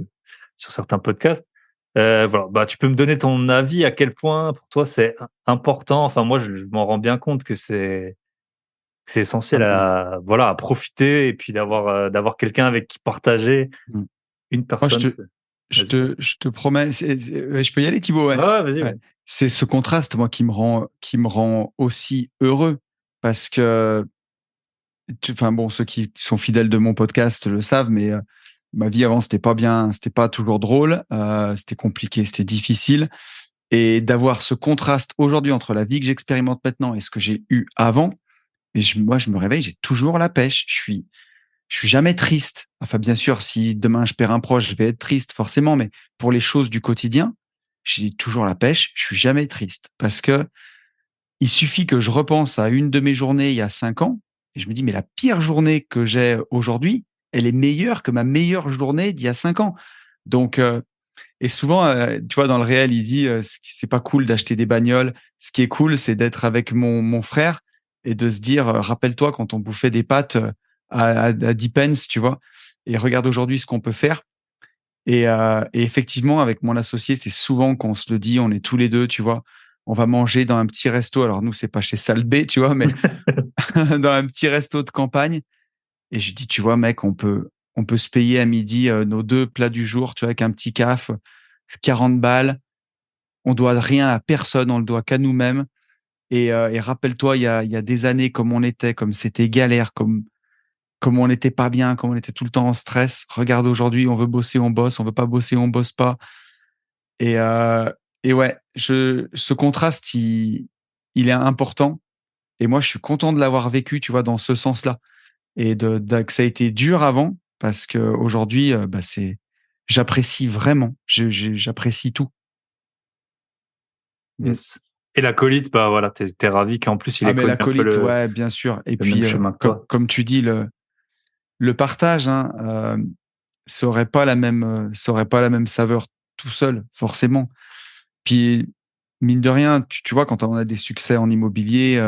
sur certains podcasts. Voilà. Tu peux me donner ton avis à quel point pour toi c'est important. Enfin, moi, je m'en rends bien compte que c'est essentiel à profiter, et puis d'avoir quelqu'un avec qui partager une personne. Moi, je te promets, je peux y aller, Thibaut. Ouais, vas-y. Ouais. C'est ce contraste, moi, qui me rend aussi heureux, parce que, ceux qui sont fidèles de mon podcast le savent, mais ma vie avant, c'était pas toujours drôle, c'était compliqué, c'était difficile, et d'avoir ce contraste aujourd'hui entre la vie que j'expérimente maintenant et ce que j'ai eu avant. Et moi, je me réveille, j'ai toujours la pêche. Je suis jamais triste. Enfin, bien sûr, si demain je perds un proche, je vais être triste forcément, mais pour les choses du quotidien, j'ai toujours la pêche. Je suis jamais triste, parce que il suffit que je repense à une de mes journées il y a 5 ans et je me dis, mais la pire journée que j'ai aujourd'hui, elle est meilleure que ma meilleure journée d'il y a 5 ans. Donc, et souvent, tu vois, dans le réel, il dit, c'est pas cool d'acheter des bagnoles. Ce qui est cool, c'est d'être avec mon frère et de se dire, rappelle-toi quand on bouffait des pâtes à 10 pence, tu vois, et regarde aujourd'hui ce qu'on peut faire. Et effectivement, avec mon associé, c'est souvent qu'on se le dit, on est tous les deux, tu vois, on va manger dans un petit resto. Alors nous, c'est pas chez Salbé, tu vois, mais dans un petit resto de campagne. Et je dis, tu vois, mec, on peut se payer à midi nos 2 plats du jour, tu vois, avec un petit caf, 40 balles. On doit rien à personne, on le doit qu'à nous-mêmes. Et rappelle-toi, il y a des années, comme c'était galère, comme on n'était pas bien, comme on était tout le temps en stress. Regarde aujourd'hui, on veut bosser, on bosse, on veut pas bosser, on bosse pas. Et ouais, ce contraste, il est important. Et moi, je suis content de l'avoir vécu, tu vois, dans ce sens-là. Et que ça a été dur avant, parce que aujourd'hui, j'apprécie vraiment. J'apprécie tout. Yes. Et l'acolyte, voilà, t'es ravi qu'en plus il ait connu l'acolyte, un peu ouais, bien sûr. Et puis, comme tu dis, le partage, ça aurait pas la même saveur tout seul, forcément. Puis, mine de rien, tu vois, quand on a des succès en immobilier,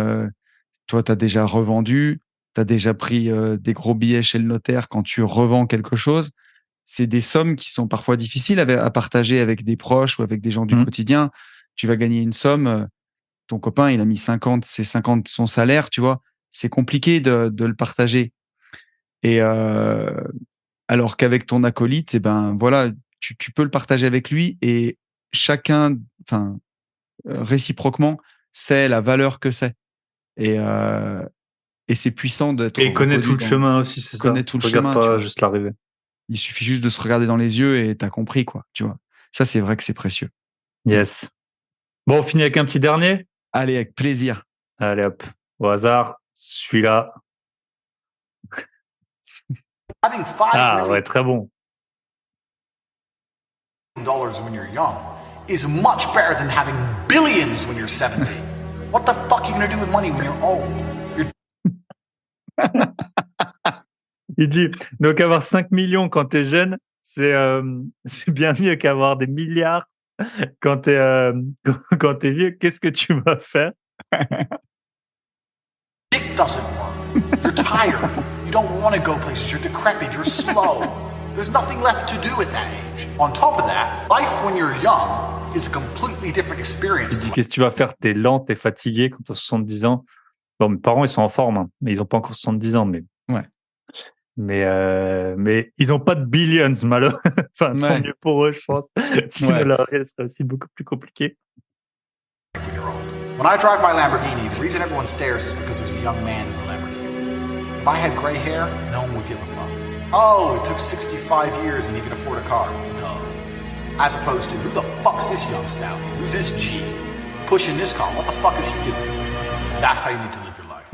toi, tu as déjà revendu, tu as déjà pris des gros billets chez le notaire quand tu revends quelque chose. C'est des sommes qui sont parfois difficiles à partager avec des proches ou avec des gens du quotidien. Tu vas gagner une somme, ton copain, il a mis 50 son salaire, tu vois. c'est compliqué de le partager. Et alors qu'avec ton acolyte, voilà, tu peux le partager avec lui et chacun, enfin, réciproquement, sait la valeur que c'est. Et, et c'est puissant d'être Et il connaît reconnu tout le chemin aussi, c'est ça. connaît tout le Regarde chemin, tu pas vois. juste l'arrivée. Il suffit juste de se regarder dans les yeux et t'as compris, quoi, tu vois. Ça, c'est vrai que c'est précieux. Yes. Bon, on finit avec un petit dernier. Allez, avec plaisir. Allez hop, au hasard, celui-là. Having $5 Ah million ouais, très bon. when you're young is much better than having billions when you're 70. What the fuck are you gonna do with money when you're old? Il dit, donc avoir 5 millions quand t'es jeune, c'est bien mieux qu'avoir des milliards quand quand t'es vieux. Qu'est-ce que tu vas faire? Dick doesn't work. You're tired. You don't want to go places. You're decrepit. You're slow. There's nothing left to do at that age. On top of that, life when you're young is a completely different experience. Il dit, qu'est-ce que tu vas faire? T'es lent, t'es fatigué quand t'as 70 ans. Bon, mes parents, ils sont en forme, hein, mais ils ont pas encore 70 ans, mais. Ouais. Mais ils ont pas de billions, malheureusement. Enfin, tant mieux pour eux, je pense. Sinon, leur vie serait aussi beaucoup plus compliquée. When I drive my Lamborghini, the reason everyone stares is because there's a young man in the Lamborghini. If I had gray hair, no one would give a fuck. Oh, it took 65 years and he can afford a car. No. As opposed to, who the fuck's this young stallion? Who's this G? Pushing this car, what the fuck is he doing? That's how you need to live your life.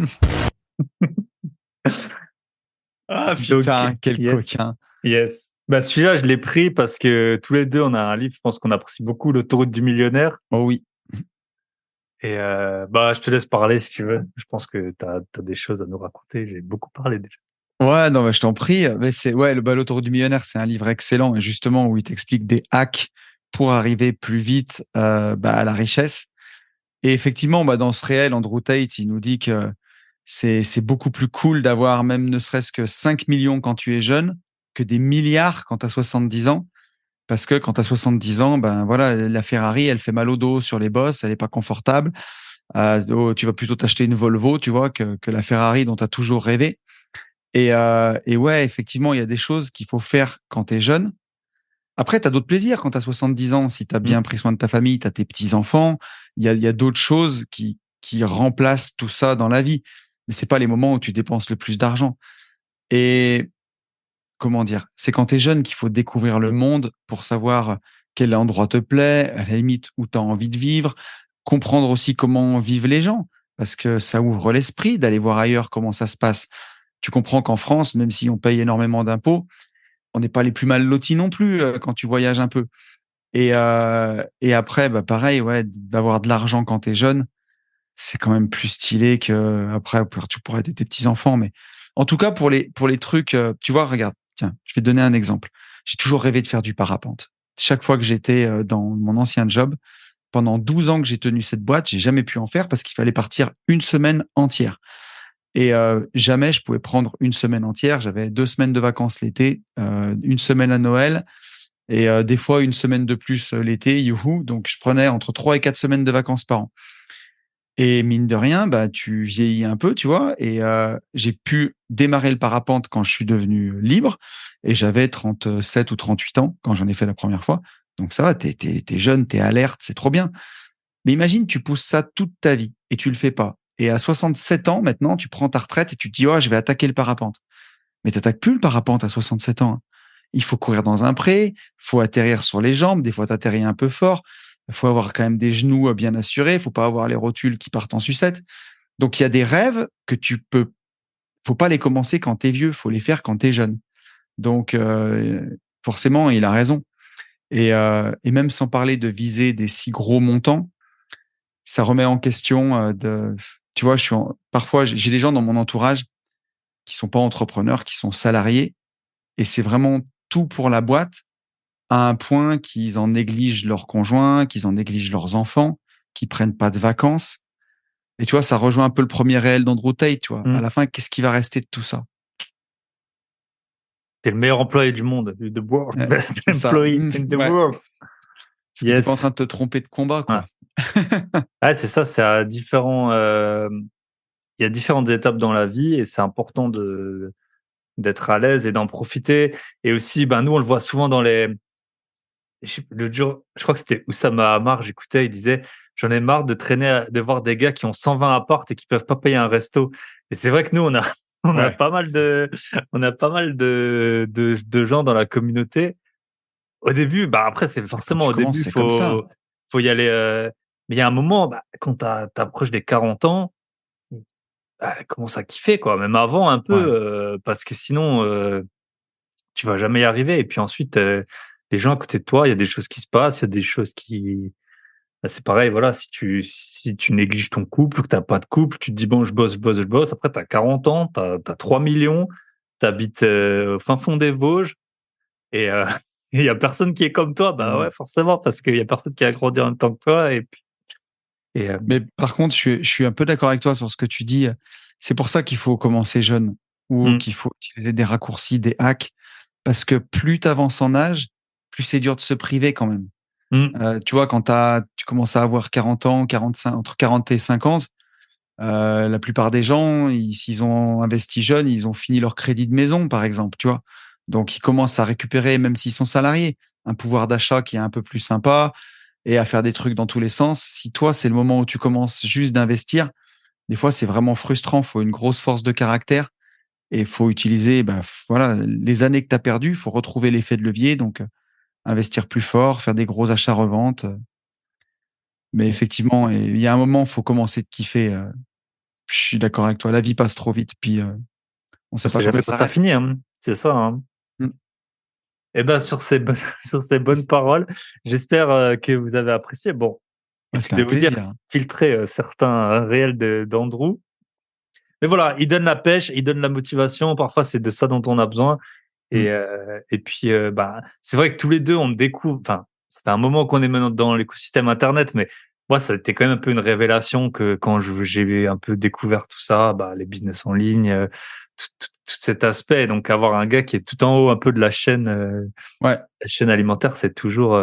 Ah putain, donc, quel yes, coquin. Yes. Bah, celui-là, je l'ai pris parce que tous les deux, on a un livre, je pense qu'on apprécie beaucoup, L'autoroute du millionnaire. Oh oui. Et bah, je te laisse parler si tu veux. Je pense que t'as des choses à nous raconter. J'ai beaucoup parlé déjà. Ouais, non, mais je t'en prie. Mais c'est l'autoroute du millionnaire, c'est un livre excellent et justement où il t'explique des hacks pour arriver plus vite à la richesse. Et effectivement, dans ce réel, Andrew Tate, il nous dit que c'est beaucoup plus cool d'avoir même ne serait-ce que 5 millions quand tu es jeune que des milliards quand tu as 70 ans. Parce que quand tu as 70 ans, voilà, la Ferrari, elle fait mal au dos sur les bosses, elle est pas confortable. Tu vas plutôt t'acheter une Volvo, tu vois, que la Ferrari dont tu as toujours rêvé. Et ouais, effectivement, il y a des choses qu'il faut faire quand tu es jeune. Après, tu as d'autres plaisirs quand tu as 70 ans. Si tu as bien pris soin de ta famille, tu as tes petits-enfants. Il y a d'autres choses qui remplacent tout ça dans la vie. Mais c'est pas les moments où tu dépenses le plus d'argent. Et comment dire, c'est quand tu es jeune qu'il faut découvrir le monde pour savoir quel endroit te plaît, à la limite où tu as envie de vivre, comprendre aussi comment vivent les gens, parce que ça ouvre l'esprit d'aller voir ailleurs comment ça se passe. Tu comprends qu'en France, même si on paye énormément d'impôts, on n'est pas les plus mal lotis non plus quand tu voyages un peu. Et après, pareil, ouais, d'avoir de l'argent quand tu es jeune, c'est quand même plus stylé que après tu pourrais aider tes petits-enfants. Mais en tout cas, pour les trucs, tu vois, regarde, tiens, je vais te donner un exemple. J'ai toujours rêvé de faire du parapente. Chaque fois que j'étais dans mon ancien job, pendant 12 ans que j'ai tenu cette boîte, j'ai jamais pu en faire parce qu'il fallait partir une semaine entière. Et jamais je pouvais prendre une semaine entière. J'avais 2 semaines de vacances l'été, une semaine à Noël et des fois une semaine de plus l'été, youhou. Donc je prenais entre 3 et 4 semaines de vacances par an. Et mine de rien, tu vieillis un peu, tu vois. Et j'ai pu démarrer le parapente quand je suis devenu libre. Et j'avais 37 ou 38 ans quand j'en ai fait la première fois. Donc ça va, t'es jeune, t'es alerte, c'est trop bien. Mais imagine, tu pousses ça toute ta vie et tu le fais pas. Et à 67 ans, maintenant, tu prends ta retraite et tu te dis, oh, je vais attaquer le parapente. Mais t'attaques plus le parapente à 67 ans. Il faut courir dans un pré, faut atterrir sur les jambes. Des fois, t'atterris un peu fort. Il faut avoir quand même des genoux bien assurés. Il faut pas avoir les rotules qui partent en sucette. Donc, il y a des rêves que faut pas les commencer quand t'es vieux. Faut les faire quand t'es jeune. Donc, forcément, il a raison. Et même sans parler de viser des si gros montants, ça remet en question tu vois, parfois, j'ai des gens dans mon entourage qui sont pas entrepreneurs, qui sont salariés, et c'est vraiment tout pour la boîte, à un point qu'ils en négligent leurs conjoints, qu'ils en négligent leurs enfants, qu'ils prennent pas de vacances. Et tu vois, ça rejoint un peu le premier réel d'Andrew Tate, tu vois. À la fin, qu'est-ce qui va rester de tout ça? T'es le meilleur employé du monde, the world best employee in the world. Parce que t'es pas en train de te tromper de combat, quoi. Ouais, c'est ça, c'est à différents. il y a différentes étapes dans la vie et c'est important d'être à l'aise et d'en profiter. Et aussi, nous, on le voit souvent dans le jour, je crois que c'était Oussama Hamar, j'écoutais, il disait, j'en ai marre de traîner, de voir des gars qui ont 120 apparts et qui peuvent pas payer un resto. Et c'est vrai que nous, on a Ouais. pas mal de gens dans la communauté. Au début, après, c'est forcément tu au début, commences, c'est comme ça. faut y aller, mais il y a un moment, quand t'approches des 40 ans, commence à kiffer, quoi. Même avant, un peu, Ouais. parce que sinon, tu vas jamais y arriver. Et puis ensuite, les gens à côté de toi, il y a des choses qui se passent, il y a des choses qui, c'est pareil, voilà. Si tu négliges ton couple, que t'as pas de couple, tu te dis bon, je bosse. Après, t'as 40 ans, t'as 3 millions, t'habites au fin fond des Vosges et il y a personne qui est comme toi. Ouais, forcément, parce qu'il y a personne qui a grandi en même temps que toi. Et puis, Mais par contre, je suis un peu d'accord avec toi sur ce que tu dis. C'est pour ça qu'il faut commencer jeune ou mm, qu'il faut utiliser des raccourcis, des hacks, parce que plus tu avances en âge, plus c'est dur de se priver quand même. Tu vois, quand tu commences à avoir 40 ans, 45, entre 40 et 50, la plupart des gens, s'ils ont investi jeunes, ils ont fini leur crédit de maison, par exemple, tu vois. Donc, ils commencent à récupérer, même s'ils sont salariés, un pouvoir d'achat qui est un peu plus sympa et à faire des trucs dans tous les sens. Si toi, c'est le moment où tu commences juste d'investir, des fois, c'est vraiment frustrant. Il faut une grosse force de caractère et il faut utiliser, voilà, les années que tu as perdues, il faut retrouver l'effet de levier. Donc, investir plus fort, faire des gros achats-reventes. Mais effectivement, il y a un moment, il faut commencer de kiffer. Je suis d'accord avec toi. La vie passe trop vite, puis on ne on sait pas sait quand jamais ça quand t'as s'arrête. fini, hein. C'est ça, hein. Mm. Et sur sur ces bonnes paroles, j'espère que vous avez apprécié. Bon, Ouais, inutile c'était de un vous dire, plaisir. filtrer certains réels d'Andrew. Mais voilà, il donne la pêche, il donne la motivation. Parfois, c'est de ça dont on a besoin. Mm. Et puis, c'est vrai que tous les deux, on découvre. Enfin, ça fait un moment qu'on est maintenant dans l'écosystème Internet, mais moi, ça a été quand même un peu une révélation que quand j'ai un peu découvert tout ça, les business en ligne, tout cet aspect. Donc, avoir un gars qui est tout en haut un peu de Ouais, la chaîne alimentaire, c'est toujours,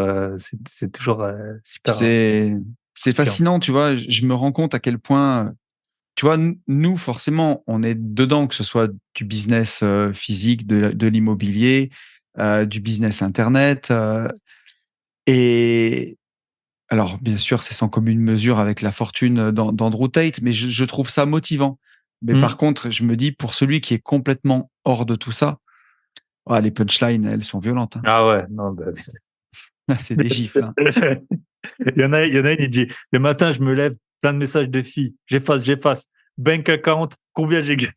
c'est toujours super c'est c'est inspirant. fascinant, tu vois. Je me rends compte à quel point, tu vois, nous, forcément, on est dedans, que ce soit du business physique, de l'immobilier, du business Internet. Et alors, bien sûr, c'est sans commune mesure avec la fortune d'Andrew Tate, mais je trouve ça motivant. Mais par Mm. contre, je me dis, pour celui qui est complètement hors de tout ça, les punchlines, elles sont violentes, hein. Ah ouais, non, Là, c'est des gifles, hein. il y en a une, il dit, le matin, je me lève, plein de messages de filles, j'efface, bank account, combien j'ai gagné?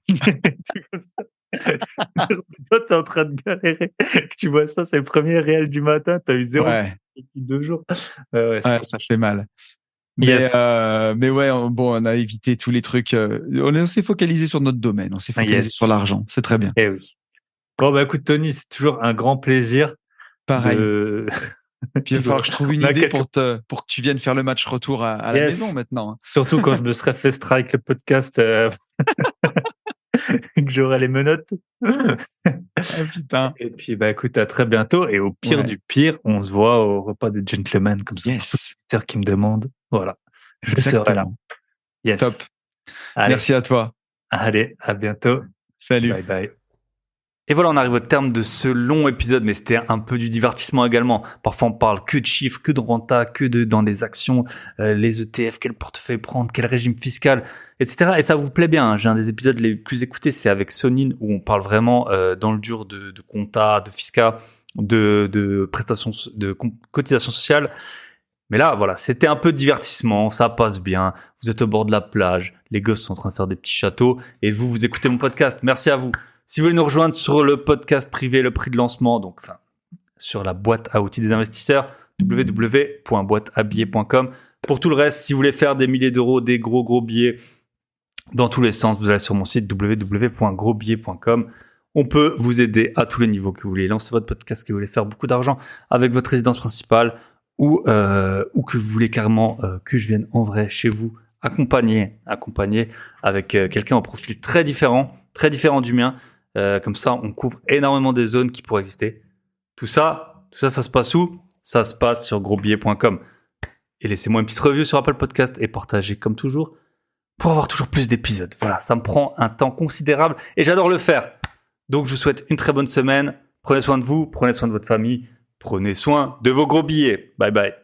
Toi, t'es en train de galérer, que tu vois ça, c'est le premier réel du matin, t'as eu 0 Ouais, depuis 2 jours. Ouais, ouais, ça fait mal. yes, Mais ouais, on a évité tous les trucs. On s'est focalisé sur notre domaine, on s'est focalisé sur yes, l'argent. C'est très bien. eh oui. Bon, écoute, Tony, c'est toujours un grand plaisir Pareil. de, Puis il va falloir que je trouve une on a idée quelques, pour que tu viennes faire le match retour à la maison yes, maintenant, hein. surtout quand je me serais fait strike le podcast, que j'aurai les menottes. Ah putain. Et puis, écoute, à très bientôt. Et au pire Ouais. du pire, on se voit au repas des gentlemen, comme ça, pour tous Yes. les auditeurs qui me demandent. Voilà. Je serai là. Exactement. Top. Yes. Allez. Merci à toi. Allez, à bientôt. Salut. Bye bye. Et voilà, on arrive au terme de ce long épisode, mais c'était un peu du divertissement également. Parfois, on parle que de chiffres, que de renta, dans les actions, les ETF, quel portefeuille prendre, quel régime fiscal, etc. Et ça vous plaît bien, hein. J'ai un des épisodes les plus écoutés, c'est avec Sonine, où on parle vraiment dans le dur de compta, de fiscal, de prestations, cotisations sociales. Mais là, voilà, c'était un peu de divertissement, ça passe bien. Vous êtes au bord de la plage, les gosses sont en train de faire des petits châteaux, et vous écoutez mon podcast. Merci à vous. Si vous voulez nous rejoindre sur le podcast privé, le prix de lancement, sur la boîte à outils des investisseurs, www.boîtehabillé.com. Pour tout le reste, si vous voulez faire des milliers d'euros, des gros billets dans tous les sens, vous allez sur mon site www.grosbillet.com. On peut vous aider à tous les niveaux que vous voulez lancer votre podcast, que vous voulez faire beaucoup d'argent avec votre résidence principale ou que vous voulez carrément que je vienne en vrai chez vous accompagner avec quelqu'un au profil très différent du mien. Comme ça, on couvre énormément des zones qui pourraient exister. Tout ça, ça se passe où? Ça se passe sur grosbillet.com. Et laissez-moi une petite review sur Apple Podcast et partagez comme toujours pour avoir toujours plus d'épisodes. Voilà, ça me prend un temps considérable et j'adore le faire. Donc, je vous souhaite une très bonne semaine. Prenez soin de vous, prenez soin de votre famille, prenez soin de vos gros billets. Bye bye.